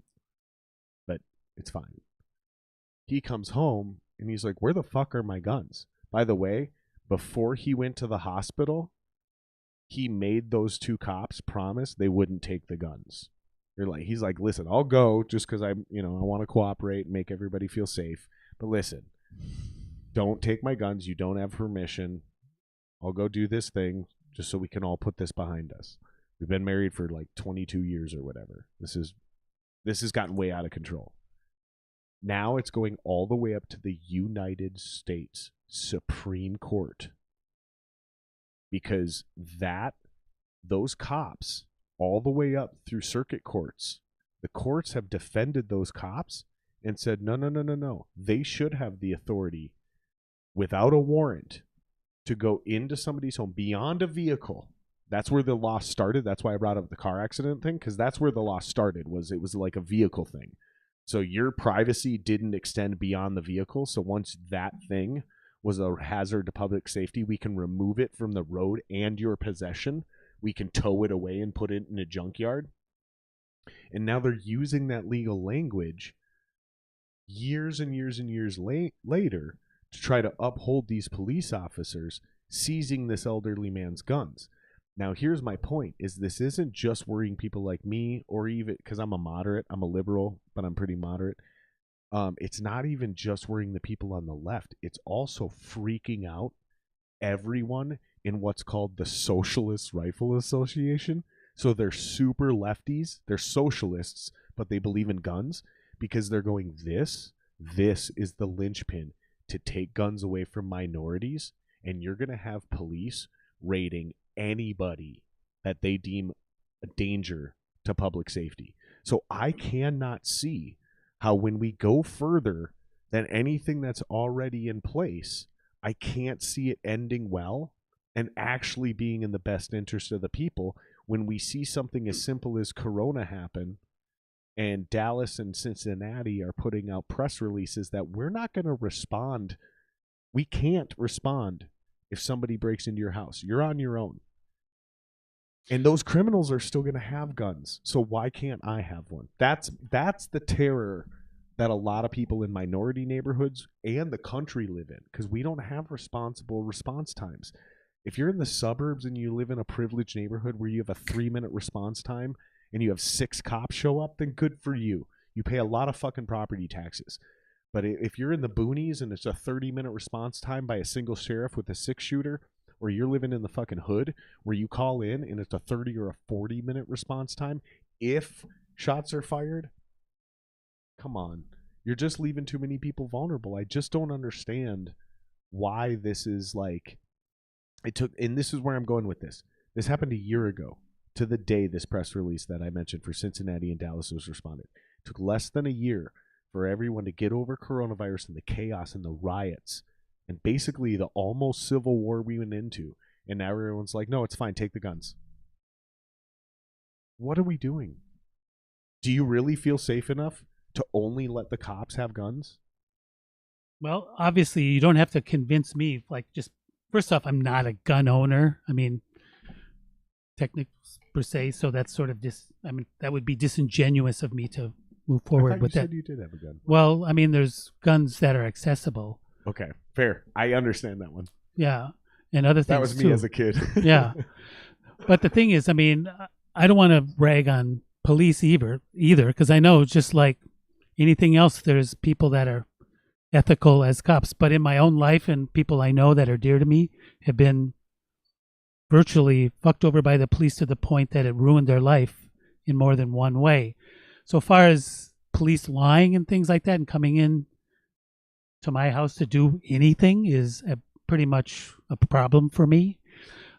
but it's fine. He comes home and he's like, where the fuck are my guns? By the way, before he went to the hospital, he made those two cops promise they wouldn't take the guns. He's like, listen, I'll go just because I want to cooperate and make everybody feel safe. But listen, don't take my guns. You don't have permission. I'll go do this thing just so we can all put this behind us. We've been married for like 22 years or whatever. This has gotten way out of control. Now it's going all the way up to the United States Supreme Court. Because those cops, all the way up through circuit courts, the courts have defended those cops and said, no. They should have the authority without a warrant to go into somebody's home beyond a vehicle. That's where the law started. That's why I brought up the car accident thing, because that's where the law started. It was like a vehicle thing. So your privacy didn't extend beyond the vehicle. So once that thing was a hazard to public safety, we can remove it from the road and your possession. We can tow it away and put it in a junkyard. And now they're using that legal language years and years and years later to try to uphold these police officers seizing this elderly man's guns. Now, here's my point, is this isn't just worrying people like me, or even, because I'm a liberal, but I'm pretty moderate. It's not even just worrying the people on the left. It's also freaking out everyone in what's called the Socialist Rifle Association. So they're super lefties. They're socialists, but they believe in guns because they're going, this is the linchpin to take guns away from minorities. And you're going to have police raiding anybody that they deem a danger to public safety. So I cannot see how when we go further than anything that's already in place, I can't see it ending well and actually being in the best interest of the people when we see something as simple as Corona happen and Dallas and Cincinnati are putting out press releases that we're not going to respond. We can't respond if somebody breaks into your house. You're on your own. And those criminals are still going to have guns. So why can't I have one? That's the terror that a lot of people in minority neighborhoods and the country live in, because we don't have responsible response times. If you're in the suburbs and you live in a privileged neighborhood where you have a 3-minute response time and you have 6 cops show up, then good for you. You pay a lot of fucking property taxes. But if you're in the boonies and it's a 30-minute response time by a single sheriff with a 6-shooter, or you're living in the fucking hood where you call in and it's a 30 or a 40-minute response time, if shots are fired, come on. You're just leaving too many people vulnerable. I just don't understand why this is like... And this is where I'm going with this. This happened a year ago to the day this press release that I mentioned for Cincinnati and Dallas was responded. It took less than a year for everyone to get over coronavirus and the chaos and the riots and basically the almost civil war we went into. And now everyone's like, no, it's fine. Take the guns. What are we doing? Do you really feel safe enough to only let the cops have guns? Well, obviously, you don't have to convince me. Like, just first off, I'm not a gun owner. I mean, technically per se, so that's sort of that would be disingenuous of me to move forward with that. You said you did have a gun. Well, I mean, there's guns that are accessible. Okay, fair. I understand that one. Yeah, and other things that was me too. as a kid. Yeah, but the thing is, I mean, I don't want to rag on police either, because I know just like anything else, there's people that are ethical as cops. But in my own life and people I know that are dear to me have been virtually fucked over by the police to the point that it ruined their life in more than one way. So far as police lying and things like that and coming in to my house to do anything is pretty much a problem for me.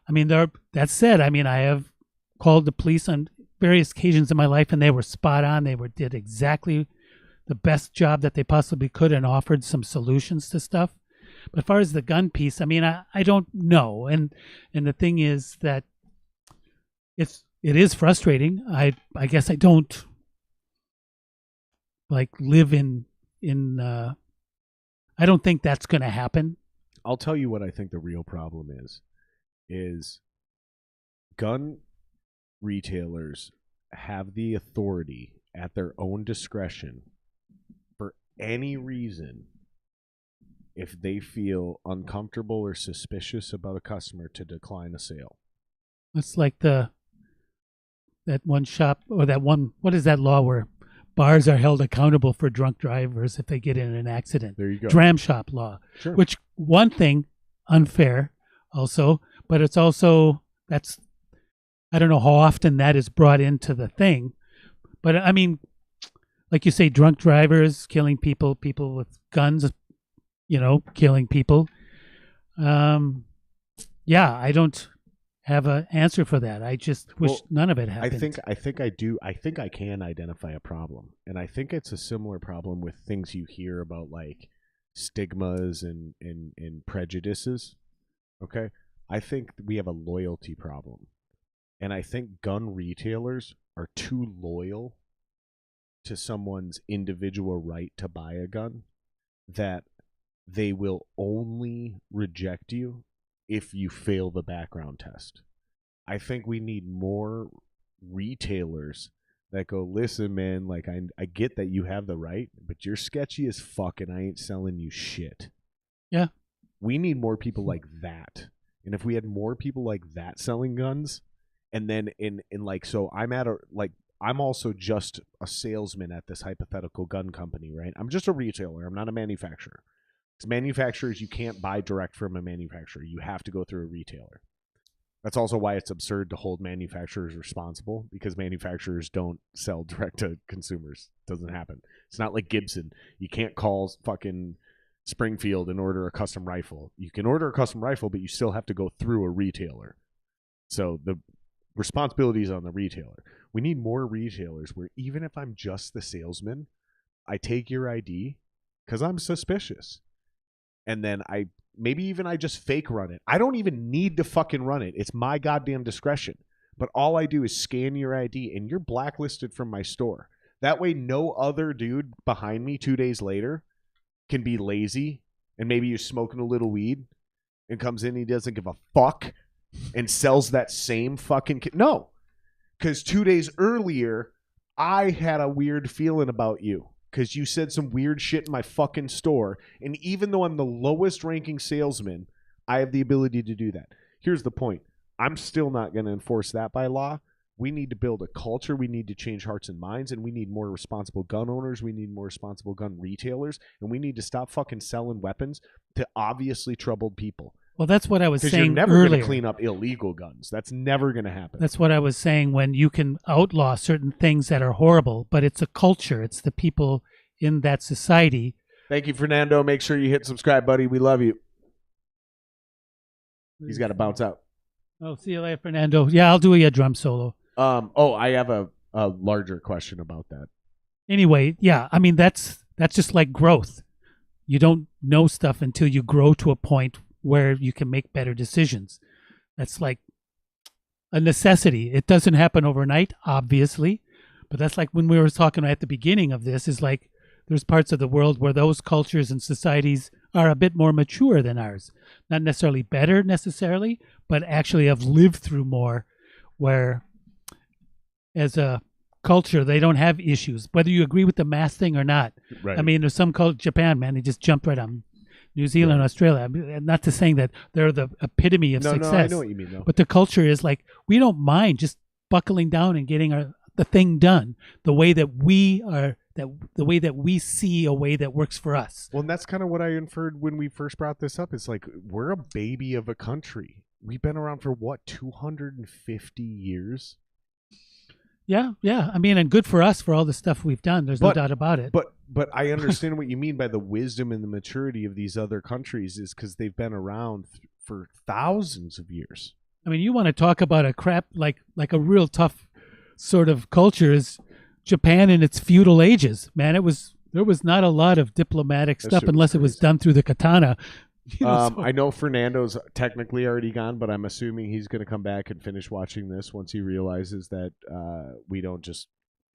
I mean, that said, I mean, I have called the police on various occasions in my life and they were spot on. They did exactly the best job that they possibly could and offered some solutions to stuff. But as far as the gun piece, I mean, I don't know. And the thing is that it is frustrating. I guess I don't like live in I don't think that's going to happen. I'll tell you what I think the real problem is gun retailers have the authority at their own discretion for any reason if they feel uncomfortable or suspicious about a customer to decline a sale. It's like that one shop or that one, what is that law where bars are held accountable for drunk drivers if they get in an accident? There you go. Dram shop law. Sure. Which one thing, unfair also, but it's also, I don't know how often that is brought into the thing. But I mean, like you say, drunk drivers killing people with guns, killing people. Yeah, I don't have an answer for that. I just wish none of it happened. I think I do. I think I can identify a problem, and I think it's a similar problem with things you hear about, like stigmas and prejudices. Okay, I think we have a loyalty problem, and I think gun retailers are too loyal to someone's individual right to buy a gun that they will only reject you if you fail the background test. I think we need more retailers that go, listen, man, like I get that you have the right, but you're sketchy as fuck and I ain't selling you shit. Yeah. We need more people like that. And if we had more people like that selling guns, and then in like, so I'm also just a salesman at this hypothetical gun company, right? I'm just a retailer. I'm not a manufacturer. Because manufacturers, you can't buy direct from a manufacturer. You have to go through a retailer. That's also why it's absurd to hold manufacturers responsible, because manufacturers don't sell direct to consumers. It doesn't happen. It's not like Gibson. You can't call fucking Springfield and order a custom rifle. You can order a custom rifle, but you still have to go through a retailer. So the responsibility is on the retailer. We need more retailers where even if I'm just the salesman, I take your ID because I'm suspicious. And then I just fake run it. I don't even need to fucking run it. It's my goddamn discretion. But all I do is scan your ID and you're blacklisted from my store. That way no other dude behind me 2 days later can be lazy and maybe he's smoking a little weed and comes in, he doesn't give a fuck and sells that same fucking no, because 2 days earlier I had a weird feeling about you because you said some weird shit in my fucking store, and even though I'm the lowest ranking salesman, I have the ability to do that. Here's the point. I'm still not going to enforce that by law. We need to build a culture. We need to change hearts and minds, and we need more responsible gun owners. We need more responsible gun retailers, and we need to stop fucking selling weapons to obviously troubled people. Well, that's what I was saying you're never earlier. going to clean up illegal guns. That's never going to happen. That's what I was saying, when you can outlaw certain things that are horrible, but it's a culture. It's the people in that society. Thank you, Fernando. Make sure you hit subscribe, buddy. We love you. He's got to bounce out. Oh, see you later, Fernando. Yeah, I'll do a drum solo. I have a larger question about that. Anyway, yeah, I mean, that's just like growth. You don't know stuff until you grow to a point where you can make better decisions. That's like a necessity. It doesn't happen overnight, obviously, but that's like when we were talking at the beginning of this, is like there's parts of the world where those cultures and societies are a bit more mature than ours. Not necessarily better necessarily, but actually have lived through more, where as a culture, they don't have issues, whether you agree with the mask thing or not. Right. I mean, there's some culture, Japan, man, they just jumped right on New Zealand, Australia. I mean, not to saying that they're the epitome of success. No, I know what you mean, though. But the culture is like, we don't mind just buckling down and getting the thing done the way that we are, the way that we see a way that works for us. Well, and that's kind of what I inferred when we first brought this up. It's like, we're a baby of a country. We've been around for, 250 years? Yeah. I mean, and good for us for all the stuff we've done. There's no doubt about it. But I understand what you mean by the wisdom and the maturity of these other countries, is because they've been around for thousands of years. I mean, you want to talk about a crap, like a real tough sort of culture is Japan in its feudal ages. Man, there was not a lot of diplomatic stuff unless it was done through the katana. I know Fernando's technically already gone, but I'm assuming he's going to come back and finish watching this once he realizes that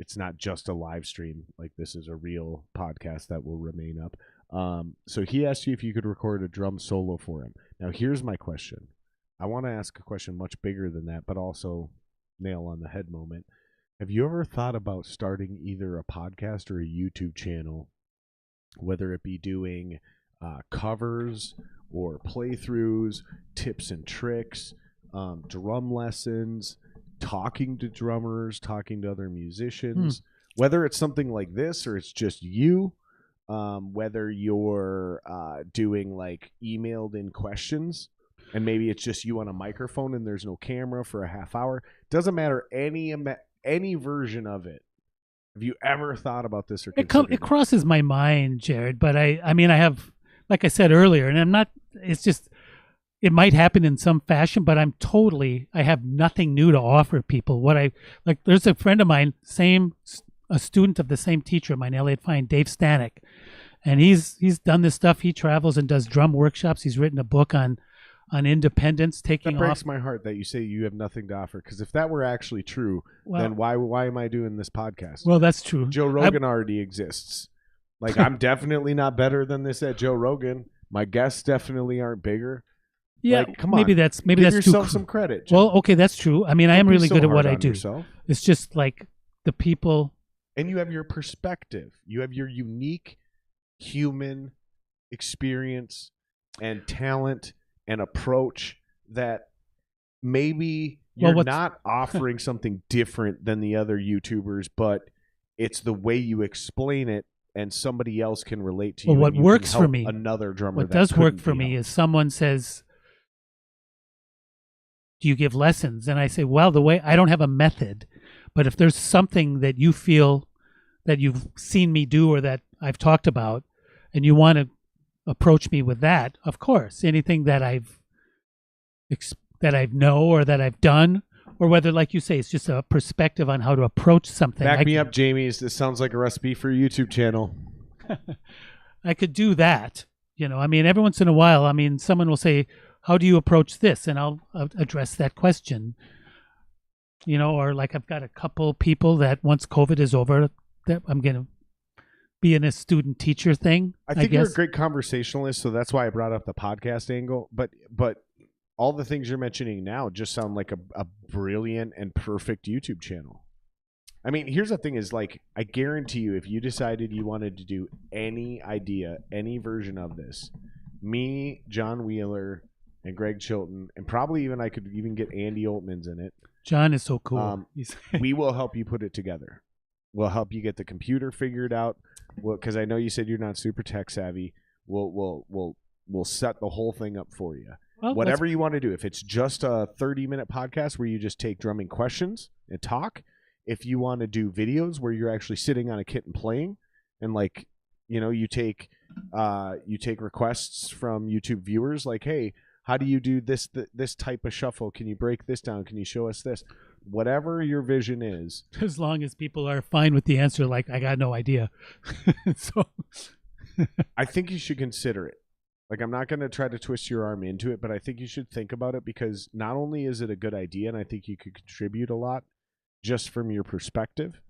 it's not just a live stream. Like, this is a real podcast that will remain up. So he asked you if you could record a drum solo for him. Now, here's my question. I want to ask a question much bigger than that, but also nail on the head moment. Have you ever thought about starting either a podcast or a YouTube channel, whether it be doing covers or playthroughs, tips and tricks, drum lessons, talking to drummers, talking to other musicians, whether it's something like this or it's just you, whether you're doing like emailed in questions and maybe it's just you on a microphone and there's no camera for a half hour. Doesn't matter, any version of it. Have you ever thought about this? Or it crosses my mind, Jared, but I mean, I have, like I said earlier, and I'm not, it's just, it might happen in some fashion, but I have nothing new to offer people. There's a friend of mine, a student of the same teacher of mine, Elliot Fine, Dave Stanek, and he's done this stuff. He travels and does drum workshops. He's written a book on independence, taking off. That breaks my heart that you say you have nothing to offer, because if that were actually true, then why am I doing this podcast? Well, that's true. Joe Rogan already exists. Like, I'm definitely not better than this at Joe Rogan. My guests definitely aren't bigger. Yeah, like, come on. Maybe that's Give yourself some credit, Joe. Well, okay, that's true. I mean, I am really good at what I do. Yourself. It's just like the people. And you have your perspective. You have your unique human experience and talent and approach that maybe you're not offering something different than the other YouTubers, but it's the way you explain it and somebody else can relate to you. Well, what works for me, another drummer. What does work for me is someone says, do you give lessons? And I say, well, I don't have a method, but if there's something that you feel that you've seen me do or that I've talked about and you want to approach me with that, of course, anything that I've know or that I've done, or whether, like you say, it's just a perspective on how to approach something. Back me up, Jamie. This sounds like a recipe for a YouTube channel. I could do that. I mean, every once in a while, someone will say, how do you approach this? And I'll address that question. Or like I've got a couple people that once COVID is over, that I'm going to being a student teacher thing. I think guess. you're a great conversationalist, so that's why I brought up the podcast angle. But all the things you're mentioning now just sound like a brilliant and perfect YouTube channel. I mean, here's the thing is, like, I guarantee you, if you decided you wanted to do any idea, any version of this, me, John Wheeler, and Greg Chilton, and probably even I could even get Andy Oltmans in it. John is so cool. We will help you put it together. We'll help you get the computer figured out. Because I know you said you're not super tech savvy. We'll set the whole thing up for you. Well, whatever you want to do. If it's just a 30-minute podcast where you just take drumming questions and talk, if you want to do videos where you're actually sitting on a kit and playing, and like, you know, you take requests from YouTube viewers like, hey, how do you do this type of shuffle? Can you break this down? Can you show us this? Whatever your vision is. As long as people are fine with the answer, like, I got no idea. So I think you should consider it. Like, I'm not going to try to twist your arm into it, but I think you should think about it, because not only is it a good idea, and I think you could contribute a lot just from your perspective,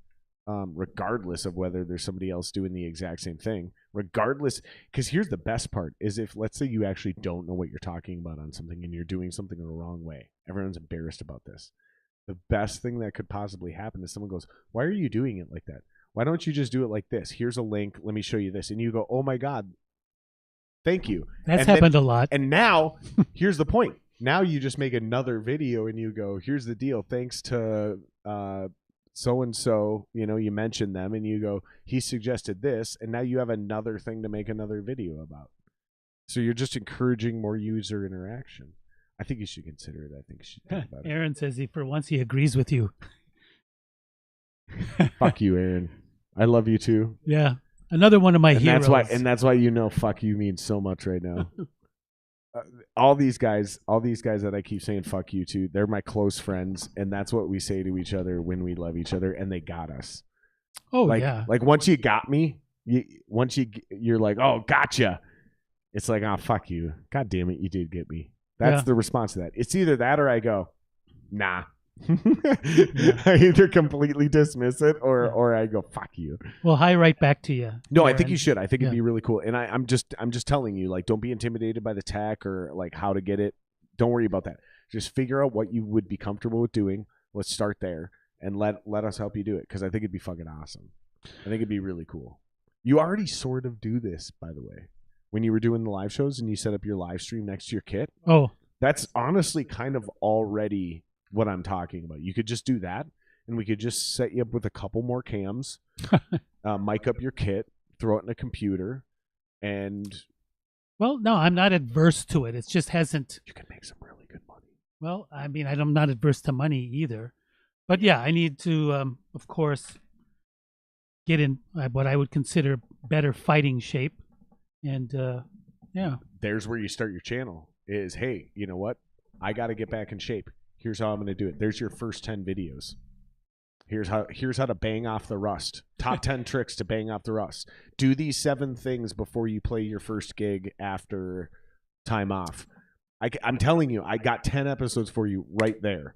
regardless of whether there's somebody else doing the exact same thing, regardless, because here's the best part is if, let's say you actually don't know what you're talking about on something and you're doing something the wrong way. Everyone's embarrassed about this. The best thing that could possibly happen is someone goes, why are you doing it like that? Why don't you just do it like this? Here's a link. Let me show you this. And you go, oh my God, thank you. That's happened a lot. And now, here's the point. Now you just make another video and you go, here's the deal. Thanks to so-and-so, you know, you mentioned them and you go, he suggested this. And now you have another thing to make another video about. So you're just encouraging more user interaction. I think you should consider it. I think you should think about it. Aaron says for once he agrees with you. Fuck you, Aaron. I love you too. Yeah. Another one of my heroes. That's why you know fuck you means so much right now. All these guys that I keep saying fuck you to, they're my close friends, and that's what we say to each other when we love each other, and they got us. Oh, like, yeah. Like, once you got me, you're like, oh, gotcha. It's like, oh, fuck you. God damn it, you did get me. That's the response to that. It's either that or I go, nah. I either completely dismiss it or I go, fuck you. Well, hi right back to you. No, Aaron. I think you should. I think it'd be really cool. And I'm just telling you, like, don't be intimidated by the tech or like how to get it. Don't worry about that. Just figure out what you would be comfortable with doing. Let's start there and let us help you do it, because I think it'd be fucking awesome. I think it'd be really cool. You already sort of do this, by the way. When you were doing the live shows and you set up your live stream next to your kit. Oh. That's honestly kind of already what I'm talking about. You could just do that, and we could just set you up with a couple more cams, mic up your kit, throw it in a computer, and... Well, no, I'm not adverse to it. It just hasn't... You can make some really good money. Well, I mean, I'm not adverse to money either. But yeah, I need to, of course, get in what I would consider better fighting shape. And, yeah. There's where you start your channel, is, hey, you know what? I got to get back in shape. Here's how I'm going to do it. There's your first 10 videos. Here's how to bang off the rust. Top 10 tricks to bang off the rust. Do these 7 things before you play your first gig after time off. I'm telling you, I got 10 episodes for you right there.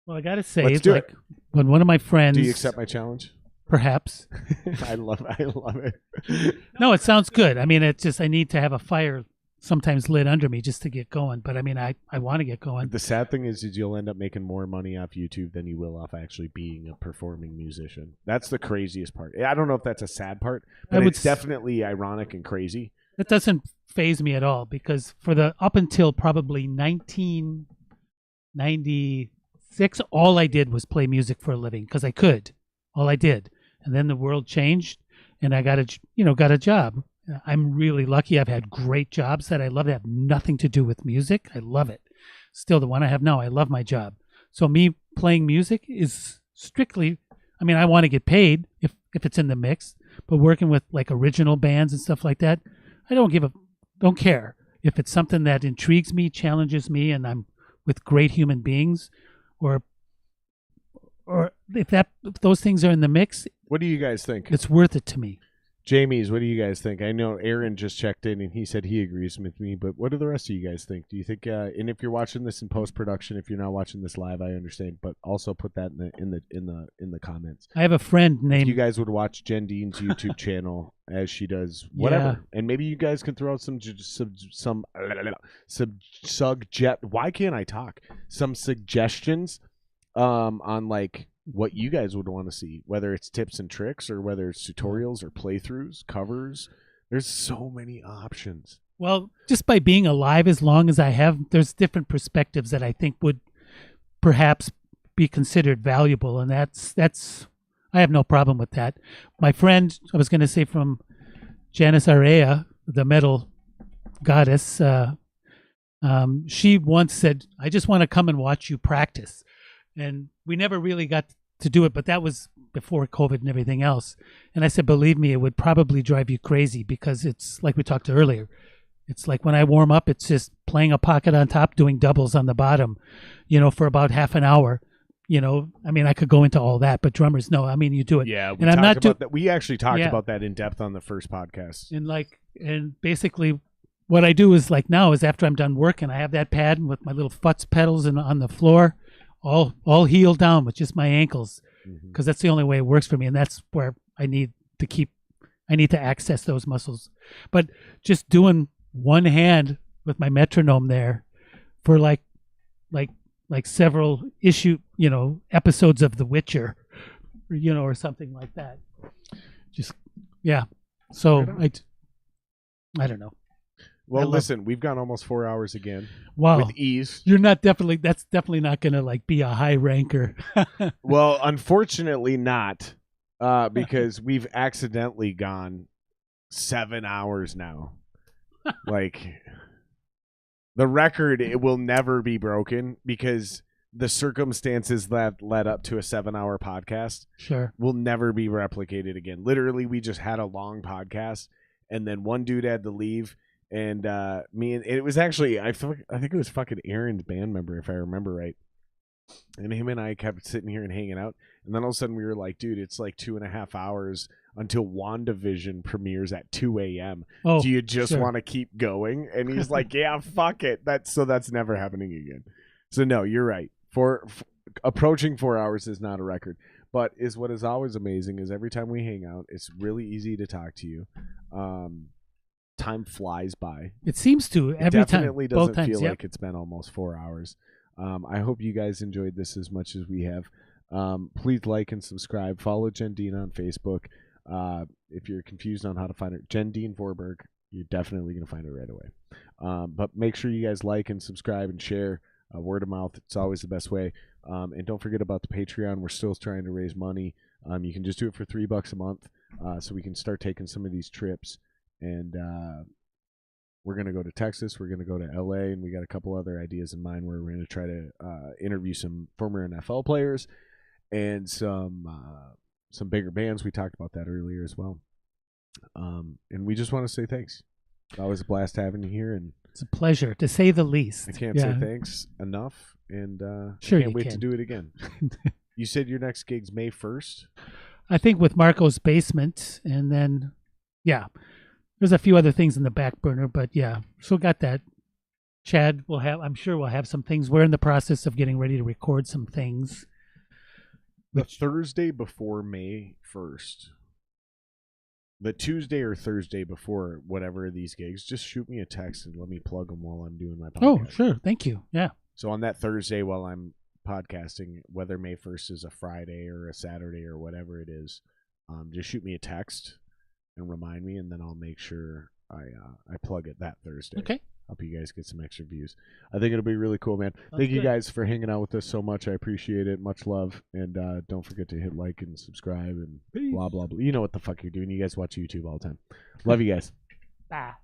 Well, I got to say, Let's do it. When one of my friends... Do you accept my challenge? Perhaps. I love it. No, it sounds good. I mean, it's just I need to have a fire sometimes lit under me just to get going. But I mean, I want to get going. The sad thing is you'll end up making more money off YouTube than you will off actually being a performing musician. That's the craziest part. I don't know if that's a sad part, but it's definitely ironic and crazy. It doesn't faze me at all, because for the up until probably 1996, all I did was play music for a living because I could. All I did. And then the world changed and I got a job. I'm really lucky. I've had great jobs that I love that have nothing to do with music. I love it. Still, the one I have now, I love my job. So me playing music is strictly, I mean, I want to get paid if it's in the mix, but working with like original bands and stuff like that, I don't care. If it's something that intrigues me, challenges me, and I'm with great human beings, or if those things are in the mix, what do you guys think? It's worth it to me. Jamie's, what do you guys think? I know Aaron just checked in and he said he agrees with me, but what do the rest of you guys think? Do you think? And if you're watching this in post production, if you're not watching this live, I understand, but also put that in the comments. I have a friend named. If you guys would watch Jendeen's YouTube channel as she does whatever, and maybe you guys can throw out some why can't I talk? Some suggestions, on like what you guys would want to see, whether it's tips and tricks or whether it's tutorials or playthroughs, covers. There's so many options. Well, just by being alive as long as I have, there's different perspectives that I think would perhaps be considered valuable, and that's I have no problem with that. My friend, I was going to say from Janice Area, the metal goddess, she once said, "I just want to come and watch you practice." And we never really got to do it, but that was before COVID and everything else. And I said, believe me, it would probably drive you crazy because it's like we talked earlier. It's like when I warm up, it's just playing a pocket on top, doing doubles on the bottom, for about half an hour. I mean, I could go into all that, but drummers, no. I mean, you do it. Yeah, and I'm not about that. We actually talked about that in depth on the first podcast. And basically what I do is like now is after I'm done working, I have that pad with my little futz pedals and on the floor. All healed down with just my ankles, because that's the only way it works for me, and that's where I need to access those muscles. But just doing one hand with my metronome there for like several episodes of The Witcher, or something like that. Just So I don't know. Well, listen, we've gone almost 4 hours again. Wow. With ease. That's definitely not going to like be a high ranker. Well, unfortunately not, because we've accidentally gone 7 hours now. Like, the record, it will never be broken because the circumstances that led up to a 7-hour podcast will never be replicated again. Literally, we just had a long podcast, and then one dude had to leave. And it was actually, I think it was fucking Aaron's band member, if I remember right. And him and I kept sitting here and hanging out. And then all of a sudden we were like, dude, it's like 2.5 hours until WandaVision premieres at 2 a.m. Oh, do you just want to keep going? And he's like, yeah, fuck it. That's never happening again. So no, you're right. Approaching 4 hours is not a record. But what is always amazing is every time we hang out, it's really easy to talk to you. Time flies by. It seems to every time. It definitely doesn't feel like it's been almost 4 hours. I hope you guys enjoyed this as much as we have. Please like and subscribe. Follow Jendeen on Facebook. If you're confused on how to find her, Jendeen Forberg, you're definitely going to find her right away. But make sure you guys like and subscribe and share. Word of mouth, it's always the best way. And don't forget about the Patreon. We're still trying to raise money. You can just do it for $3 a month, so we can start taking some of these trips. And we're going to go to Texas, we're going to go to LA, and we got a couple other ideas in mind where we're going to try to interview some former NFL players and some bigger bands. We talked about that earlier as well. And we just want to say thanks. It's always a blast having you here, and it's a pleasure, to say the least. I can't say thanks enough, and sure, I can't wait to do it again. You said your next gig's May 1st? I think with Marco's Basement, and then, there's a few other things in the back burner, but so got that. Chad I'm sure we'll have some things. We're in the process of getting ready to record some things. The Thursday before May 1st, the Tuesday or Thursday before whatever of these gigs, just shoot me a text and let me plug them while I'm doing my podcast. Oh, sure. Thank you. Yeah. So on that Thursday while I'm podcasting, whether May 1st is a Friday or a Saturday or whatever it is, just shoot me a text and remind me, and then I'll make sure I plug it that Thursday. Okay. Hope you guys get some extra views. I think it'll be really cool, man. That's Thank you good. guys for hanging out with us so much. I appreciate it. Much love. And don't forget to hit like and subscribe and blah, blah, blah. You know what the fuck you're doing. You guys watch YouTube all the time. Love you guys. Bye.